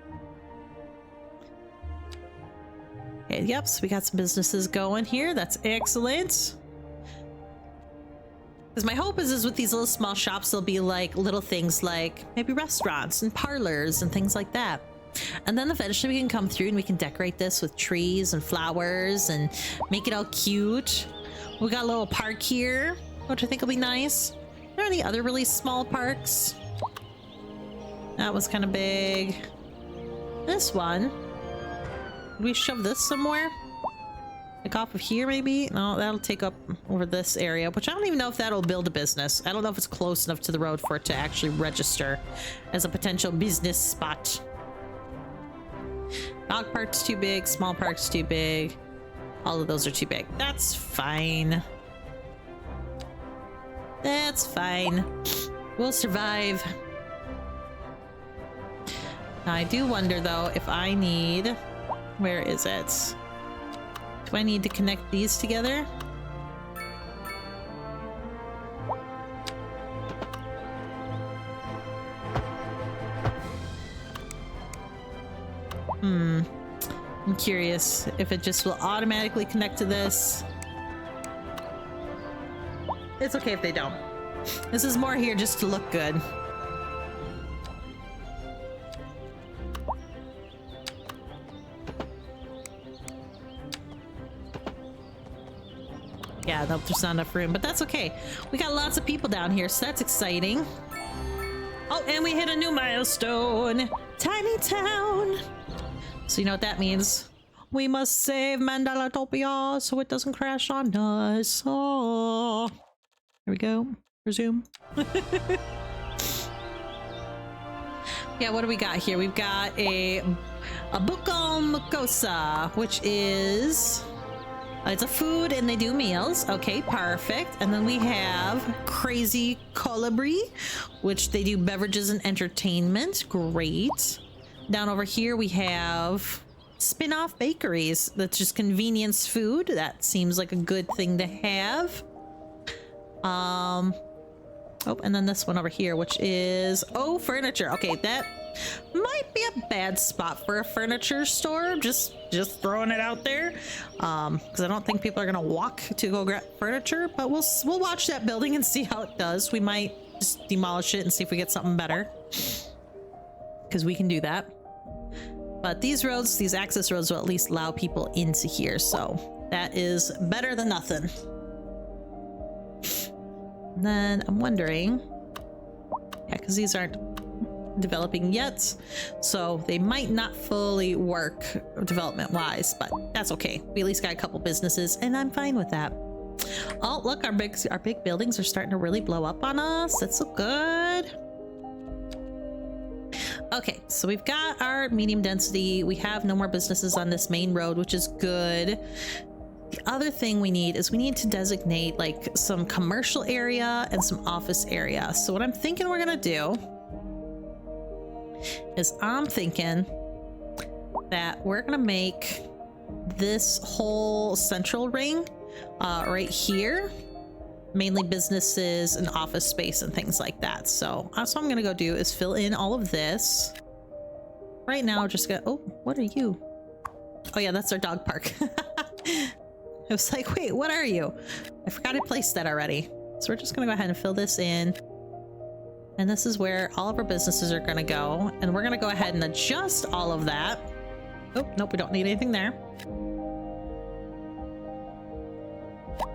Okay, yep, so we got some businesses going here. That's excellent. Because my hope is with these little small shops, there'll be like little things like maybe restaurants and parlors and things like that. And then eventually we can come through and we can decorate this with trees and flowers and make it all cute. We got a little park here, which I think will be nice. Are there any other really small parks? That was kind of big. This one. Did we shove this somewhere? Like off of here, maybe? No, that'll take up over this area, which I don't even know if that'll build a business. I don't know if it's close enough to the road for it to actually register as a potential business spot. Dog park's too big, small park's too big. All of those are too big. That's fine. That's fine. We'll survive. Now, I do wonder, though, if I need... Where is it? Do I need to connect these together? I'm curious if it just will automatically connect to this. It's okay if they don't. This is more here just to look good. Yeah, nope, there's not enough room, but that's okay. We got lots of people down here, so that's exciting. Oh, and we hit a new milestone. Tiny town. So you know what that means. We must save Mandalatopia so it doesn't crash on us. Oh. Here we go. Resume. Yeah, what do we got here? We've got a buko mukosa, which is it's a food and they do meals. Okay, perfect. And then we have Crazy Colibri, which they do beverages and entertainment. Great. Down over here we have spin-off bakeries. That's just convenience food. That seems like a good thing to have. Oh, and then this one over here, which is furniture. Okay, that might be a bad spot for a furniture store. Just throwing it out there, because I don't think people are gonna walk to go grab furniture. But we'll watch that building and see how it does. We might just demolish it and see if we get something better, because we can do that. But these roads, these access roads, will at least allow people into here, so that is better than nothing. And then I'm wondering, yeah, because these aren't developing yet, so they might not fully work development wise, but that's okay. We at least got a couple businesses and I'm fine with that. Oh, look, our big buildings are starting to really blow up on us. That's so good. Okay, so we've got our medium density. We have no more businesses on this main road, which is good. The other thing we need to designate like some commercial area and some office area. So what I'm thinking we're gonna do is I'm thinking that we're gonna make this whole central ring right here mainly businesses and office space and things like that. So that's what I'm gonna go do, is fill in all of this right now. Just go, oh, what are you? Oh yeah, that's our dog park. I was like, wait, what are you? I forgot I placed that already. So we're just gonna go ahead and fill this in. And this is where all of our businesses are gonna go. And we're gonna go ahead and adjust all of that. Oh, nope, we don't need anything there.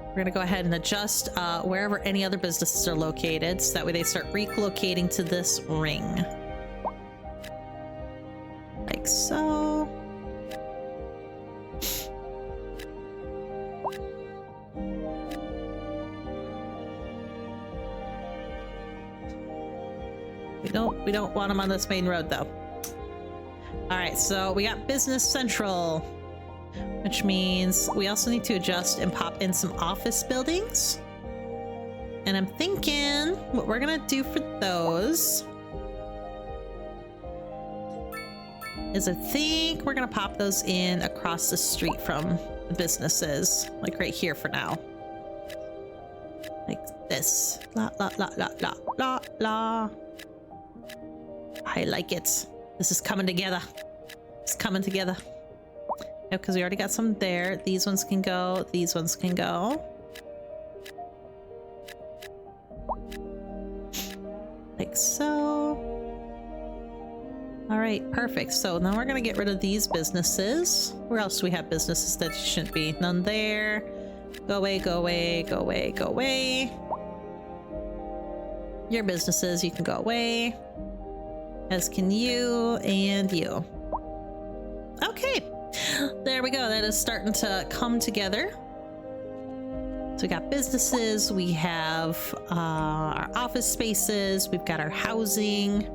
We're gonna go ahead and adjust wherever any other businesses are located, so that way they start relocating to this ring. Like so. We don't want them on this main road though. All right, so we got Business Central, which means we also need to adjust and pop in some office buildings. And I'm thinking what we're gonna do for those is I think we're gonna pop those in across the street from the businesses, like right here for now. Like this. La la la la la la la. I like it. This is coming together. It's coming together. Yep, because we already got some there. These ones can go. These ones can go. Like so. All right, perfect. So now we're going to get rid of these businesses. Where else do we have businesses that shouldn't be? None there. Go away, go away, go away, go away. Your businesses, you can go away. As can you and you. Okay, there we go. That is starting to come together. So we got businesses, we have our office spaces, we've got our housing,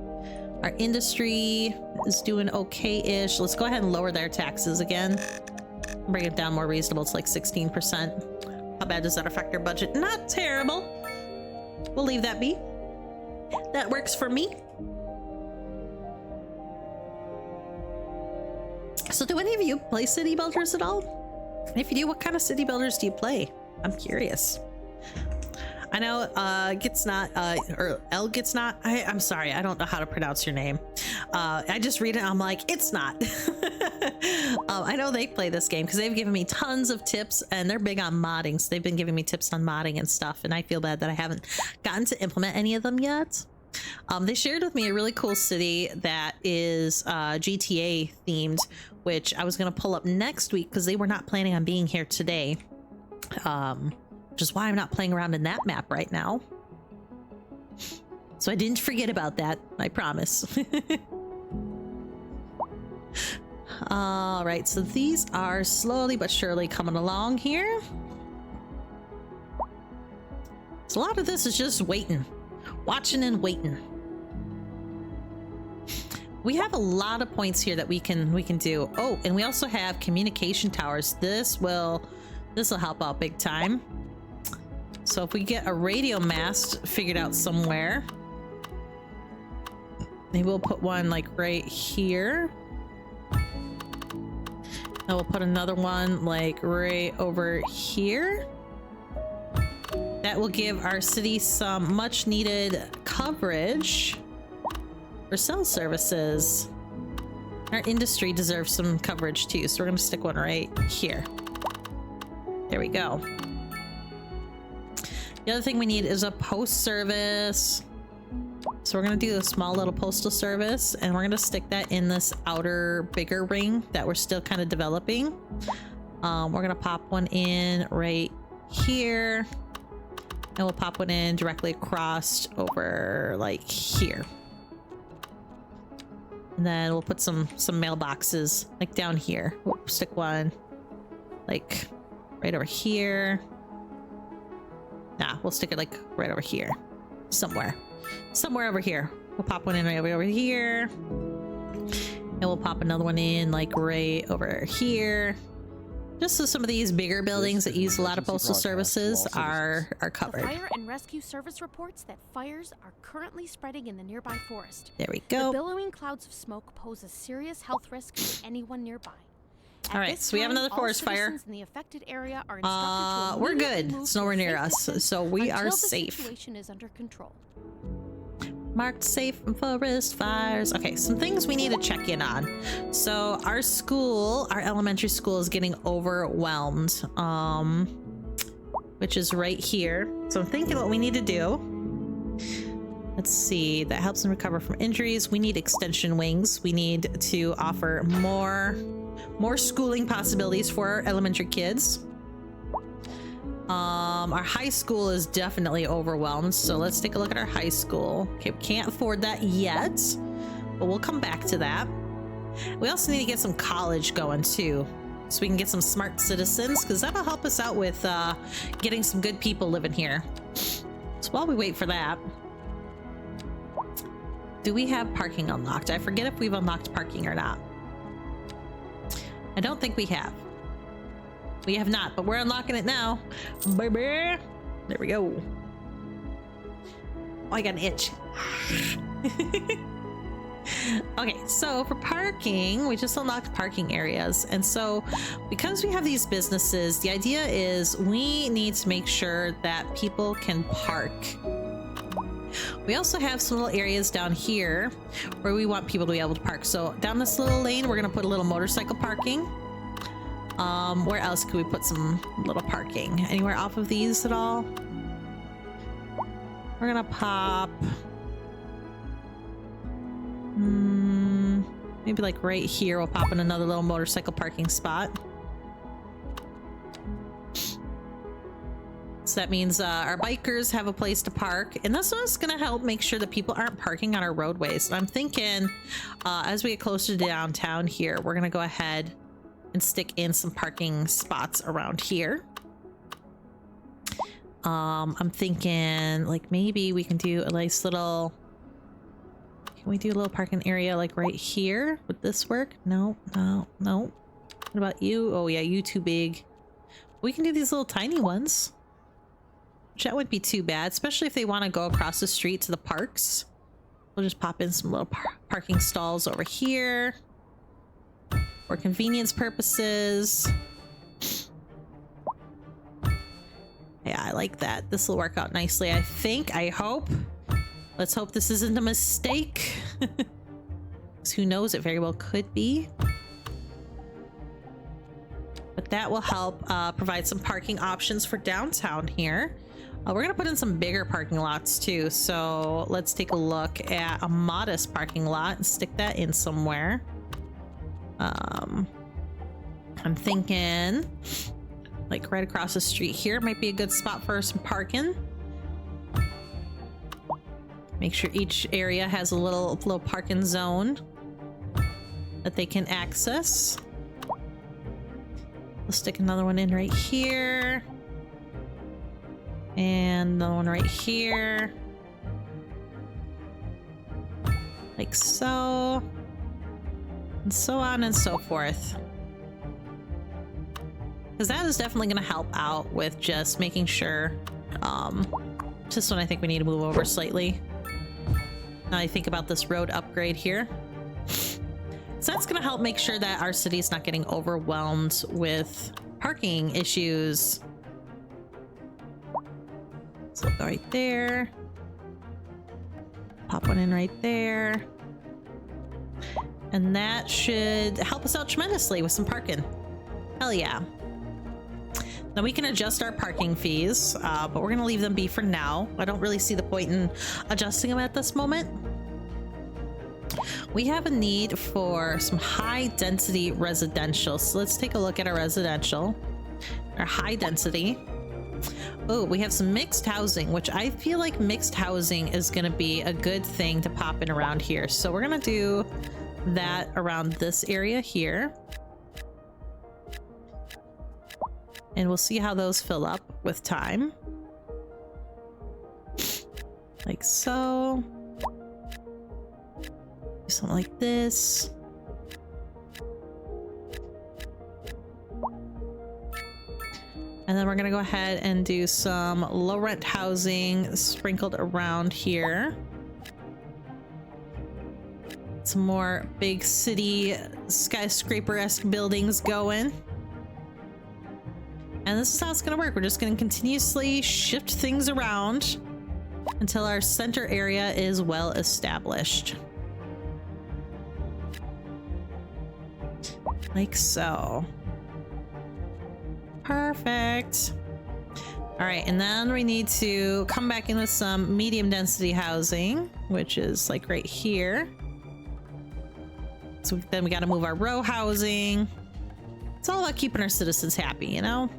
our industry is doing okay-ish. Let's go ahead and lower their taxes again. Bring it down more reasonable. It's like 16%. How bad does that affect our budget? Not terrible. We'll leave that be. That works for me. So do any of you play city builders at all? If you do, what kind of city builders do you play? I'm curious. I know gets not or L gets not. I'm sorry, I don't know how to pronounce your name. I just read it and I'm like, it's not. I know they play this game because they've given me tons of tips and they're big on modding. So they've been giving me tips on modding and stuff, and I feel bad that I haven't gotten to implement any of them yet. They shared with me a really cool city that is GTA themed, which I was going to pull up next week because they were not planning on being here today. Which is why I'm not playing around in that map right now. So I didn't forget about that, I promise. All right, so these are slowly but surely coming along here. So a lot of this is just waiting. Watching and waiting. We have a lot of points here that we can do. Oh, and we also have communication towers. This will help out big time. So if we get a radio mast figured out somewhere, maybe we'll put one like right here. And we'll put another one like right over here. That will give our city some much needed coverage for cell services. Our industry deserves some coverage too, so we're gonna stick one right here. There we go. The other thing we need is a post service. So we're gonna do a small little postal service, and we're gonna stick that in this outer bigger ring that we're still kind of developing. We're gonna pop one in right here, and we'll pop one in directly across over like here. And then we'll put some mailboxes like down here. We'll stick one like right over here. Nah, we'll stick it like right over here. Somewhere over here. We'll pop one in right over here. And we'll pop another one in like right over here. Just so some of these bigger buildings that use a lot of postal services are covered. The fire and rescue service reports that fires are currently spreading in the nearby forest. There we go. The billowing clouds of smoke pose a serious health risk to anyone nearby. All right, so we have another forest fire. In the affected area are instructed to we're good. move It's nowhere near to a us, safe distance so we are until the safe. situation is under control. Marked safe from forest fires. Okay, some things we need to check in on. So our school, our elementary school, is getting overwhelmed, which is right here. So I'm thinking what we need to do. Let's see, that helps them recover from injuries. We need extension wings. We need to offer more schooling possibilities for our elementary kids. Our high school is definitely overwhelmed, so let's take a look at our high school. Okay, we can't afford that yet, but we'll come back to that. We also need to get some college going too, so we can get some smart citizens, because that'll help us out with getting some good people living here. So while we wait for that, do we have parking unlocked? I forget if we've unlocked parking or not. I don't think we have. We have not, but we're unlocking it now. Baby. There we go. Oh, I got an itch. Okay, so for parking, we just unlocked parking areas. And so because we have these businesses, the idea is we need to make sure that people can park. We also have some little areas down here where we want people to be able to park. So down this little lane, we're gonna put a little motorcycle parking. Where else could we put some little parking? Anywhere off of these at all? We're gonna pop maybe like right here. We'll pop in another little motorcycle parking spot. So that means our bikers have a place to park, and this one's gonna help make sure that people aren't parking on our roadways. So I'm thinking as we get closer to downtown here, we're gonna go ahead and stick in some parking spots around here. I'm thinking like maybe we can do a nice little, can we do a little parking area like right here? Would this work? No. What about you? Oh yeah, you too big. We can do these little tiny ones, which that wouldn't be too bad, especially if they want to go across the street to the parks. We'll just pop in some little parking stalls over here for convenience purposes. Yeah, I like that. This will work out nicely, I think. I hope. Let's hope this isn't a mistake. 'Cause who knows, it very well could be. But that will help provide some parking options for downtown here. We're gonna put in some bigger parking lots too. So let's take a look at a modest parking lot and stick that in somewhere. I'm thinking like right across the street here might be a good spot for some parking. Make sure each area has a little parking zone that they can access. We'll stick another one in right here. And another one right here. Like so. and so on and so forth. Because that is definitely going to help out with just making sure. Just when I think we need to move over slightly. Now I think about this road upgrade here. So that's going to help make sure that our city is not getting overwhelmed with parking issues. So go right there. Pop one in right there. And that should help us out tremendously with some parking. Hell yeah. Now we can adjust our parking fees, but we're going to leave them be for now. I don't really see the point in adjusting them at this moment. We have a need for some high density residential. So let's take a look at our residential, our high density. Oh, we have some mixed housing, which I feel like mixed housing is going to be a good thing to pop in around here. So we're going to do that around this area here. And we'll see how those fill up with time. Like so. Do something like this. And then we're gonna go ahead and do some low rent housing sprinkled around here. Some more big city skyscraper-esque buildings going. And this is how it's gonna work. We're just gonna continuously shift things around until our center area is well established. Like so. Perfect. All right, and then we need to come back in with some medium density housing, which is like right here. So then we got to move our row housing. It's all about keeping our citizens happy, you know?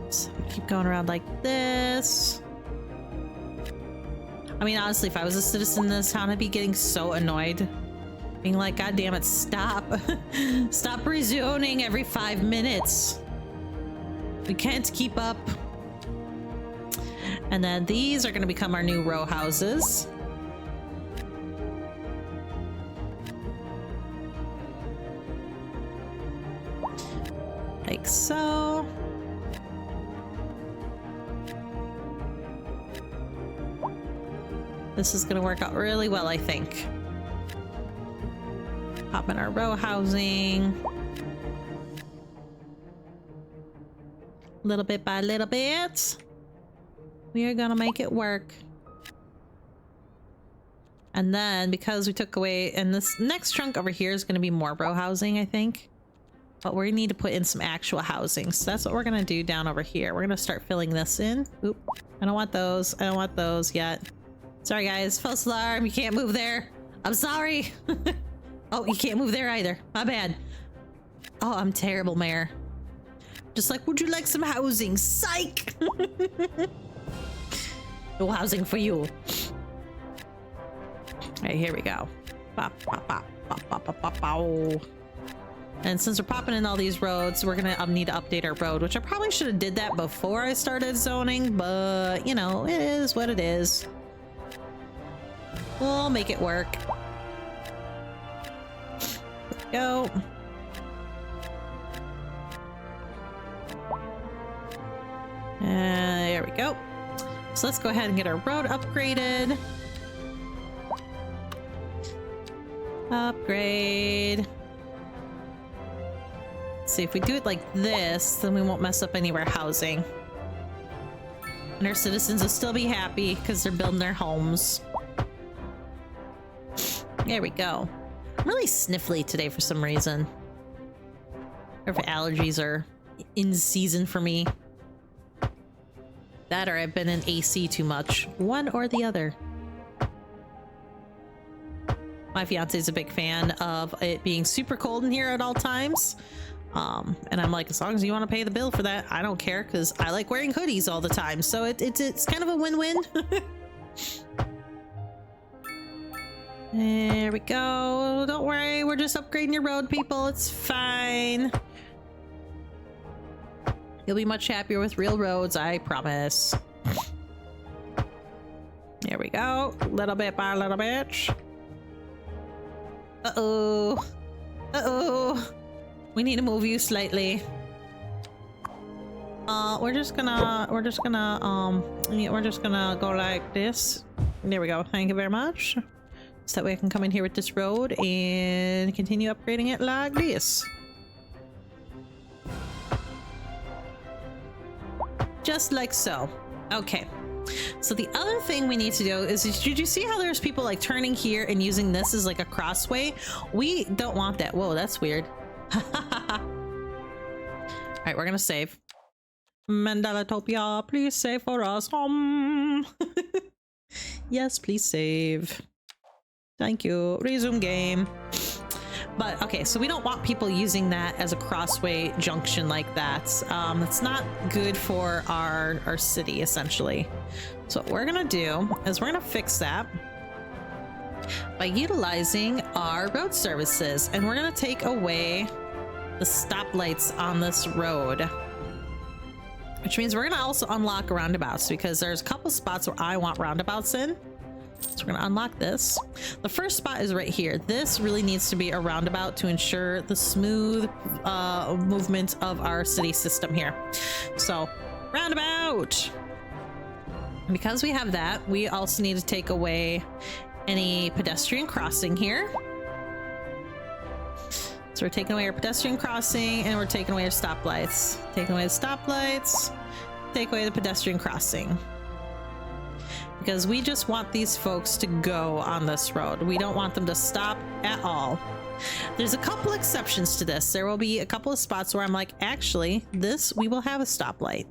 So keep going around like this. I mean, honestly, if I was a citizen in this town, I'd be getting so annoyed. Being like, God damn it, stop. Stop rezoning every 5 minutes. We can't keep up. And then these are going to become our new row houses. Like so. This is going to work out really well, I think. Pop in our row housing. Little bit by little bit. We are gonna make it work. And then because we took away, and this next chunk over here is gonna be more row housing, I think. But we need to put in some actual housing. So that's what we're gonna do down over here. We're gonna start filling this in. Oop, I don't want those. I don't want those yet. Sorry guys, false alarm. You can't move there. I'm sorry. Oh, you can't move there either. My bad. Oh, I'm terrible, Mayor. Just like, would you like some housing? Psych! No housing for you. Alright, here we go. Bop, bop, bop, bop, bop, bop, bop, bow. And since we're popping in all these roads, we're gonna need to update our road, which I probably should have did that before I started zoning, but, you know, it is what it is. We'll make it work. Go. There we go. So let's go ahead and get our road upgraded. Upgrade. Let's see, if we do it like this, then we won't mess up any of our housing. And our citizens will still be happy because they're building their homes. There we go. I'm really sniffly today for some reason. Or if allergies are in season for me. That or I've been in AC too much. One or the other. My fiance is a big fan of it being super cold in here at all times. And I'm like, as long as you want to pay the bill for that, I don't care, because I like wearing hoodies all the time. So it's kind of a win-win. There we go. Don't worry, we're just upgrading your road, people. It's fine. You'll be much happier with real roads, I promise. There we go. Little bit by little bit. Uh-oh. Uh-oh. We need to move you slightly. We're just gonna go like this. There we go. Thank you very much. So that way I can come in here with this road and continue upgrading it like this. Just like so. Okay. So the other thing we need to do is, did you see how there's people like turning here and using this as like a crossway? We don't want that. Whoa, that's weird. All right, we're gonna save. Mandalatopia, please save for us. Yes, please save. Thank you. Resume game. But okay, so we don't want people using that as a crossway junction like that. It's not good for our city, essentially. So what we're gonna do is we're gonna fix that by utilizing our road services, and we're gonna take away the stoplights on this road, which means we're gonna also unlock roundabouts, because there's a couple spots where I want roundabouts in. So we're gonna unlock this. The first spot is right here. This really needs to be a roundabout to ensure the smooth movement of our city system here. So roundabout. Because we have that, we also need to take away any pedestrian crossing here. So we're taking away our pedestrian crossing, and we're taking away our stoplights. Taking away the stoplights, take away the pedestrian crossing. Because we just want these folks to go on this road. We don't want them to stop at all. There's a couple exceptions to this. There will be a couple of spots where I'm like, actually, this, we will have a stoplight.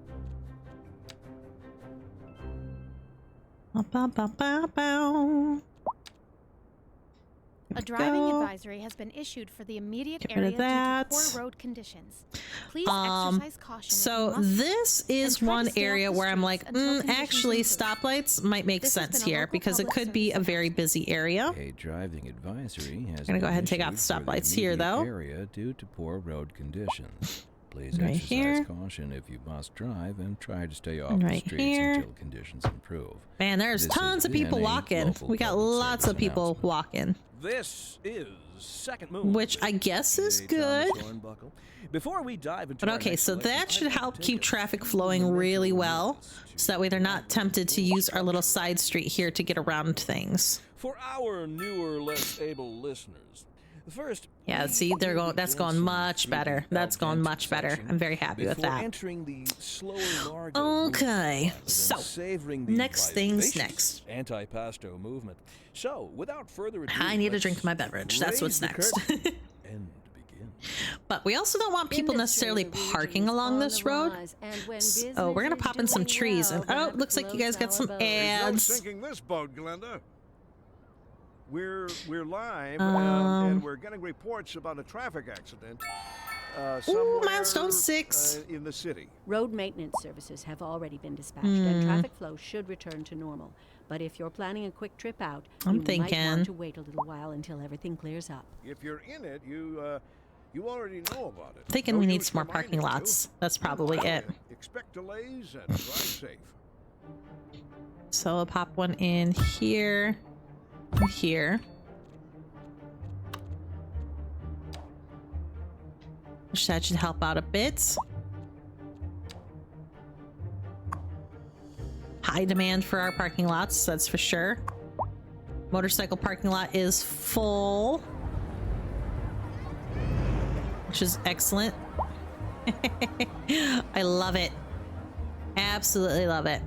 A driving advisory has been issued for the immediate area due to poor road conditions. Please exercise caution. So this is one area where I'm like, actually, stoplights might make sense here, because it could be a very busy area. A driving advisory has I'm gonna go ahead and take out the stoplights here, though. Area due to poor road conditions. Please Right exercise here. caution if you must drive, and try to stay off And the right streets here. until conditions improve. Man, there's This tons has of people been a walking. local We got public lots of service people announcement. walking, This is Second Moon. which I guess is good. Before we dive into But our okay, next so selection, that should I'd like help to keep take a traffic few flowing moments really well, to so that way they're not tempted to use our little side street here to get around things. For our newer, less able listeners, first. Yeah, see, they're going. That's going much better. That's going much better. I'm very happy with that. Entering the slower Largo Okay, route, so savoring the next things vivacious next. Anti-pasto movement. So, without further ado, I need to let's drink my beverage. That's what's raise the next. curtain and begin. But we also don't want people necessarily parking along this road. So we're gonna pop in some trees. And oh, looks like you guys got some There's no ads. sinking this boat, Glenda. We're live, Um, and we're getting reports about a traffic accident. Ooh, Somewhere, milestone 6. in the city. Road maintenance services have already been dispatched, Hmm. and traffic flow should return to normal. But if you're planning a quick trip out, I'm you might thinking. want to wait a little while until everything clears up. If you're in it, you already know about it. Thinking No we need use some more parking reminding you. lots. That's probably it. Expect delays and drive safe. So I'll pop one in here and here. Which that should help out a bit. High demand for our parking lots, that's for sure. Motorcycle parking lot is full, which is excellent. I love it. Absolutely love it.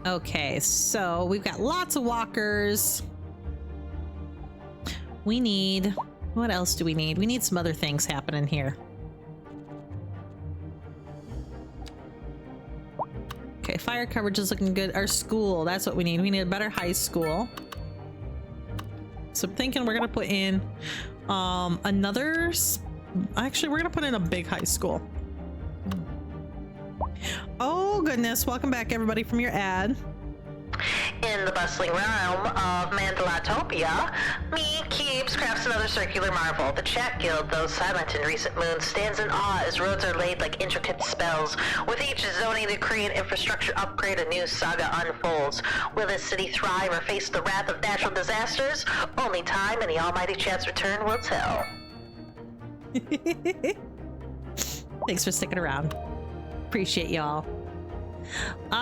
Okay, so we've got lots of walkers. We need... What else do we need? We need some other things happening here. Okay, fire coverage is looking good. Our school, that's what we need. We need a better high school. So I'm thinking we're gonna put in actually, we're gonna put in a big high school. Oh goodness, welcome back everybody from your ad. In the bustling realm of Mandalatopia, me, Keebs, crafts another circular marvel. The Chat Guild, though silent in recent moons, stands in awe as roads are laid like intricate spells. With each zoning decree and infrastructure upgrade, a new saga unfolds. Will this city thrive or face the wrath of natural disasters? Only time and the almighty Chat's return will tell. Thanks for sticking around. Appreciate y'all.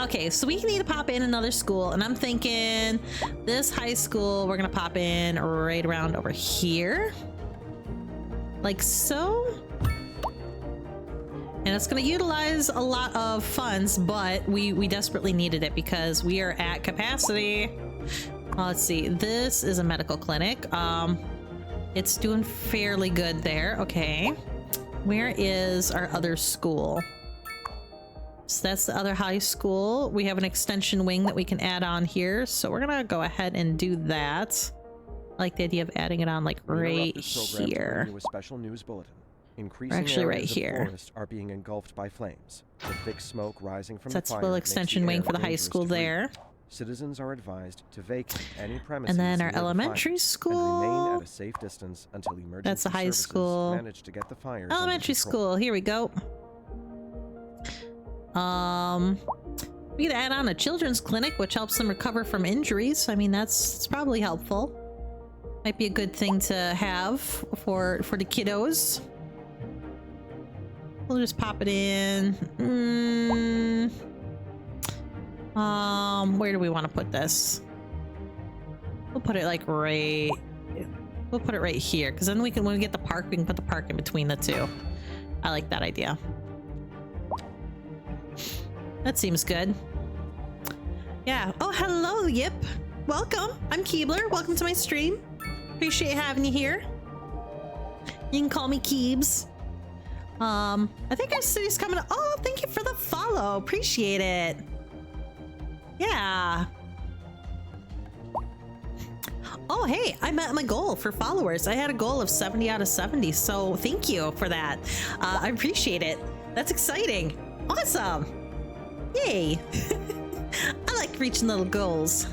Okay, so we need to pop in another school, and I'm thinking this high school we're gonna pop in right around over here, like so. And it's gonna utilize a lot of funds, but we desperately needed it because we are at capacity. Let's see, this is a medical clinic. It's doing fairly good there. Okay, where is our other school? So that's the other high school. We have an extension wing that we can add on here, so we're gonna go ahead and do that. I like the idea of adding it on like right here. A special news bulletin. Increasing actually right areas here. Of forest are being engulfed by flames. The thick smoke rising from That's the a fire little makes extension the wing air for the high dangerous school to breathe. there. Citizens are advised to vacate any premises And then our near the elementary fire school. and remain at a safe distance until emergency That's the high services school. manage to get the fires Elementary under control. school, here we go. We could add on a children's clinic, which helps them recover from injuries. I mean, that's probably helpful. Might be a good thing to have for the kiddos. We'll just pop it in. Where do we want to put this? We'll put it like right. We'll put it right here, because then we can, when we get the park, we can put the park in between the two. I like that idea. That seems good. Yeah. Oh, hello, Yip. Welcome. I'm Keebler. Welcome to my stream. Appreciate having you here. You can call me Keebs. I think our city's coming. Oh, thank you for the follow. Appreciate it. Yeah. Oh, hey, I met my goal for followers. I had a goal of 70 out of 70, so thank you for that. I appreciate it. That's exciting. Awesome. Yay. I like reaching little goals.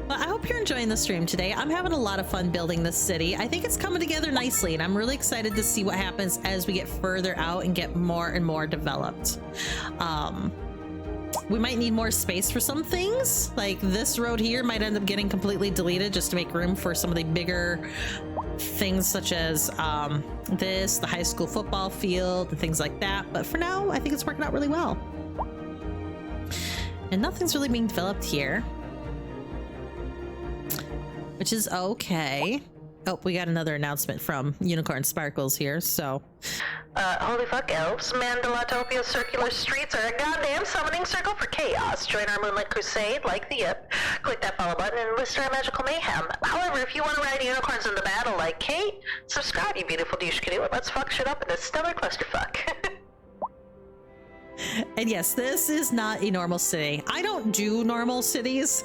Well, I hope you're enjoying the stream today. I'm having a lot of fun building this city. I think it's coming together nicely, and I'm really excited to see what happens as we get further out and get more and more developed. We might need more space for some things. Like this road here might end up getting completely deleted just to make room for some of the bigger things such as the high school football field and things like that. But for now, I think it's working out really well. And nothing's really being developed here, which is okay. Oh, we got another announcement from Unicorn Sparkles here, so. Holy fuck, elves. Mandalatopia's circular streets are a goddamn summoning circle for chaos. Join our Moonlit Crusade, like the Yip. Click that follow button and enlist our magical mayhem. However, if you want to ride unicorns into battle like Kate, subscribe, you beautiful douche canoe, and let's fuck shit up in this stellar clusterfuck. And yes, this is not a normal city. I don't do normal cities.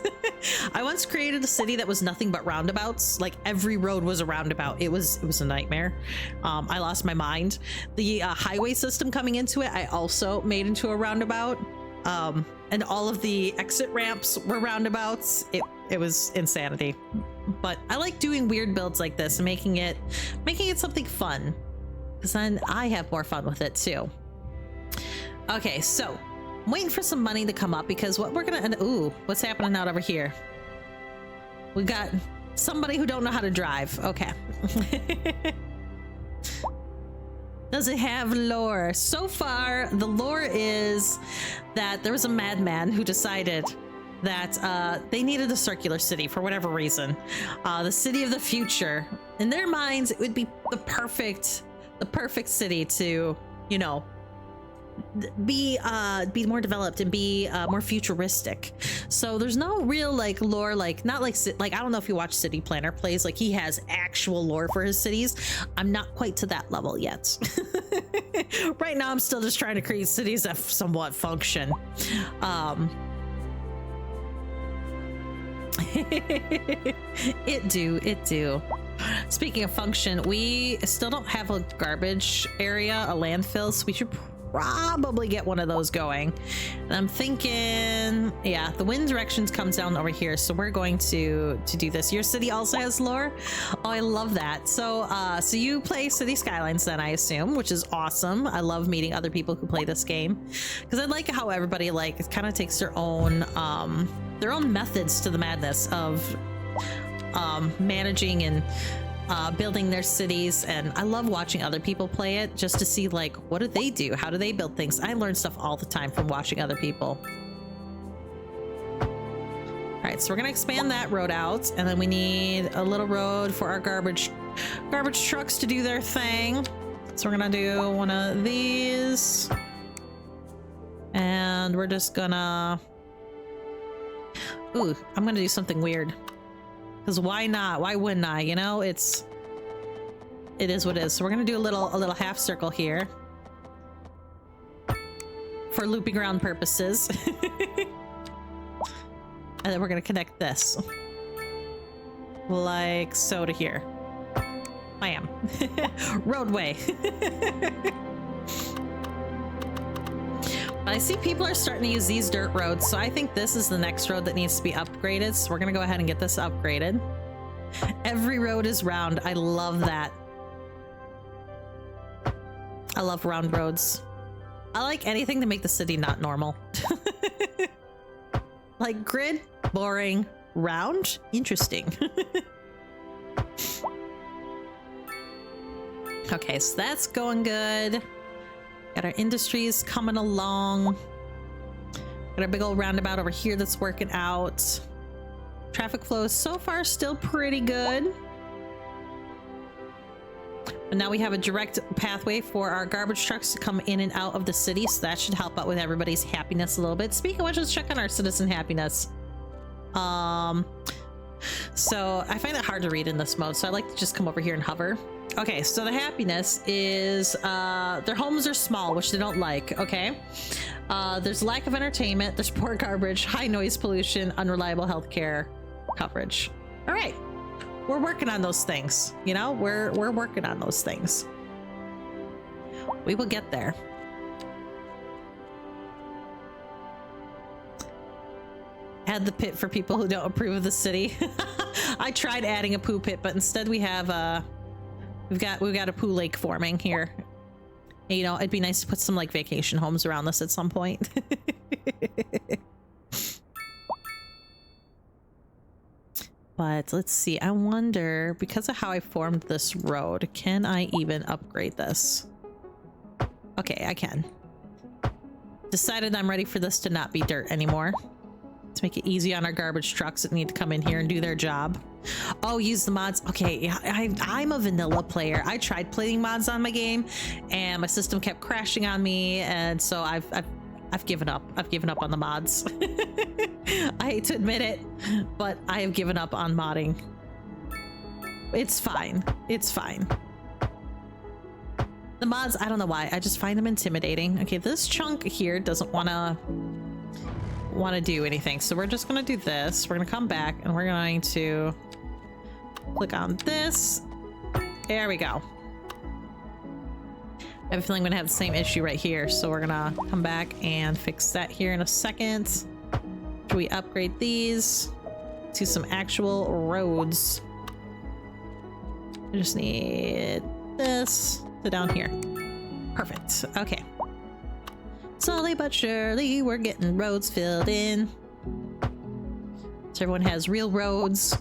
I once created a city that was nothing but roundabouts. Like every road was a roundabout. It was a nightmare. I lost my mind. The highway system coming into it, I also made into a roundabout. And all of the exit ramps were roundabouts. It was insanity. But I like doing weird builds like this and making it something fun, because then I have more fun with it too. Okay, so I'm waiting for some money to come up, because what we're gonna ooh, what's happening out over here? We got somebody who don't know how to drive. Okay. Does it have lore? So far, the lore is that there was a madman who decided that they needed a circular city for whatever reason. The city of the future. In their minds, it would be the perfect city to, you know, be more developed and be more futuristic. So there's no real like lore, like not like I don't know if you watch City Planner Plays, like he has actual lore for his cities. I'm not quite to that level yet. Right now I'm still just trying to create cities that somewhat function. It do. Speaking of function, we still don't have a garbage area, a landfill, so we should probably get one of those going. And I'm thinking, yeah, the wind directions comes down over here, so we're going to do this. Your city also has lore? Oh, I love that. So so you play City Skylines then, I assume, which is awesome. I love meeting other people who play this game, because I like how everybody like kind of takes their own methods to the madness of managing and building their cities. And I love watching other people play it just to see like, what do they do? How do they build things? I learn stuff all the time from watching other people. All right, so we're gonna expand that road out, and then we need a little road for our garbage trucks to do their thing. So we're gonna do one of these, and we're just gonna, ooh, I'm gonna do something weird. Because why not? Why wouldn't I? You know, it is what it is. So we're gonna do a little half circle here for looping around purposes. And then we're gonna connect this like so to here. Bam. Roadway. I see people are starting to use these dirt roads, so I think this is the next road that needs to be upgraded. So we're gonna go ahead and get this upgraded. Every road is round. I love that. I love round roads. I like anything to make the city not normal. Like grid, boring, round, interesting. Okay, so that's going good. Got our industries coming along. Got a big old roundabout over here that's working out. Traffic flow is so far still pretty good. But now we have a direct pathway for our garbage trucks to come in and out of the city, so that should help out with everybody's happiness a little bit. Speaking of which, let's check on our citizen happiness. So I find it hard to read in this mode, so I like to just come over here and hover. Okay, so the happiness is their homes are small, which they don't like. Okay, there's lack of entertainment, there's poor garbage, high noise pollution, unreliable healthcare coverage. All right, we're working on those things. You know, we're working on those things. We will get there. Add the pit for people who don't approve of the city. I tried adding a poo pit, but instead we have we've got a poo lake forming here. And, you know, it'd be nice to put some like vacation homes around this at some point. But let's see. I wonder, because of how I formed this road, can I even upgrade this? Okay, I can. Decided I'm ready for this to not be dirt anymore. To make it easy on our garbage trucks that need to come in here and do their job. Oh, use the mods. Okay, I'm a vanilla player. I tried playing mods on my game, and my system kept crashing on me, and so I've given up. I've given up on the mods. I hate to admit it, but I have given up on modding. It's fine. It's fine. The mods, I don't know why. I just find them intimidating. Okay, this chunk here doesn't want to do anything, so we're just gonna do this. We're gonna come back and we're going to click on this. There we go. I have a feeling I'm gonna have the same issue right here, so we're gonna come back and fix that here in a second. Should we upgrade these to some actual roads? I just need this to down here. Perfect. Okay. Slowly but surely, we're getting roads filled in. So everyone has real roads.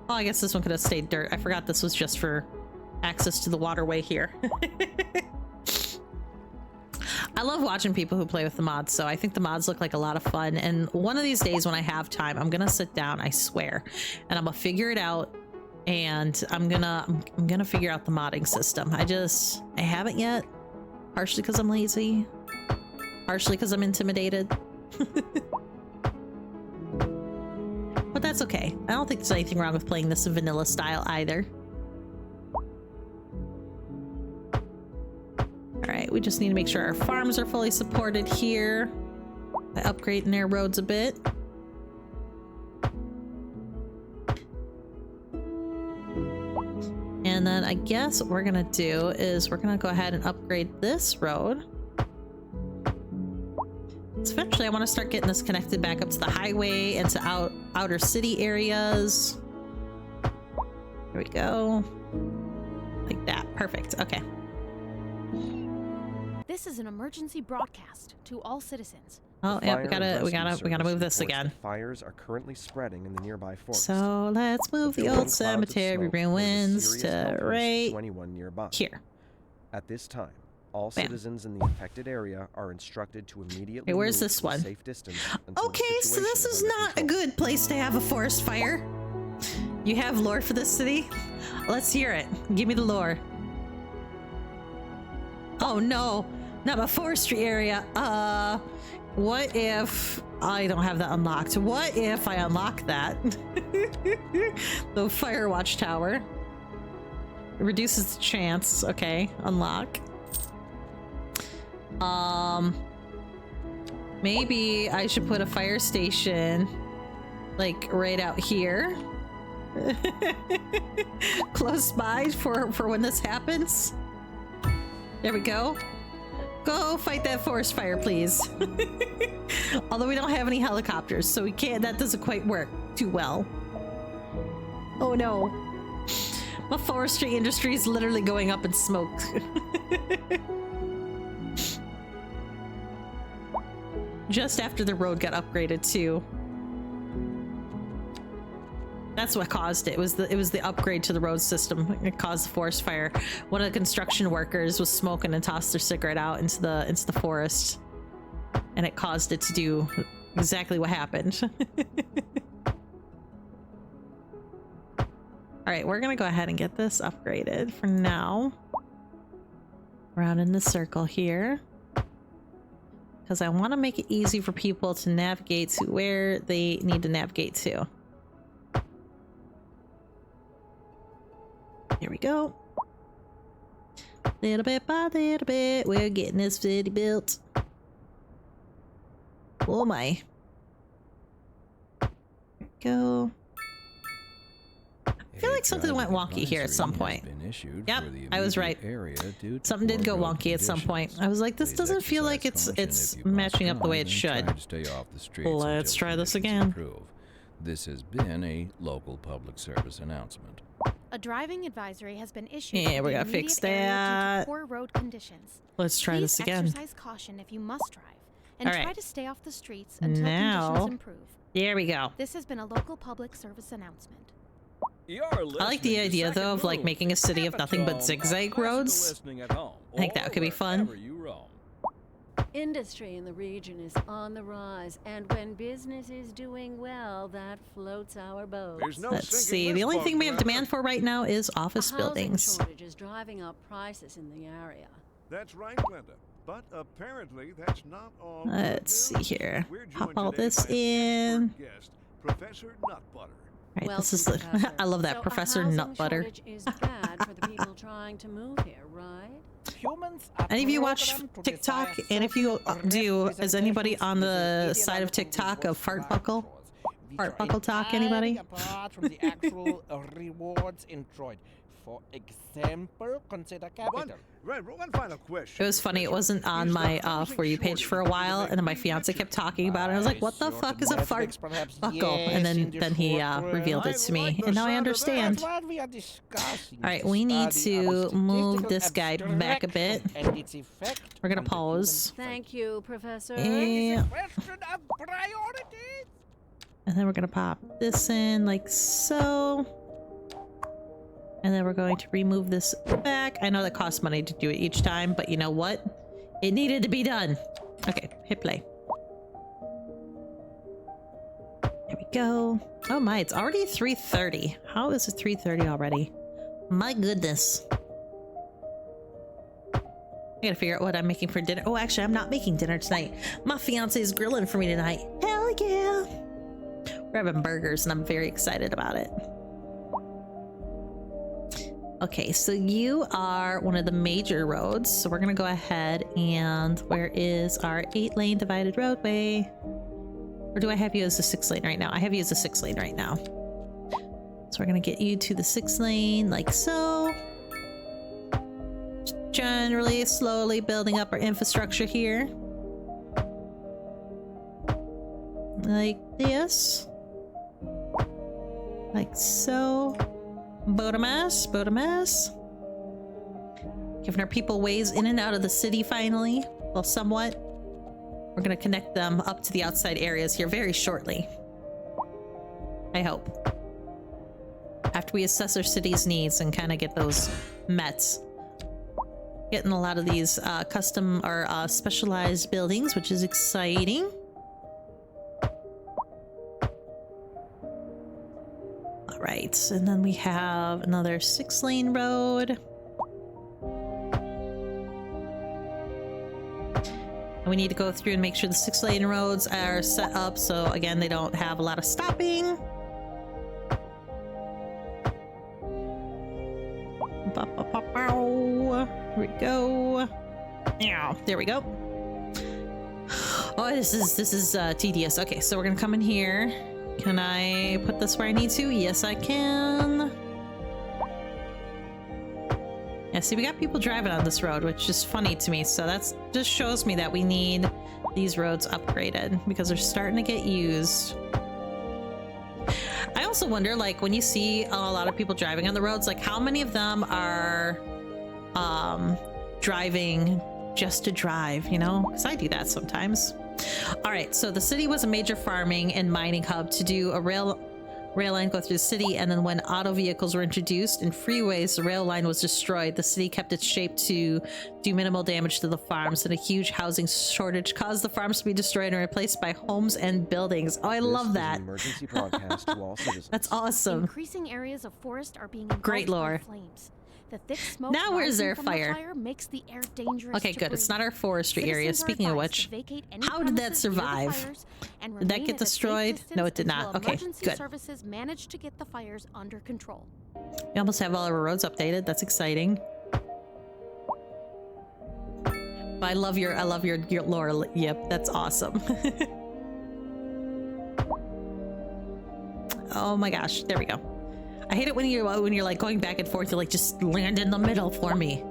Oh, I guess this one could have stayed dirt. I forgot this was just for access to the waterway here. I love watching people who play with the mods, so I think the mods look like a lot of fun. And one of these days when I have time, I'm gonna sit down, I swear, and I'm gonna figure it out. And I'm gonna figure out the modding system. I haven't yet. Partially because I'm lazy. Partially because I'm intimidated. But that's okay. I don't think there's anything wrong with playing this in vanilla style either. Alright, we just need to make sure our farms are fully supported here by upgrading their roads a bit. And then I guess what we're gonna do is we're gonna go ahead and upgrade this road. So eventually I want to start getting this connected back up to the highway and to outer city areas. There we go. Like that. Perfect. Okay. This is an emergency broadcast to all citizens. Oh, The yeah, Fire we and gotta Rescue move Service this reports again. that fires are currently spreading in the nearby forest. So let's move the billowing old clouds of cemetery smoke pose a ruins serious to health risk right to anyone nearby. here. At this time, all Bam. citizens in the affected area are instructed to immediately Okay, where's move this to a one? safe distance until the Okay, so situation this is under not a control. good place to have a forest fire. You have lore for this city? Let's hear it. Give me the lore. Oh no, not a forestry area. What if I don't have that unlocked? What if I unlock that? The fire watchtower. It reduces the chance. Okay, unlock. Maybe I should put a fire station like right out here. Close by for when this happens. There we go. Go fight that forest fire, please. Although we don't have any helicopters, so we can't, that doesn't quite work too well. Oh no. My forestry industry is literally going up in smoke. Just after the road got upgraded too. That's what caused it. It was the upgrade to the road system. It caused the forest fire. One of the construction workers was smoking and tossed their cigarette out into the forest, and it caused it to do exactly what happened. All right, we're gonna go ahead and get this upgraded for now. Around in the circle here, because I want to make it easy for people to navigate to where they need to navigate to. Here we go. Little bit by little bit, we're getting this city built. Oh my. There we go. I feel like something went wonky here at some point. Yep, I was right. Something did go wonky at some point. I was like, this doesn't feel like it's matching up the way it should. Let's try this again. This has been a local public service announcement. A driving advisory has been issued. Yeah, for we the gotta fix immediate area due that. to poor road conditions. Let's try Please this again. exercise caution if you must drive, and All right. try to stay off the streets until Now- conditions improve. There we go. This has been a local public service announcement. I like the idea though of like making a city of nothing but zigzag roads. I think that could be fun. Industry in the region is on the rise, and when business is doing well, that floats our boats. There's no Let's sinking see. The this only boat thing we have forever. demand for right now is office A housing buildings. shortage is driving up prices in the area. That's right, Glenda. But apparently that's not all. good Let's news. see here. We're Pop joined all today this by an in. expert guest, Professor Nutbutter. Right, Welcome, this is the. Professor. I love that, So Professor a housing Nutbutter. shortage is bad for the people trying to move here, right? Humans are Any of you watch programmed to TikTok? desire And if you certain do, is anybody representations on the within side of ideological TikTok of Fart rewards Buckle? which Fart are Buckle talk, entirely anybody? apart from the actual rewards enjoyed. For example, consider capital. One final question. It was funny. It wasn't on Is the my housing For You page for a shortage while, and then my fiance kept talking about it. I was like, "What the fuck is a fart buckle?" And then he revealed it to me, and now I understand. That's what we are discussing. All right, the we need study of to move statistical this guy back a bit. abstraction and its effect We're gonna on the pause. human Thank you, Professor. And, Question of priorities. and then we're gonna pop this in like so. And then we're going to remove this back. I know that costs money to do it each time, but you know what? It needed to be done. Okay, hit play. There we go. Oh my, it's already 3:30. How is it 3:30 already? My goodness. I gotta figure out what I'm making for dinner. Oh, actually, I'm not making dinner tonight. My fiance is grilling for me tonight. Hell yeah. We're having burgers and I'm very excited about it. Okay, so you are one of the major roads. So we're gonna go ahead and where is our 8-lane divided roadway? Or do I have you as a 6-lane right now? I have you as a 6-lane right now. So we're gonna get you to the 6 lane like so. Generally, slowly building up our infrastructure here. Like this. Like so. Bodamas, Bodamas. Giving our people ways in and out of the city finally. Well, somewhat. We're gonna connect them up to the outside areas here very shortly. I hope. After we assess our city's needs and kind of get those met. Getting a lot of these custom or specialized buildings, which is exciting. All right, and then we have another 6-lane road. And we need to go through and make sure the 6-lane roads are set up so, again, they don't have a lot of stopping. Here we go. Yeah, there we go. Oh, this is tedious. Okay, so we're gonna come in here. Can I put this where I need to? Yes, I can. Yeah, see, we got people driving on this road, which is funny to me. So that's just shows me that we need these roads upgraded because they're starting to get used. I also wonder, like, when you see a lot of people driving on the roads, like, how many of them are driving just to drive, you know? Because I do that sometimes. All right, so the city was a major farming and mining hub to do a rail line go through the city, and then when auto vehicles were introduced and freeways, the rail line was destroyed. The city kept its shape to do minimal damage to the farms, and a huge housing shortage caused the farms to be destroyed and replaced by homes and buildings. Oh, I love that. Emergency broadcast to all citizens. That's awesome. Increasing areas of forest are being engulfed Great lore. by flames. The thick smoke Now where's rising their from fire? The fire makes the air dangerous Okay, to good. It's breathe. not our forestry area. Citizens are Speaking of advised which, to vacate any how did that premises near the survive? fires and Did that remain get at a safe destroyed? No, it did distance not. until Okay, emergency good. services managed to get the fires under control. We almost have all our roads updated. That's exciting. But I love your lore. Yep, that's awesome. Oh my gosh, there we go. I hate it when you're like going back and forth. You like just land in the middle for me.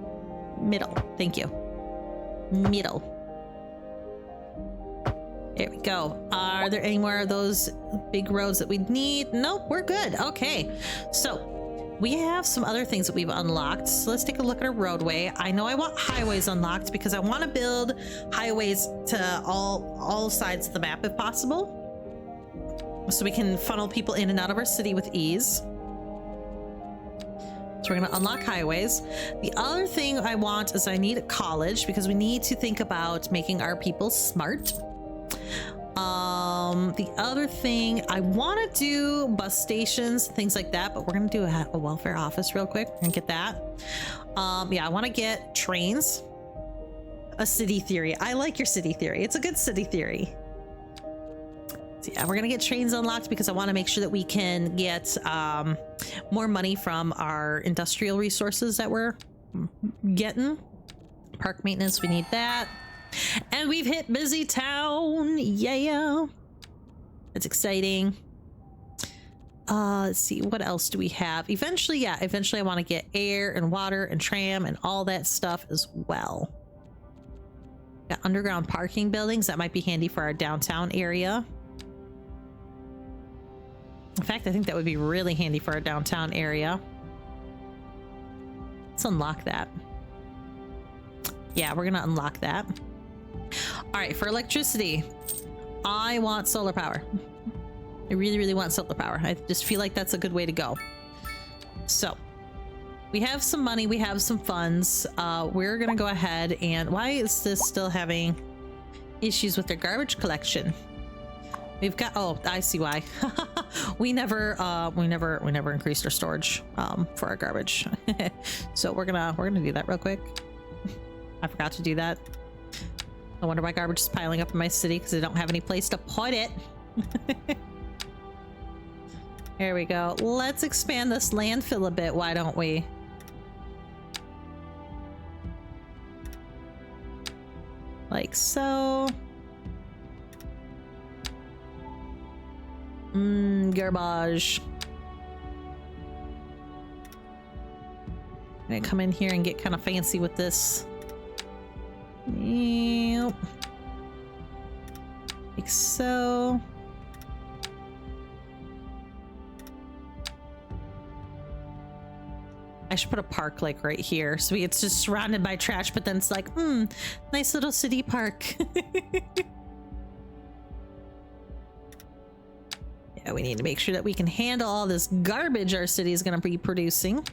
Middle, thank you. Middle. There we go. Are there any more of those big roads that we need? Nope, we're good. Okay, so we have some other things that we've unlocked. So let's take a look at our roadway. I know I want highways unlocked because I want to build highways to all sides of the map if possible, so we can funnel people in and out of our city with ease. So we're going to unlock highways. The other thing I want is I need a college because we need to think about making our people smart. The other thing, I want to do bus stations, things like that, but we're going to do a welfare office real quick and get that. Yeah, I want to get trains. A city theory. I like your city theory. It's a good city theory. So yeah, we're gonna get trains unlocked because I want to make sure that we can get more money from our industrial resources that we're getting. Park maintenance, we need that. And we've hit busy town. Yeah, that's exciting. Let's see, what else do we have? Eventually I want to get air and water and tram and all that stuff as well. Got underground parking buildings that might be handy for our downtown area. In fact, I think that would be really handy for our downtown area. Let's unlock that. Yeah, we're gonna unlock that. All right, for electricity, I want solar power. I really, really want solar power. I just feel like that's a good way to go. So we have some money, we have some funds. We're gonna go ahead and why is this still having issues with their garbage collection? We've got, oh, I see why. we never increased our storage for our garbage. So we're gonna do that real quick. I forgot to do that. I wonder why garbage is piling up in my city because I don't have any place to put it. Here we go. Let's expand this landfill a bit, why don't we? Like so. Garbage. gonna come in here and get kind of fancy with this. Yep. Like so. I should put a park like right here. So it's just surrounded by trash, but then it's like, nice little city park. Yeah, we need to make sure that we can handle all this garbage our city is going to be producing.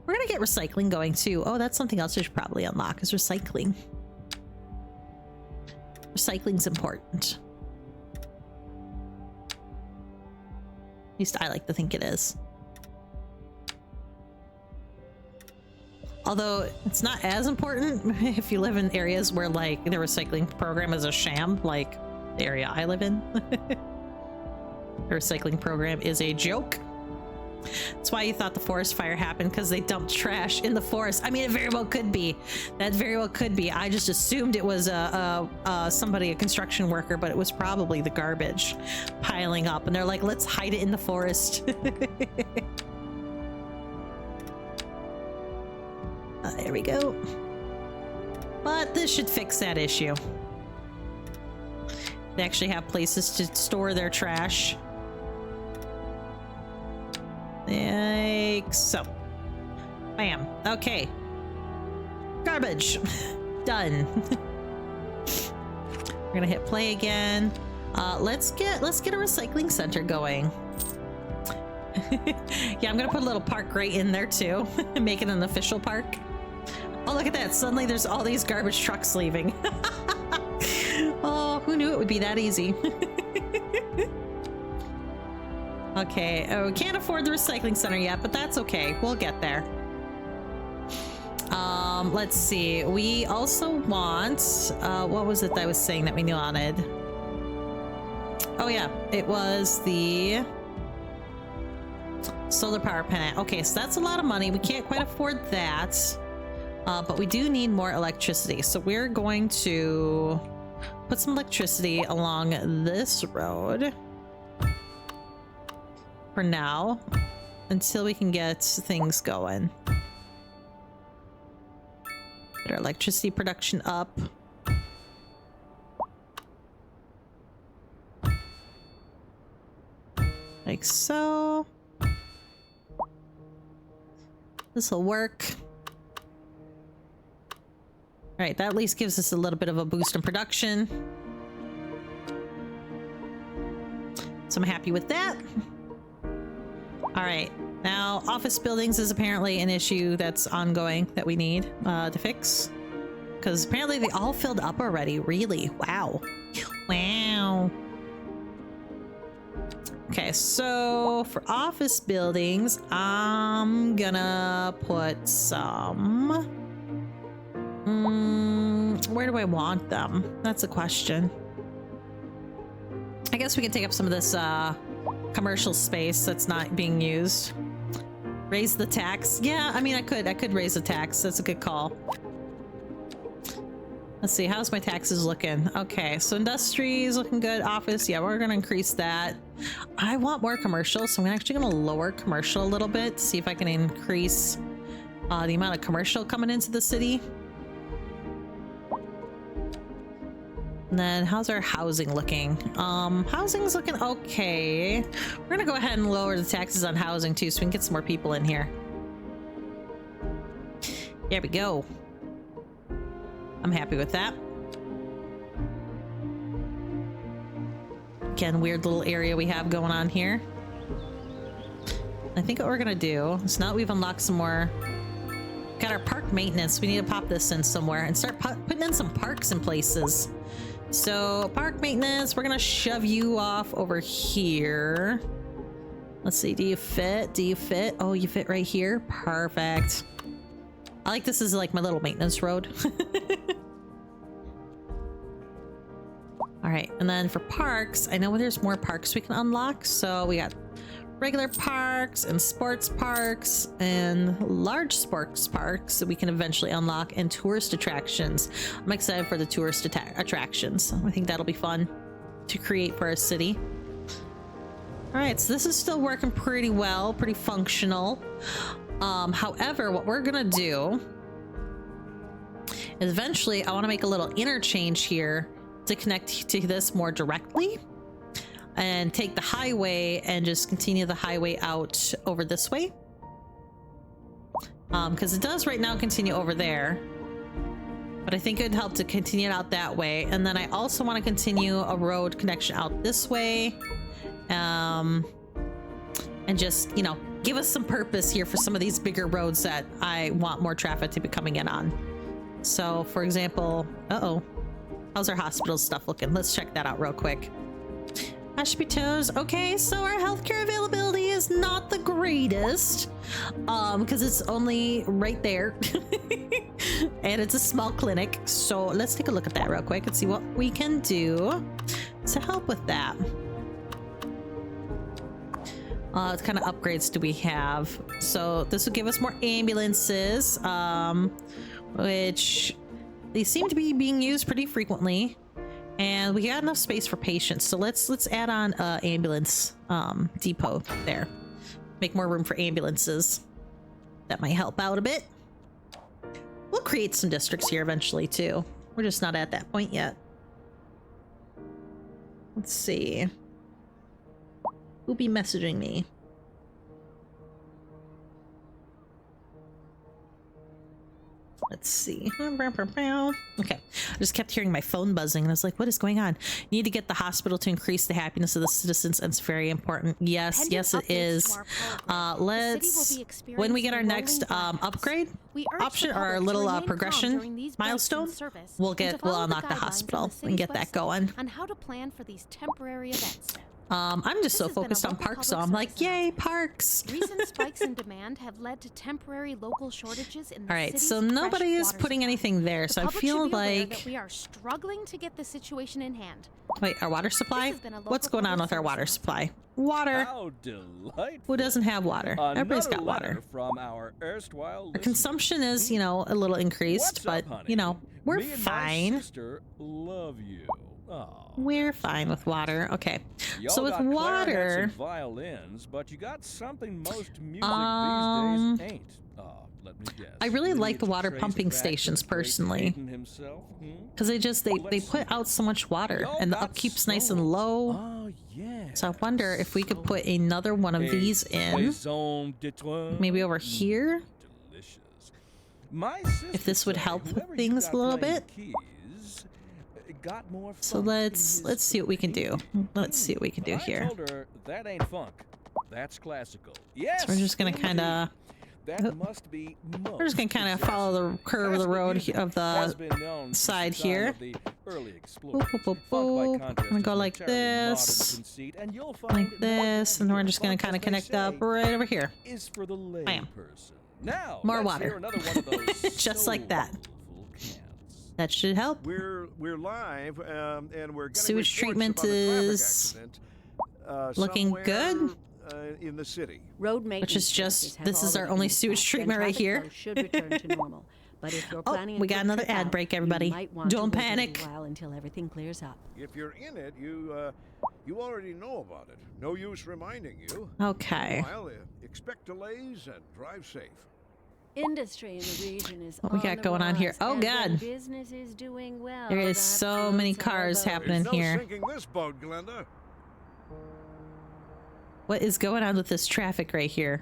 We're going to get recycling going too. Oh, that's something else I should probably unlock is recycling. Recycling's important. At least I like to think it is. Although it's not as important if you live in areas where like the recycling program is a sham, like the area I live in. The recycling program is a joke. That's why you thought the forest fire happened, because they dumped trash in the forest. I mean, it very well could be. That very well could be. I just assumed it was somebody, a construction worker, but it was probably the garbage piling up. And they're like, let's hide it in the forest. There we go. But this should fix that issue. They actually have places to store their trash. Like so. Bam. Okay. Garbage. Done. We're gonna hit play again. Let's get a recycling center going. Yeah, I'm gonna put a little park right in there too. Make it an official park. Oh, look at that. Suddenly there's all these garbage trucks leaving. Oh, who knew it would be that easy? Okay, oh, we can't afford the recycling center yet, but that's okay. We'll get there. Let's see. We also want, what was it that I was saying that we wanted? Oh yeah, it was the solar power plant. Okay, so that's a lot of money. We can't quite afford that, but we do need more electricity. So we're going to put some electricity along this road for now until we can get things going. Get our electricity production up. Like so. This will work. All right, that at least gives us a little bit of a boost in production. So I'm happy with that. All right, now office buildings is apparently an issue that's ongoing that we need to fix. Because apparently they all filled up already. Really? Wow. Wow. Okay, so for office buildings, I'm gonna put some... where do I want them? That's a question. I guess we can take up some of this commercial space that's not being used. Raise the tax. Yeah, I mean, I could raise the tax. That's a good call. Let's see, how's my taxes looking? Okay, so industry is looking good. Office, yeah, we're gonna increase that. I want more commercial, so I'm actually gonna lower commercial a little bit to see if I can increase the amount of commercial coming into the city. And then how's our housing looking? Housing's looking okay. We're gonna go ahead and lower the taxes on housing too, so we can get some more people in here. There we go. I'm happy with that. Again, weird little area we have going on here. I think what we're gonna do is, now that we've unlocked some more, got our park maintenance, we need to pop this in somewhere and start putting in some parks in places. So park maintenance, we're gonna shove you off over here. Let's see, do you fit? Do you fit? Oh, you fit right here. Perfect. I like this as like my little maintenance road. All right, and then for parks, I know there's more parks we can unlock. So we got regular parks and sports parks and large sports parks that we can eventually unlock, and tourist attractions. I'm excited for the tourist attractions. I think that'll be fun to create for our city. All right, so this is still working pretty well, pretty functional. However, what we're gonna do is eventually I want to make a little interchange here to connect to this more directly and take the highway and just continue the highway out over this way. Because it does right now continue over there, but I think it would help to continue it out that way. And then I also want to continue a road connection out this way, and just, you know, give us some purpose here for some of these bigger roads that I want more traffic to be coming in on. So for example, how's our hospital stuff looking? Let's check that out real quick. Toes. Okay, so our healthcare availability is not the greatest, because it's only right there and it's a small clinic. So let's take a look at that real quick and see what we can do to help with that. What kind of upgrades do we have? So this will give us more ambulances, which they seem to be being used pretty frequently. And we got enough space for patients, so let's add on ambulance depot there. Make more room for ambulances. That might help out a bit. We'll create some districts here eventually too. We're just not at that point yet. Let's see. Who'll be messaging me? Let's see. Okay. I just kept hearing my phone buzzing and I was like, what is going on? You need to get the hospital to increase the happiness of the citizens, and it's very important. Yes, yes it is. Let's, when we get our next upgrade option or our little progression milestone, we'll unlock the hospital and get that going. On how to plan for these temporary events. I'm just so focused on parks, so I'm like, yay, parks. Recent spikes in demand have led to temporary local shortages in the All right, city's so nobody is fresh putting water anything there, so I feel like that we are struggling to get the situation in hand. Wait, our water supply? What's going on with our water supply? Water. How delightful. Who doesn't have water? Everybody's got Another letter water. from our erstwhile Our consumption is, you know, a little increased, What's but up, honey? you know, we're Me and fine. My sister love you. Aw. We're fine with water. Okay. Y'all So with got clarinets water, and violins, but you got something most music these days ain't. Let me guess. I really Will like you the water trace it pumping back to stations the great personally. Hayden himself? because they put out so much water Y'all and the got upkeep's nice and soul. low. Oh, yeah. So I wonder if we could put another one of these in, Maison d'étoiles. maybe over here. Delicious. My If this would help with things a little bit. So let's see what we can do. Let's see what we can do here. I told her that ain't funk. That's classical. Yes. So we're just gonna kind of. That must be We're just gonna kind of follow the curve of the road of the side here. Boop, boop, boop, boop. I'm gonna go like this, like this, and we're just gonna kind of connect up right over here. Bam. Now, More water. Just like that. That should help. We're live, and we're getting Sewage reports treatment about a traffic is accident, looking somewhere, good. In the city. Road maintenance Which is just, services have this is our already only been sewage stopped, treatment and right traffic here. flow should return to normal. But if you're Oh, planning we a got quick another trip ad out, break, everybody. you might want Don't to wait a panic. little while until everything clears up. If you're in it, you already know about it. No use reminding you. Okay. Meanwhile, expect delays and drive safe. Industry in the region is What we got the going on here? rise, Oh, and when God. business is doing well, There is that so many floats our cars boat. happening There's no here. sinking this boat, Glenda. What is going on with this traffic right here?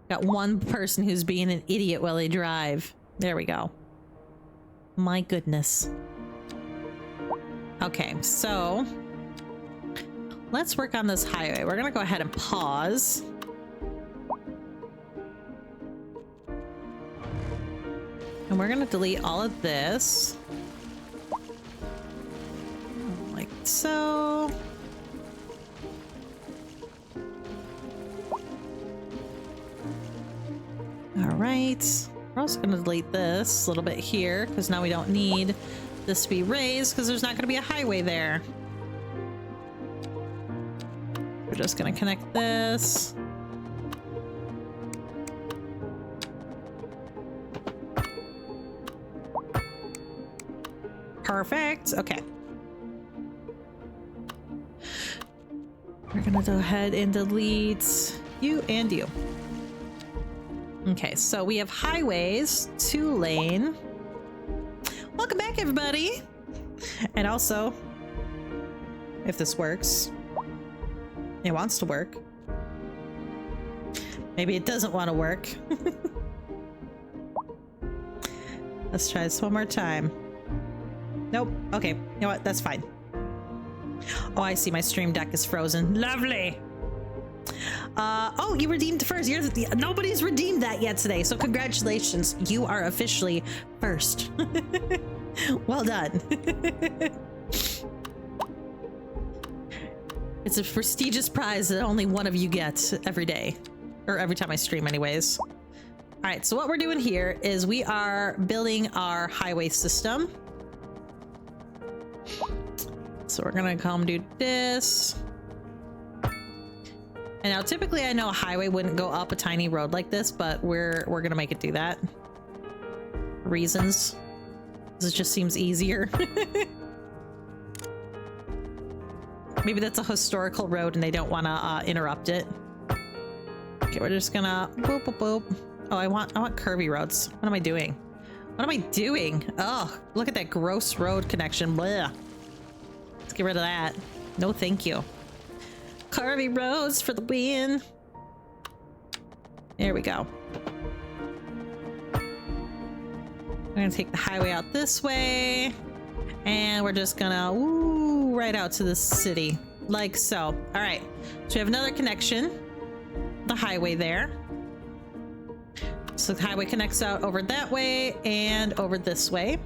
Got one person who's being an idiot while they drive. There we go. My goodness. Okay, so let's work on this highway. We're gonna go ahead and pause. And we're gonna delete all of this. Like so. All right. We're also going to delete this a little bit here because now we don't need this to be raised because there's not going to be a highway there. We're just going to connect this. Perfect. Okay. We're going to go ahead and delete you and you. Okay, so we have highways, 2-lane. Welcome back, everybody. And also, if this works, it wants to work. Maybe it doesn't want to work. Let's try this one more time. Nope. Okay. You know what? That's fine. Oh, I see. My stream deck is frozen. Lovely. Oh, you redeemed first. Nobody's redeemed that yet today. So congratulations. You are officially first. Well done. It's a prestigious prize that only one of you gets every day. Or every time I stream anyways. All right, so what we're doing here is we are building our highway system. So we're gonna come do this. And now typically I know a highway wouldn't go up a tiny road like this, but we're gonna make it do that. Reasons. This just seems easier. Maybe that's a historical road and they don't want to interrupt it. Okay, we're just gonna boop boop boop. Oh, I want curvy roads. What am I doing? What am I doing? Oh, look at that gross road connection. Blah. Let's get rid of that. No, thank you. Curvy roads for the win. There we go. We're gonna take the highway out this way, and we're just gonna woo right out to the city, like so. All right, so we have another connection, the highway there. So the highway connects out over that way and over this way.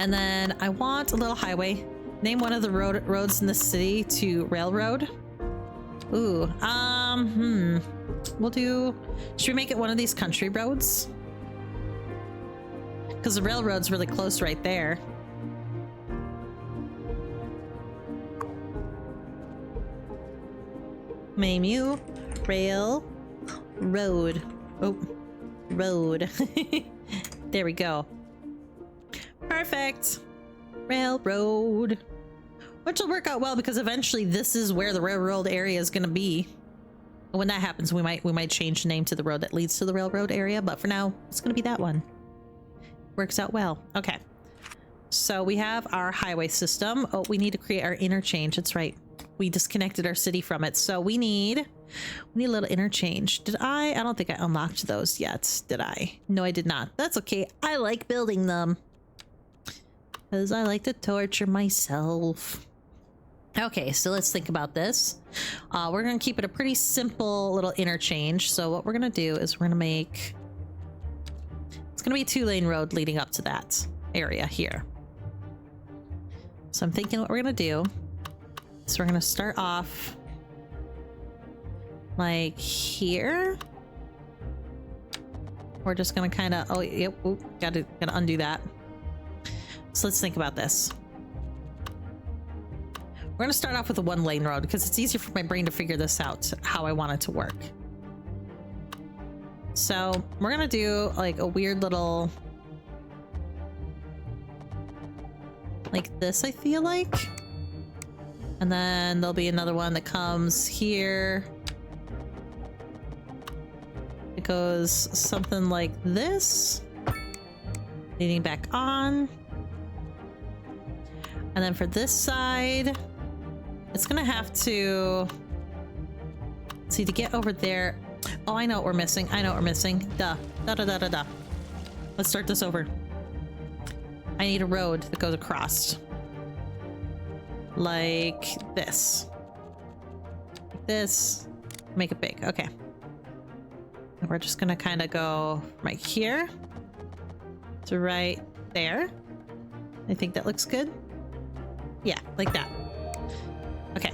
And then I want a little highway. Name one of the roads in the city to railroad. Ooh, we'll do, should we make it one of these country roads? Because the railroad's really close right there. Menu, rail, road. Oh, road. There we go. Perfect. Railroad. Which will work out well because eventually this is where the railroad area is going to be. When that happens, we might change the name to the road that leads to the railroad area, but for now, it's going to be that one. Works out well. Okay. So we have our highway system. Oh, we need to create our interchange. That's right. We disconnected our city from it. So we need a little interchange. Did I don't think I unlocked those yet. Did I? No, I did not. That's okay. I like building them. Because I like to torture myself. Okay, so let's think about this. We're going to keep it a pretty simple little interchange. So what we're going to do is we're going to make... It's going to be a 2-lane road leading up to that area here. So I'm thinking what we're going to do is we're going to start off like here. We're just going to kind of... Oh, yep. Ooh, gotta undo that. So let's think about this. We're going to start off with a 1-lane road because it's easier for my brain to figure this out, how I want it to work. So we're going to do like a weird little... like this, I feel like. And then there'll be another one that comes here. It goes something like this. Leading back on. And then for this side, it's gonna have to... see, to get over there... Oh, I know what we're missing. I know what we're missing. Duh. Da-da-da-da-da. Let's start this over. I need a road that goes across. Like this. Like this. Make it big. Okay. And we're just gonna kind of go right here to right there. I think that looks good. Yeah, like that. Okay.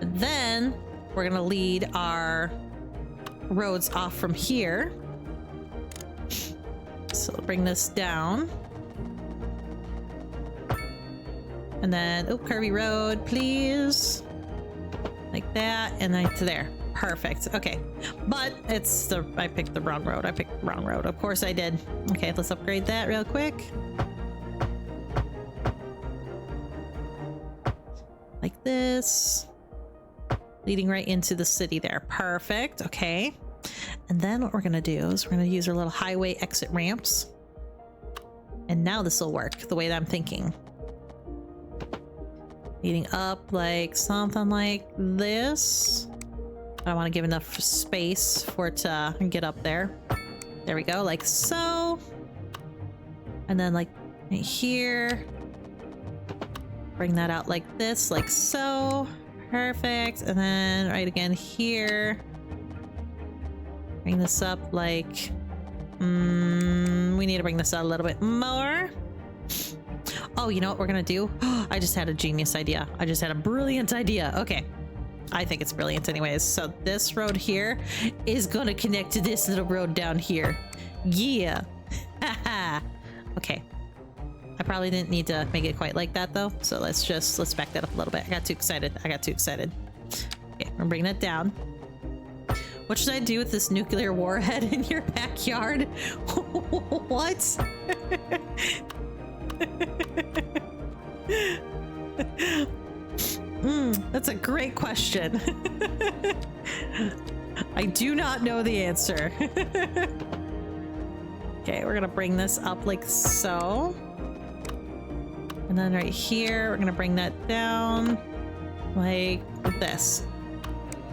And then we're gonna lead our roads off from here. So bring this down. And then, oh, curvy road, please. Like that, and then to there. Perfect. Okay. But it's the, I picked the wrong road. I picked the wrong road. Of course I did. Okay, let's upgrade that real quick. Like this. Leading right into the city there. Perfect. Okay. And then what we're gonna do is we're gonna use our little highway exit ramps. And now this will work the way that I'm thinking. Leading up like something like this. I don't want to give enough space for it to get up there. There we go, like so. And then like right here. Bring that out like this, like so. Perfect. And then right again here. Bring this up like... we need to bring this out a little bit more. Oh, you know what we're gonna do? I just had a genius idea. I just had a brilliant idea. Okay. I think it's brilliant anyways. So this road here is gonna connect to this little road down here. Yeah. Okay. I probably didn't need to make it quite like that though. So let's back that up a little bit. I got too excited. Okay, I'm bringing it down. What should I do with this nuclear warhead in your backyard? What? That's a great question. I do not know the answer. Okay, we're gonna bring this up like so. And then right here, we're gonna bring that down like this.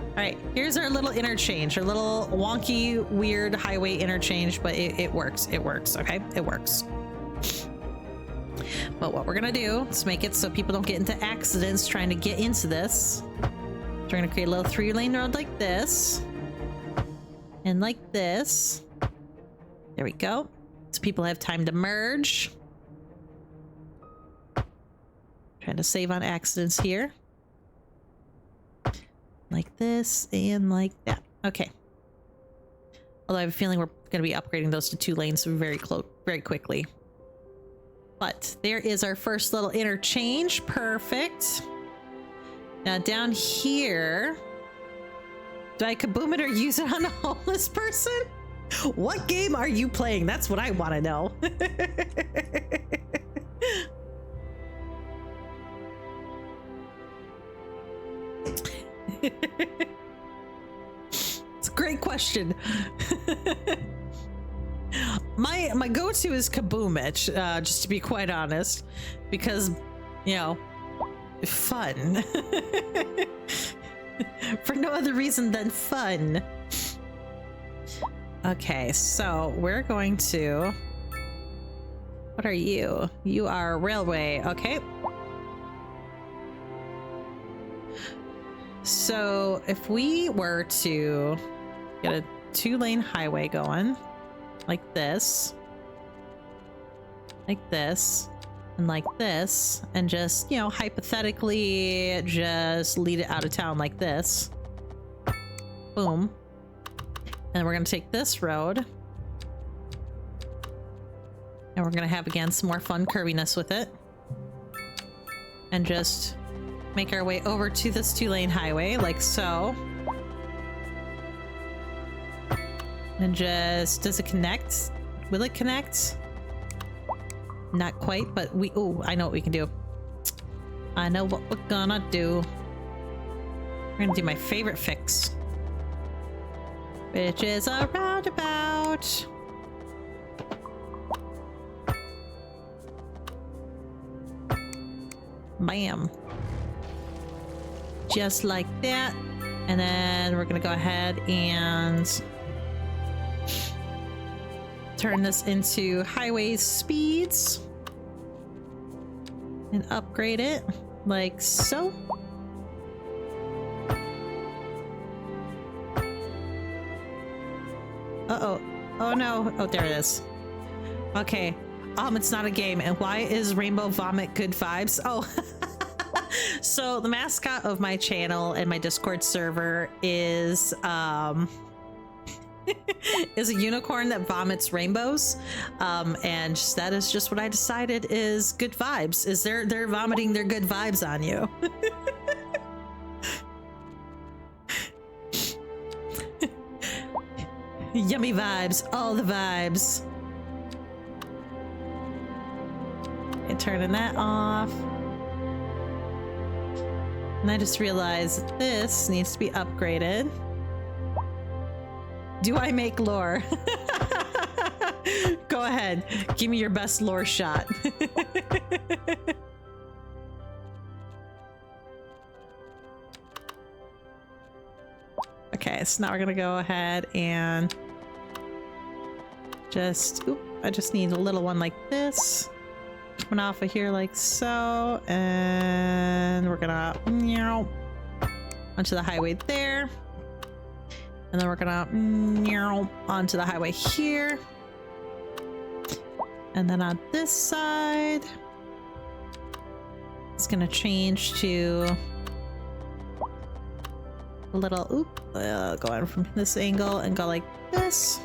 All right, here's our little interchange, our little wonky, weird highway interchange, but it works. It works, okay? It works. But what we're gonna do is make it so people don't get into accidents trying to get into this. So we're gonna create a little 3-lane road like this. And like this. There we go. So people have time to merge. Trying to save on accidents here. Like this and like that. Okay. Although I have a feeling we're going to be upgrading those to 2 lanes very quickly. But there is our first little interchange. Perfect. Now down here, do I kaboom it or use it on a homeless person? What game are you playing? That's what I want to know. It's a great question. My go-to is kaboom it, just to be quite honest, because, you know, fun. For no other reason than fun. Okay, so we're going to... What are you? You are railway, okay. So if we were to get a 2-lane highway going, like this, and like this, and just, you know, hypothetically just lead it out of town like this. Boom. And we're gonna take this road. And we're gonna have, again, some more fun curviness with it. And just make our way over to this 2-lane highway, like so. And just, does it connect? Will it connect? Not quite, but ooh, I know what we can do. I know what we're gonna do. We're gonna do my favorite fix, which is a roundabout. Bam. Just like that. And then we're gonna go ahead and turn this into highway speeds and upgrade it like so. Uh-oh. Oh no. Oh, there it is. Okay. It's not a game. And why is Rainbow Vomit good vibes? Oh. So the mascot of my channel and my Discord server is is a unicorn that vomits rainbows, and that is just what I decided is good vibes. Is they're vomiting their good vibes on you. Yummy vibes, all the vibes. Okay, turning that off. And I just realized that this needs to be upgraded. Do I make lore? Go ahead. Give me your best lore shot. Okay, so now we're gonna go ahead and just, oop, I just need a little one like this. Coming off of here like so, and we're gonna meow onto the highway there. And then we're gonna meow onto the highway here. And then on this side, it's gonna change to a little, oop, going from this angle and go like this.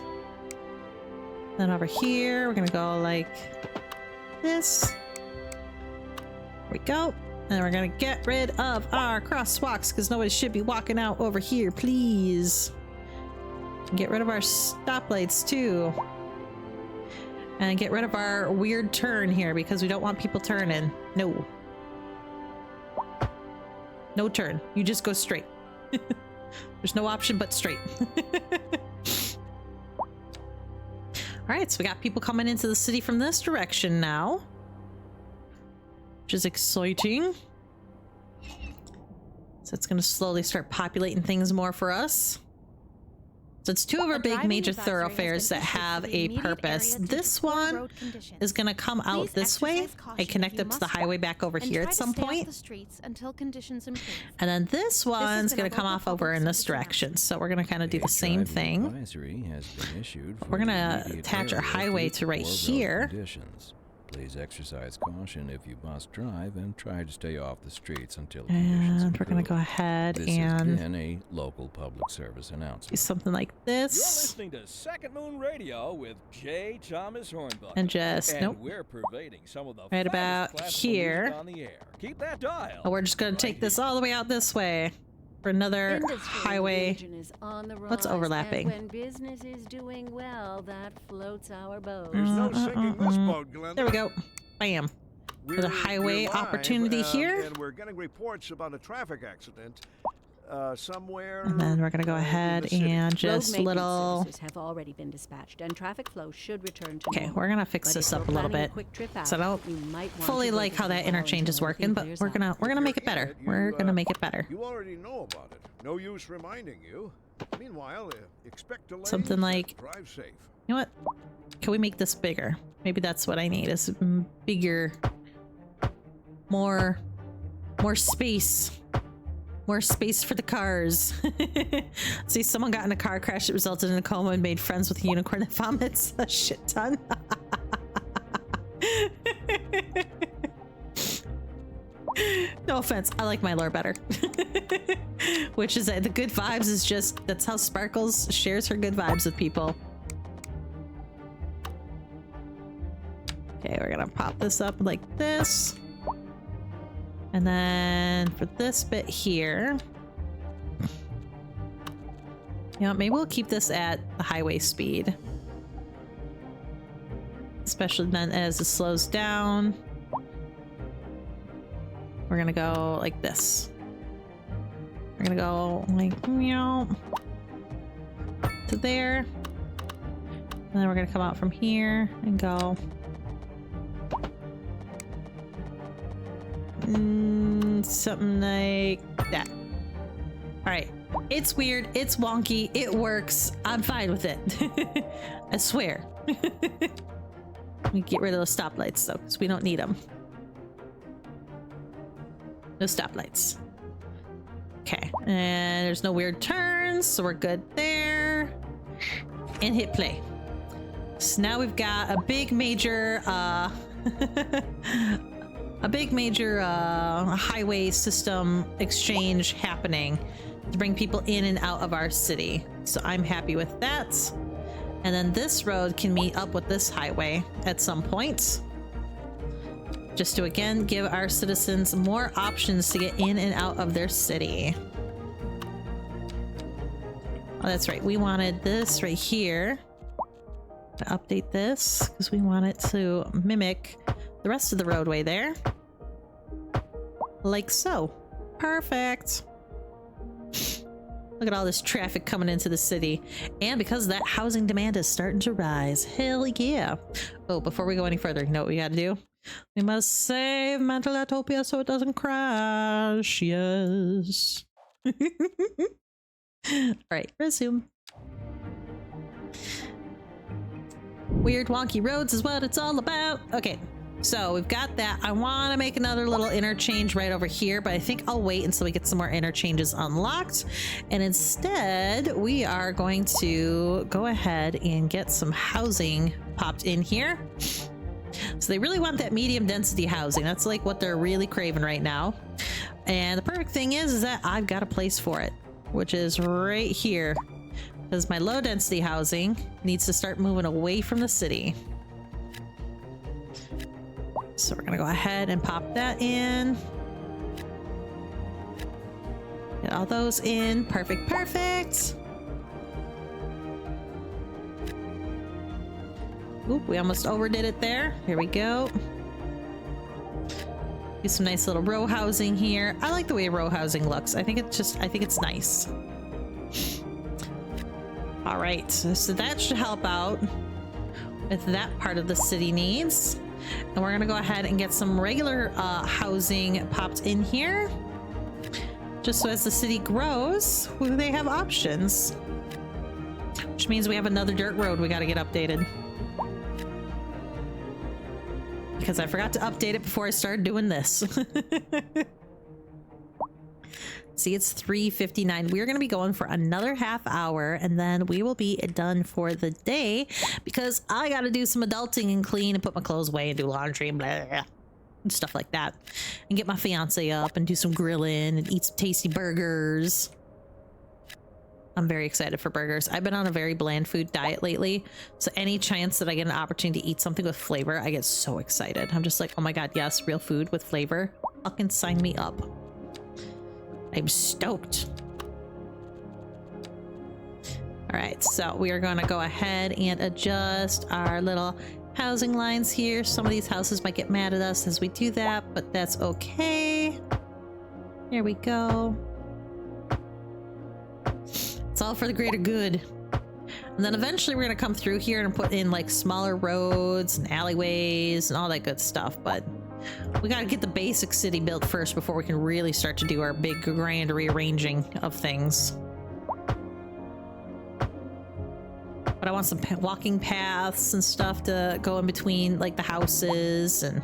Then over here, we're gonna go like this. There we go. And we're gonna get rid of our crosswalks because nobody should be walking out over here, please. Get rid of our stoplights too. And get rid of our weird turn here because we don't want people turning. No. No turn. You just go straight. There's no option but straight. Alright, so we got people coming into the city from this direction now. Which is exciting. So it's going to slowly start populating things more for us. So it's two of our big major thoroughfares that have a purpose. This one is going to come out this way and connect up to the highway back over here at some point. And then this one's going to come off over in this direction. So we're going to kind of do the same thing. We're going to attach our highway to right here. Please exercise caution if you must drive and try to stay off the streets until and we're going to go ahead and has been a local public service announcement. Do something like this. You're listening to Second Moon Radio with J. Thomas Hornbuckle. And just, nope. We're pervading some of the right about here. on the air. Keep that dial. Oh, we're just going to take this all the way out this way for another highway. What's overlapping? When business is doing well, that floats our boat. There's no sinking this boat, Glenda. There we go. Bam. There's a highway opportunity here. And we're getting reports about a traffic accident somewhere. And then we're gonna go ahead and just little. Services have already been dispatched, and traffic flow should return to Okay, normal. we're gonna fix this up a little bit. So I don't fully like how that interchange is working, but we're gonna make it better. We're gonna make it better. You already know about it. No use reminding you. Meanwhile, expect delays. Something like. Drive safe. You know what? Can we make this bigger? Maybe that's what I need. Is bigger, more space. More space for the cars. See, someone got in a car crash that resulted in a coma and made friends with a unicorn that vomits a shit ton. No offense, I like my lore better. Which is that the good vibes is just, that's how Sparkles shares her good vibes with people. Okay, we're gonna pop this up like this. And then for this bit here, you know, maybe we'll keep this at the highway speed. Especially then as it slows down. We're gonna go like this. We're gonna go like, meow, to there. And then we're gonna come out from here and go. Something like that. All right, it's weird, it's wonky, it works. I'm fine with it. I swear. We get rid of those stoplights though, because we don't need them. No stoplights. Okay, and there's no weird turns, so we're good there. And hit play. So now we've got a big major highway system exchange happening to bring people in and out of our city. So I'm happy with that. And then this road can meet up with this highway at some point. Just to again give our citizens more options to get in and out of their city. Oh, that's right. We wanted this right here. To update this because we want it to mimic the rest of the roadway there. Like so. Perfect. Look Look at all this traffic coming into the city. And because of that, housing demand is starting to rise. Hell yeah. Oh, before we go any further, you know what we gotta do? We must save Mandalatopia so it doesn't crash. Yes. Alright, resume. Weird wonky roads is what it's all about. Okay, so we've got that. I want to make another little interchange right over here, but I think I'll wait until we get some more interchanges unlocked. And instead, we are going to go ahead and get some housing popped in here. So they really want that medium density housing. That's like what they're really craving right now. And the perfect thing is that I've got a place for it, which is right here. Because my low density housing needs to start moving away from the city. So we're gonna go ahead and pop that in. Get all those in. Perfect, perfect. Oop, we almost overdid it there. Here we go. Do some nice little row housing here. I like the way row housing looks. I think it's nice. All right, so that should help out with that part of the city needs. And we're gonna go ahead and get some regular housing popped in here. Just so as the city grows, they have options. Which means we have another dirt road we gotta get updated. Because I forgot to update it before I started doing this. See, it's 3:59. We're going to be going for another half hour and then we will be done for the day because I got to do some adulting and clean and put my clothes away and do laundry and blah, blah, blah, and stuff like that. And get my fiance up and do some grilling and eat some tasty burgers. I'm very excited for burgers. I've been on a very bland food diet lately. So any chance that I get an opportunity to eat something with flavor, I get so excited. I'm just like, oh my God, yes, real food with flavor. Fucking sign me up. I'm stoked. All right, so we are going to go ahead and adjust our little housing lines here. Some of these houses might get mad at us as we do that, but that's okay. There we go. It's all for the greater good. And then eventually we're going to come through here and put in like smaller roads and alleyways and all that good stuff, but we got to get the basic city built first before we can really start to do our big grand rearranging of things. But I want some walking paths and stuff to go in between like the houses and,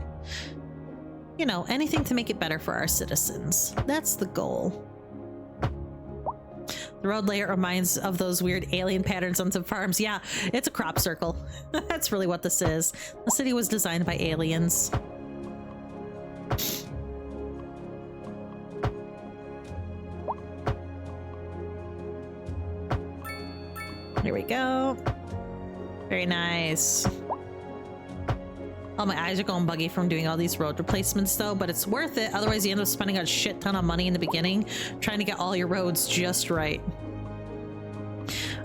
you know, anything to make it better for our citizens. That's the goal. The road layout reminds of those weird alien patterns on some farms. Yeah, it's a crop circle. That's really what this is. The city was designed by aliens. Here we go. Very nice. Oh, my eyes are going buggy from doing all these road replacements though, but it's worth it. Otherwise you end up spending a shit ton of money in the beginning trying to get all your roads just right.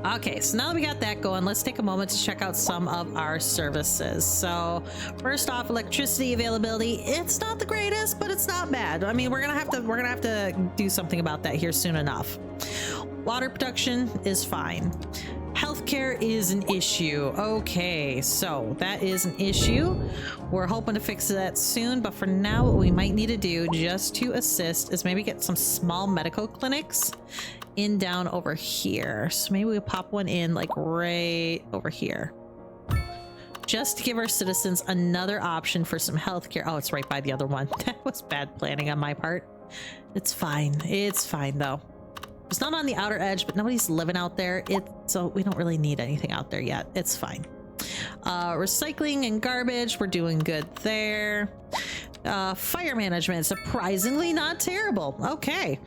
Okay, so now that we got that going, let's take a moment to check out some of our services. So first off, electricity availability. It's not the greatest, but it's not bad. I mean, we're gonna have to do something about that here soon enough. Water production is fine. Healthcare is an issue. Okay, so that is an issue. We're hoping to fix that soon, but for now, what we might need to do just to assist is maybe get some small medical clinics in down over here. So maybe we'll pop one in like right over here. Just to give our citizens another option for some healthcare. Oh, it's right by the other one. That was bad planning on my part. It's fine. It's fine though. It's not on the outer edge, but nobody's living out there. So we don't really need anything out there yet. It's fine. Recycling and garbage, we're doing good there. Fire management, surprisingly not terrible. Okay.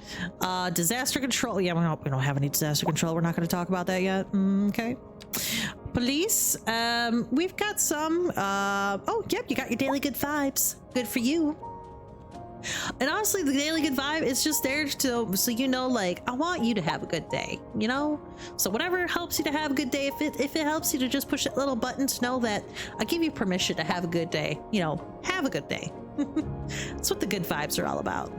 Disaster control. Yeah, we don't have any disaster control. We're not going to talk about that yet. Okay. Police, we've got some. Oh, yep, you got your daily good vibes. Good for you. And honestly, the daily good vibe is just there so you know, like, I want you to have a good day, you know? So whatever helps you to have a good day, if it helps you to just push that little button to know that I give you permission to have a good day, you know, have a good day. That's what the good vibes are all about.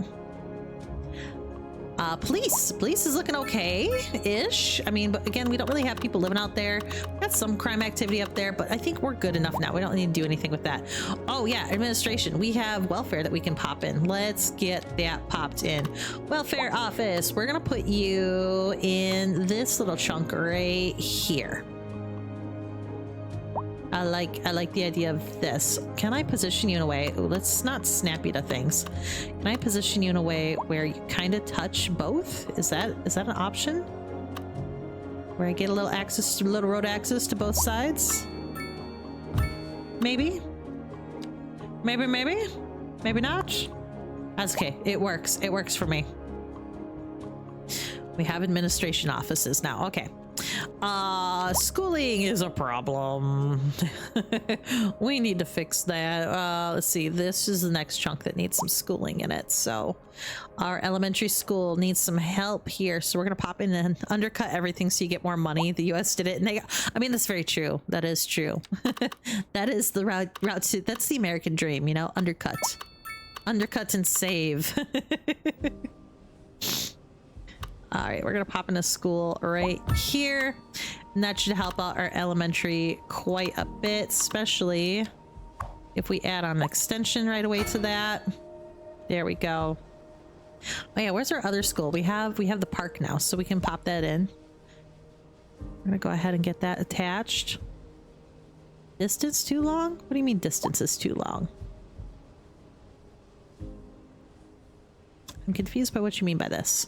Police is looking okay-ish. I mean, but again, we don't really have people living out there. We've got some crime activity up there, but I think we're good enough now. We don't need to do anything with that. Oh yeah, administration. We have welfare that we can pop in. Let's get that popped in. Welfare office. We're gonna put you in this little chunk right here. I like the idea of this. Can I position you in a way? Ooh, let's not snap you to things. Can I position you in a way where you kind of touch both? Is that an option? Where I get a little road access to both sides? Maybe. Maybe not. That's okay. It works. It works for me. We have administration offices now. Okay. Schooling is a problem. We need to fix that. Let's see. This is the next chunk that needs some schooling in it. So our elementary school needs some help here. So we're going to pop in and undercut everything so you get more money. The US did it. And they, I mean, that's very true. That is true. That is the route to, that's the American dream, you know, undercut and save. All right, we're gonna pop in a school right here, and that should help out our elementary quite a bit, especially if we add on an extension right away to that. There we go. Oh yeah, where's our other school? We have the park now, so we can pop that in. We're gonna go ahead and get that attached. Distance too long? What do you mean distance is too long? I'm confused by what you mean by this.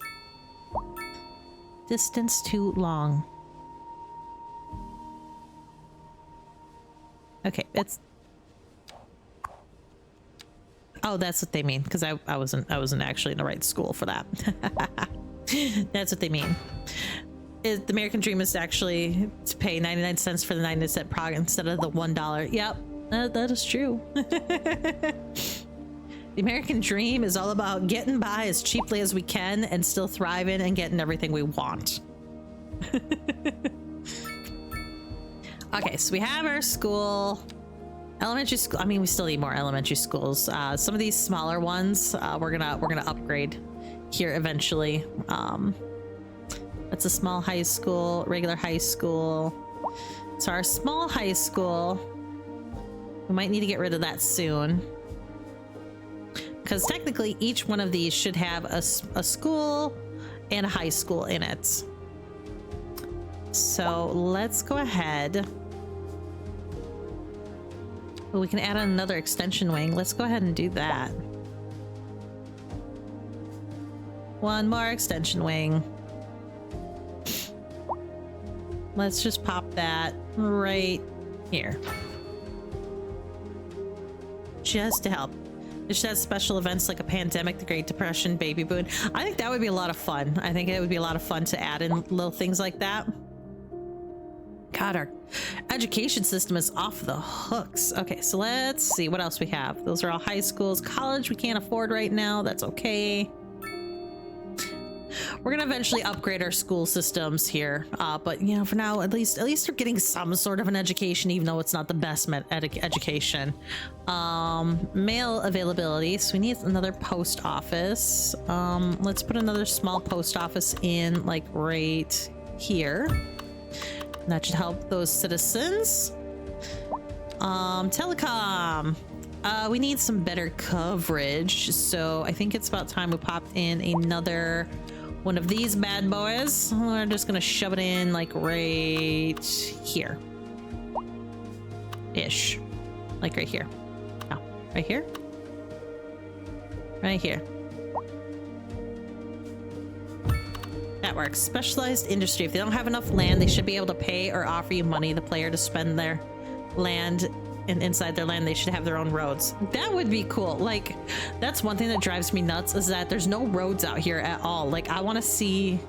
Distance too long. Okay, it's... Oh, that's what they mean, because I wasn't actually in the right school for that. That's what they mean. The American dream is actually to pay 99 cents for the 99-cent prog instead of the $1. Yep, that is true. The American dream is all about getting by as cheaply as we can and still thriving and getting everything we want. Okay, so we have our school. Elementary school, I mean, we still need more elementary schools. Some of these smaller ones, we're gonna upgrade here eventually. That's a small high school, regular high school. So our small high school, we might need to get rid of that soon. Because technically each one of these should have a school and a high school in it. So let's go ahead. Well, we can add on another extension wing. Let's go ahead and do that. One more extension wing. Let's just pop that right here. Just to help. It should have special events like a pandemic, the Great Depression, baby boom. I think that would be a lot of fun. I think it would be a lot of fun to add in little things like that. God, our education system is off the hooks. Okay, so let's see what else we have. Those are all high schools. College we can't afford right now. That's okay. We're gonna eventually upgrade our school systems here, but you know, for now, at least we're getting some sort of an education, even though it's not the best education. Mail availability, so we need another post office. Let's put another small post office in, like right here. And that should help those citizens. Telecom. We need some better coverage, so I think it's about time we popped in another one of these bad boys. We're just gonna shove it in like right here. Ish. Like right here. No, right here? Right here. That works. Specialized industry. If they don't have enough land, they should be able to pay or offer you money, the player, to spend their land. And inside their land, they should have their own roads. That would be cool. Like, that's one thing that drives me nuts, is that there's no roads out here at all. Like, I want to see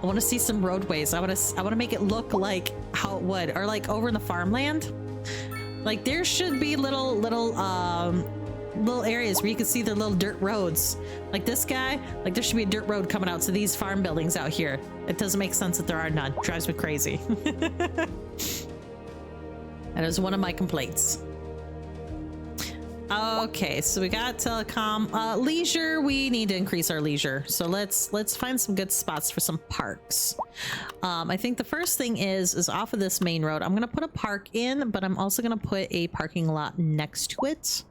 some roadways. I want to make it look like how it would, or like over in the farmland. Like, there should be little areas where you can see their little dirt roads. Like this guy, like there should be a dirt road coming out to these farm buildings out here. It doesn't make sense that there are none. Drives me crazy. That is one of my complaints. Okay, so we got telecom. Leisure, we need to increase our leisure. So let's find some good spots for some parks. I think the first thing is off of this main road. I'm gonna put a park in, but I'm also gonna put a parking lot next to it. So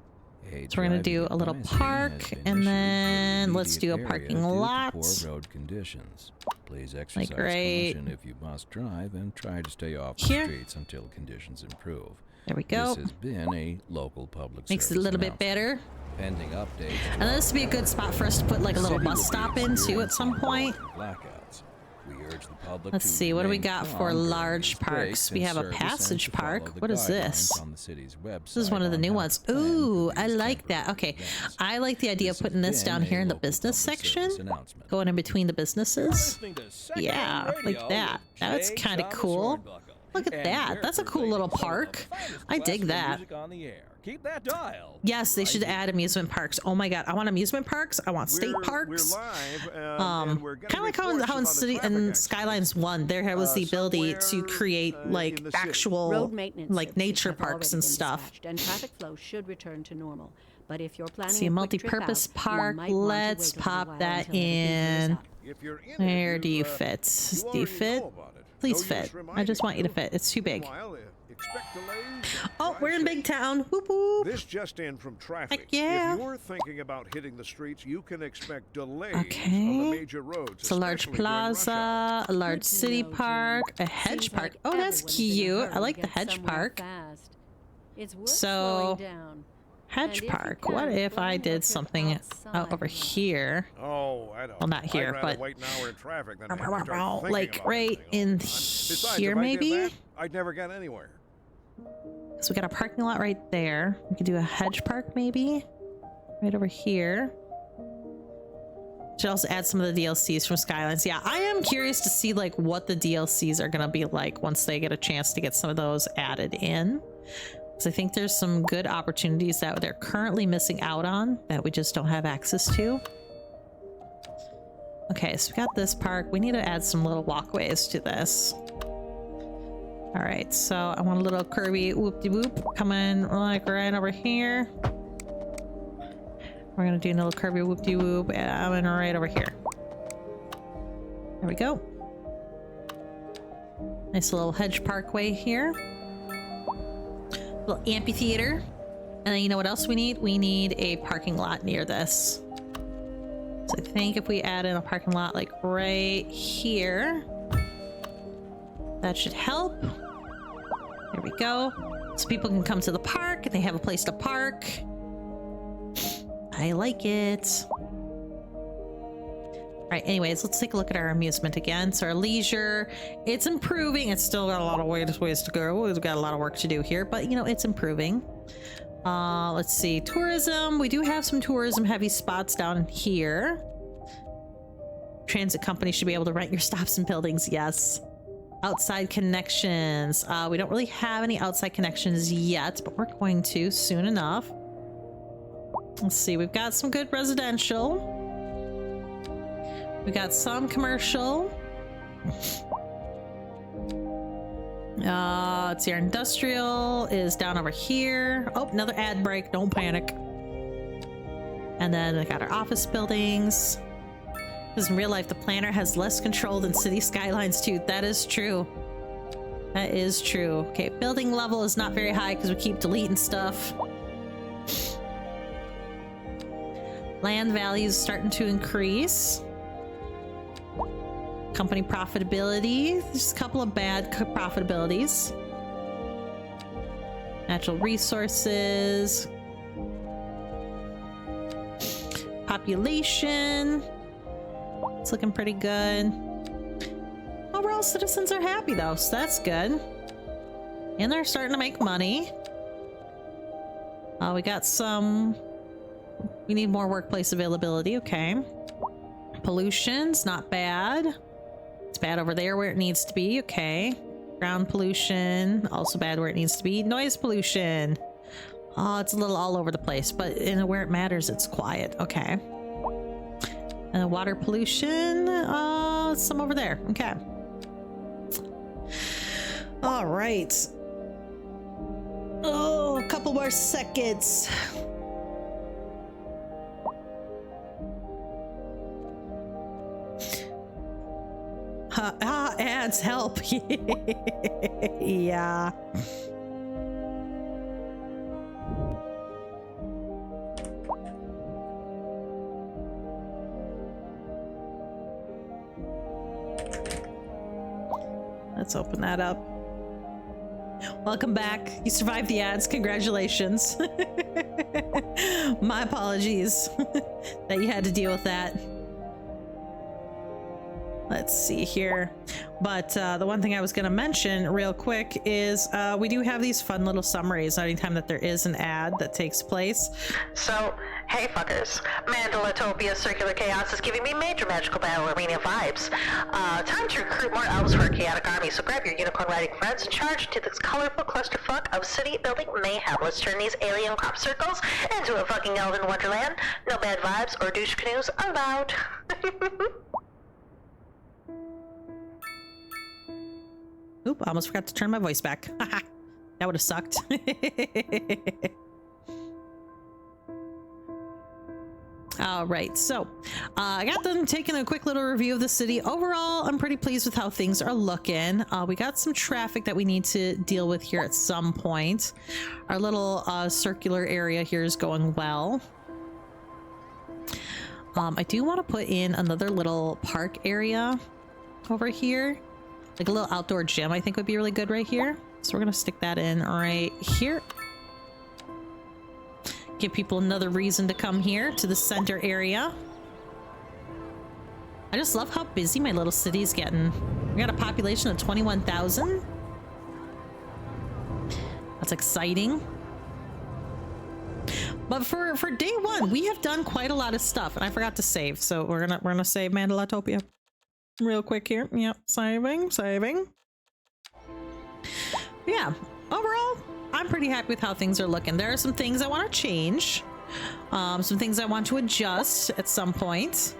we're gonna do a little park, and then let's do a parking lot. Poor road conditions. Please exercise caution if you must drive, and try to stay off the streets until conditions improve. There we go. This has been a local public Makes it a little bit better. Pending updates. And this would be a good spot for us to put like a little bus stop in too at some point. Blackouts. We urge the public Let's see, what do we got for large parks? We have a passage park. What is this? This is one of the new ones. Ooh, I like that. Okay, I like the idea of putting this down here in the business section, going in between the businesses. Yeah, like that. That's kind of cool. Look at that. That's a cool little park. I dig that. Keep that dial. Yes, they should add amusement parks. Oh my god, I want amusement parks. I want state parks. Kind of like how in City and Skylines 1, there was the ability to create like actual Road maintenance like services nature have parks already and been stuff. dispatched, and traffic flow should return to normal. But if you're planning See, a a quick trip multi-purpose out, you park. might want to Let's wait a little pop while that until everything in. clears up. Where do you fit? Do you fit? Please fit. I just want you to fit. It's too big. Oh, we're in Big Town. Whoop whoop. This just in from traffic. Heck yeah. If you're thinking about hitting the streets, you can expect delays Okay. on the major roads. It's a large plaza, a large city park, a hedge park. Oh, that's cute. I like the hedge park. So, hedge park. What if I did something out over here? Oh, I don't. Well, not here, I'd but wait an hour in traffic than have to start thinking like about right it. in Besides, here, if I did maybe. that, I'd never get anywhere. So we got a parking lot right there. We could do a hedge park maybe right over here. Should also add some of the DLCs from Skylines. Yeah, I am curious to see like what the DLCs are gonna be like once they get a chance to get some of those added in. Because I think there's some good opportunities that they're currently missing out on that we just don't have access to. Okay, so we got this park. We need to add some little walkways to this. All right, so I want a little curvy whoop-de-whoop coming like right over here. We're gonna do a little curvy whoop-de-whoop and right over here. There we go. Nice little hedge parkway here. Little amphitheater. And then you know what else we need? We need a parking lot near this. So I think if we add in a parking lot like right here, that should help. There we go. So people can come to the park and they have a place to park. I like it. All right, anyways, let's take a look at our amusement again. So our leisure, it's improving. It's still got a lot of ways to go. We've got a lot of work to do here, but you know, it's improving. Let's see, tourism. We do have some tourism heavy spots down here. Transit companies should be able to rent your stops and buildings. Yes. Outside connections. We don't really have any outside connections yet, but we're going to soon enough. Let's see, we've got some good residential. We got some commercial. Let's see, our industrial is down over here. Oh, another ad break. Don't panic. And then we got our office buildings. Because in real life, the planner has less control than City Skylines 2. That is true. That is true. Okay, building level is not very high because we keep deleting stuff. Land value is starting to increase. Company profitability. There's a couple of bad profitabilities. Natural resources. Population. It's looking pretty good. Overall, citizens are happy though, so that's good. And they're starting to make money. We got some... We need more workplace availability, okay. Pollution's not bad. It's bad over there where it needs to be, okay. Ground pollution, also bad where it needs to be. Noise pollution. Oh, it's a little all over the place, but where it matters, it's quiet, okay. And water pollution, some over there, okay. All right. Oh, a couple more seconds. Ads help. Yeah. Let's open that up. Welcome back. You survived the ads. Congratulations. My apologies that you had to deal with that. Let's see here. But the one thing I was going to mention real quick is we do have these fun little summaries anytime that there is an ad that takes place. So, hey fuckers, Mandalatopia Circular Chaos is giving me major magical battle arena vibes. Time to recruit more elves for a chaotic army, so grab your unicorn riding friends and charge into this colorful clusterfuck of city building mayhem. Let's turn these alien crop circles into a fucking elven wonderland. No bad vibes or douche canoes allowed. Oop, I almost forgot to turn my voice back. That would have sucked. All right, so I got them taking a quick little review of the city. Overall, I'm pretty pleased with how things are looking. We got some traffic that we need to deal with here at some point. Our little circular area here is going well. I do want to put in another little park area over here. Like a little outdoor gym, I think would be really good right here. So we're gonna stick that in right here. Give people another reason to come here to the center area. I just love how busy my little city's getting. We got a population of 21,000. That's exciting. But for day one, we have done quite a lot of stuff, and I forgot to save. So we're gonna save Mandalatopia real quick here. Yep, saving. Yeah, overall, I'm pretty happy with how things are looking. There are some things I want to change, some things I want to adjust at some point,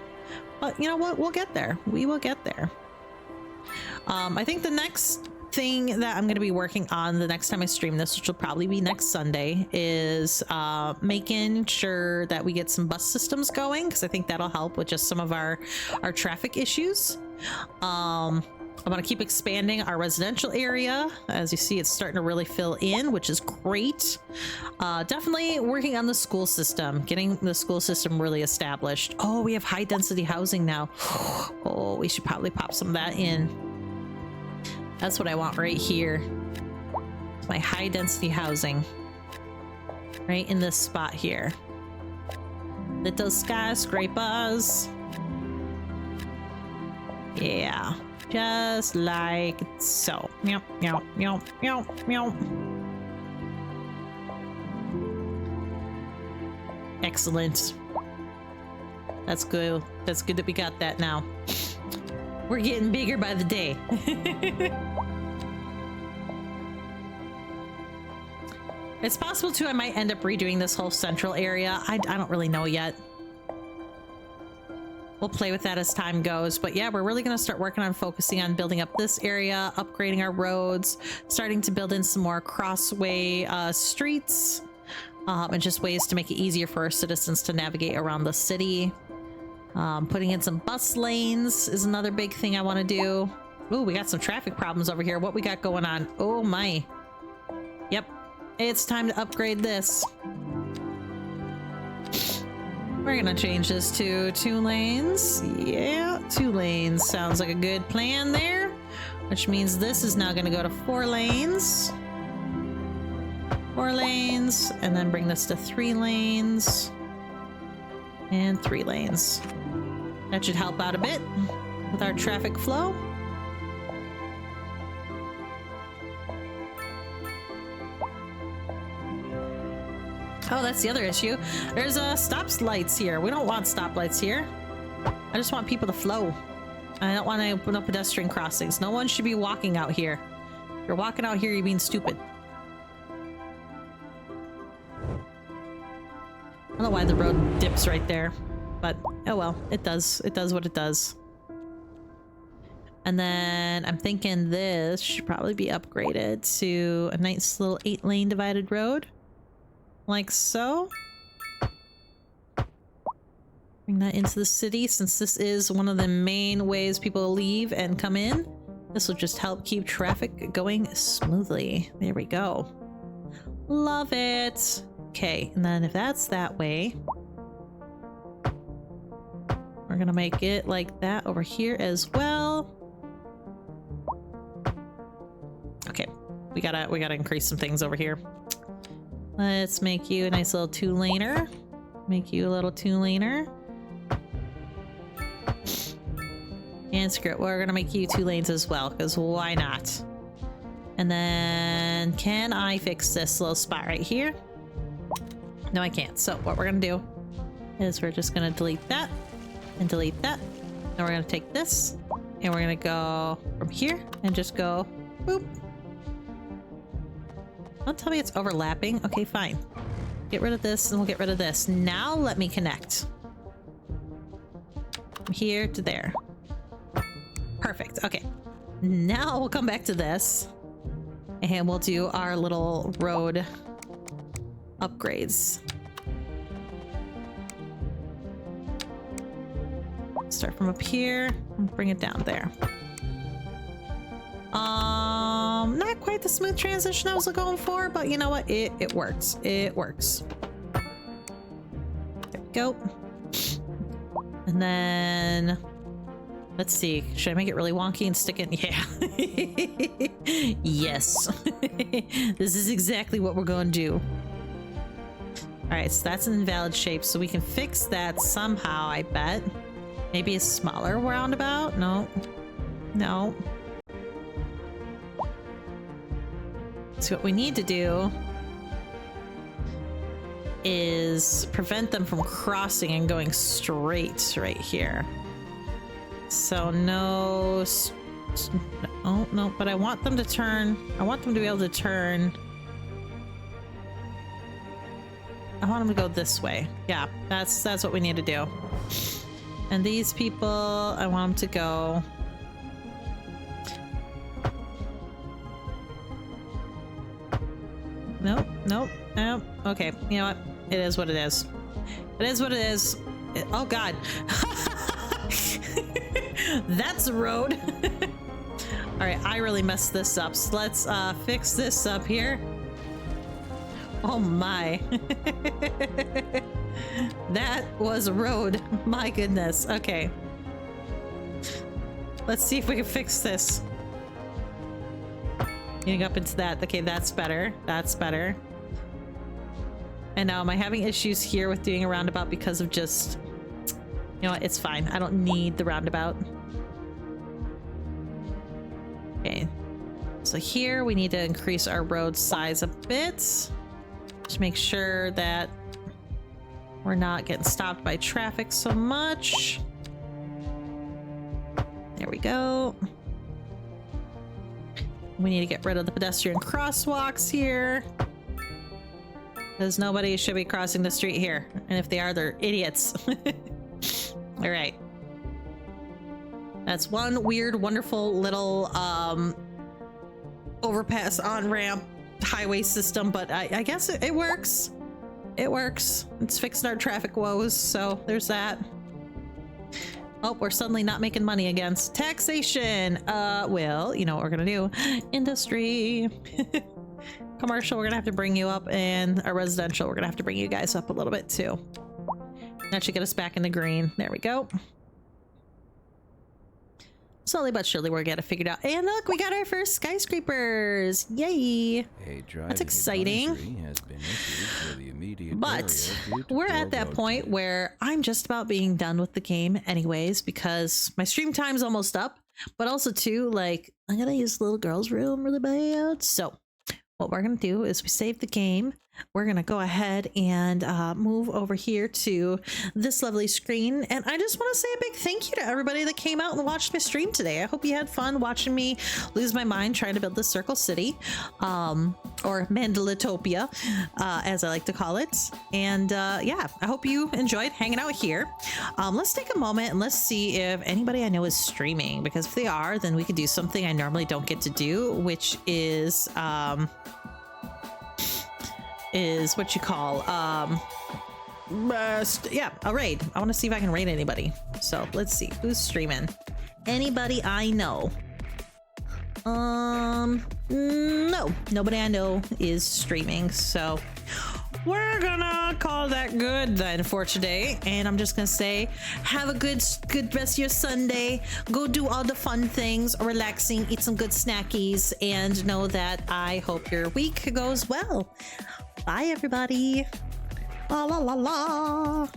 but you know what? We'll get there. We will get there. I think the next thing that I'm going to be working on the next time I stream this, which will probably be next Sunday, is making sure that we get some bus systems going, because I think that'll help with just some of our traffic issues. I want to keep expanding our residential area. As you see, it's starting to really fill in, which is great. Definitely working on the school system, getting the school system really established. Oh, we have high density housing now. Oh, we should probably pop some of that in. That's what I want right here. My high density housing. Right in this spot here. Little skyscrapers. Yeah. Just like so. Meow, meow, meow, meow, meow. Excellent. That's good. That's good that we got that now. We're getting bigger by the day. It's possible too I might end up redoing this whole central area. I don't really know yet. We'll play with that as time goes, but yeah, we're really going to start working on focusing on building up this area, upgrading our roads, starting to build in some more crossway streets, and just ways to make it easier for our citizens to navigate around the city. Putting in some bus lanes is another big thing I want to do. Ooh, we got some traffic problems over here. What we got going on? Oh my. Yep, it's time to upgrade this. We're gonna change this to 2 lanes. Yeah, 2 lanes sounds like a good plan there, which means this is now gonna go to 4 lanes. 4 lanes, and then bring this to 3 lanes. And 3 lanes. That should help out a bit with our traffic flow. Oh, that's the other issue. There's stoplights here. We don't want stoplights here. I just want people to flow. I don't want to open up pedestrian crossings. No one should be walking out here. If you're walking out here, you're being stupid. I don't know why the road dips right there, but oh well, it does. It does what it does. And then I'm thinking this should probably be upgraded to a nice little 8-lane divided road. Like so. Bring that into the city, since this is one of the main ways people leave and come in. This will just help keep traffic going smoothly. There we go. Love it. Okay, and then if that's that way, we're gonna make it like that over here as well. Okay, we gotta increase some things over here. Let's make you a nice little 2-laner. Make you a little 2-laner. And screw it, we're gonna make you 2 lanes as well, because why not? And then, can I fix this little spot right here? No, I can't. So what we're gonna do is we're just gonna delete that and delete that. Then we're gonna take this and we're gonna go from here and just go boop. Don't tell me it's overlapping. Okay, fine. Get rid of this and we'll get rid of this. Now let me connect. From here to there. Perfect. Okay. Now we'll come back to this and we'll do our little road upgrades. Start from up here and bring it down there. Not quite the smooth transition I was going for, but you know what? It works. It works. There we go. And then let's see. Should I make it really wonky and stick it? Yeah. Yes. This is exactly what we're going to do. All right, so that's an invalid shape, so we can fix that somehow, I bet. Maybe a smaller roundabout? No. No. So what we need to do is prevent them from crossing and going straight right here. So no, no, but I want them to turn. I want them to be able to turn. I want them to go this way. Yeah, that's what we need to do. And these people, I want them to go. Nope, nope, nope. Okay, you know what? It is what it is. It is what it is. Oh God. That's a road. All right, I really messed this up. So let's fix this up here. Oh my. That was a road. My goodness. Okay. Let's see if we can fix this. Getting up into that. Okay, that's better. That's better. And now am I having issues here with doing a roundabout because of just... You know what? It's fine. I don't need the roundabout. Okay. So here we need to increase our road size a bit. Just make sure that we're not getting stopped by traffic so much. There we go. We need to get rid of the pedestrian crosswalks here, because nobody should be crossing the street here. And if they are, they're idiots. All right. That's one weird, wonderful little overpass on-ramp highway system, but I guess it works. It works. It's fixing our traffic woes, so there's that. Oh, we're suddenly not making money again. Taxation. Well, you know what we're gonna do. Industry. Commercial, we're gonna have to bring you up, and our residential, we're gonna have to bring you guys up a little bit too. That should get us back in the green. There we go. Slowly but surely we're getting it figured out. And look, we got our first skyscrapers. Yay. That's exciting. Has been issued for the immediate but area we're at that point where I'm just about being done with the game anyways, because my stream time's almost up, but also too, like, I gotta use the little girl's room really bad. So what we're gonna do is we save the game. We're gonna go ahead and move over here to this lovely screen, and I just want to say a big thank you to everybody that came out and watched my stream today. I hope you had fun watching me lose my mind trying to build this Circle City, or Mandalatopia, as I like to call it. And yeah, I hope you enjoyed hanging out here. Let's take a moment and let's see if anybody I know is streaming, because if they are, then we could do something I normally don't get to do, which is what you call yeah, I'll raid. I want to see if I can raid anybody. So let's see who's streaming. Anybody I know? No, nobody I know is streaming. So we're gonna call that good then for today. And I'm just gonna say, have a good rest of your Sunday. Go do all the fun things, relaxing, eat some good snackies, and know that I hope your week goes well. Bye, everybody. La la la la.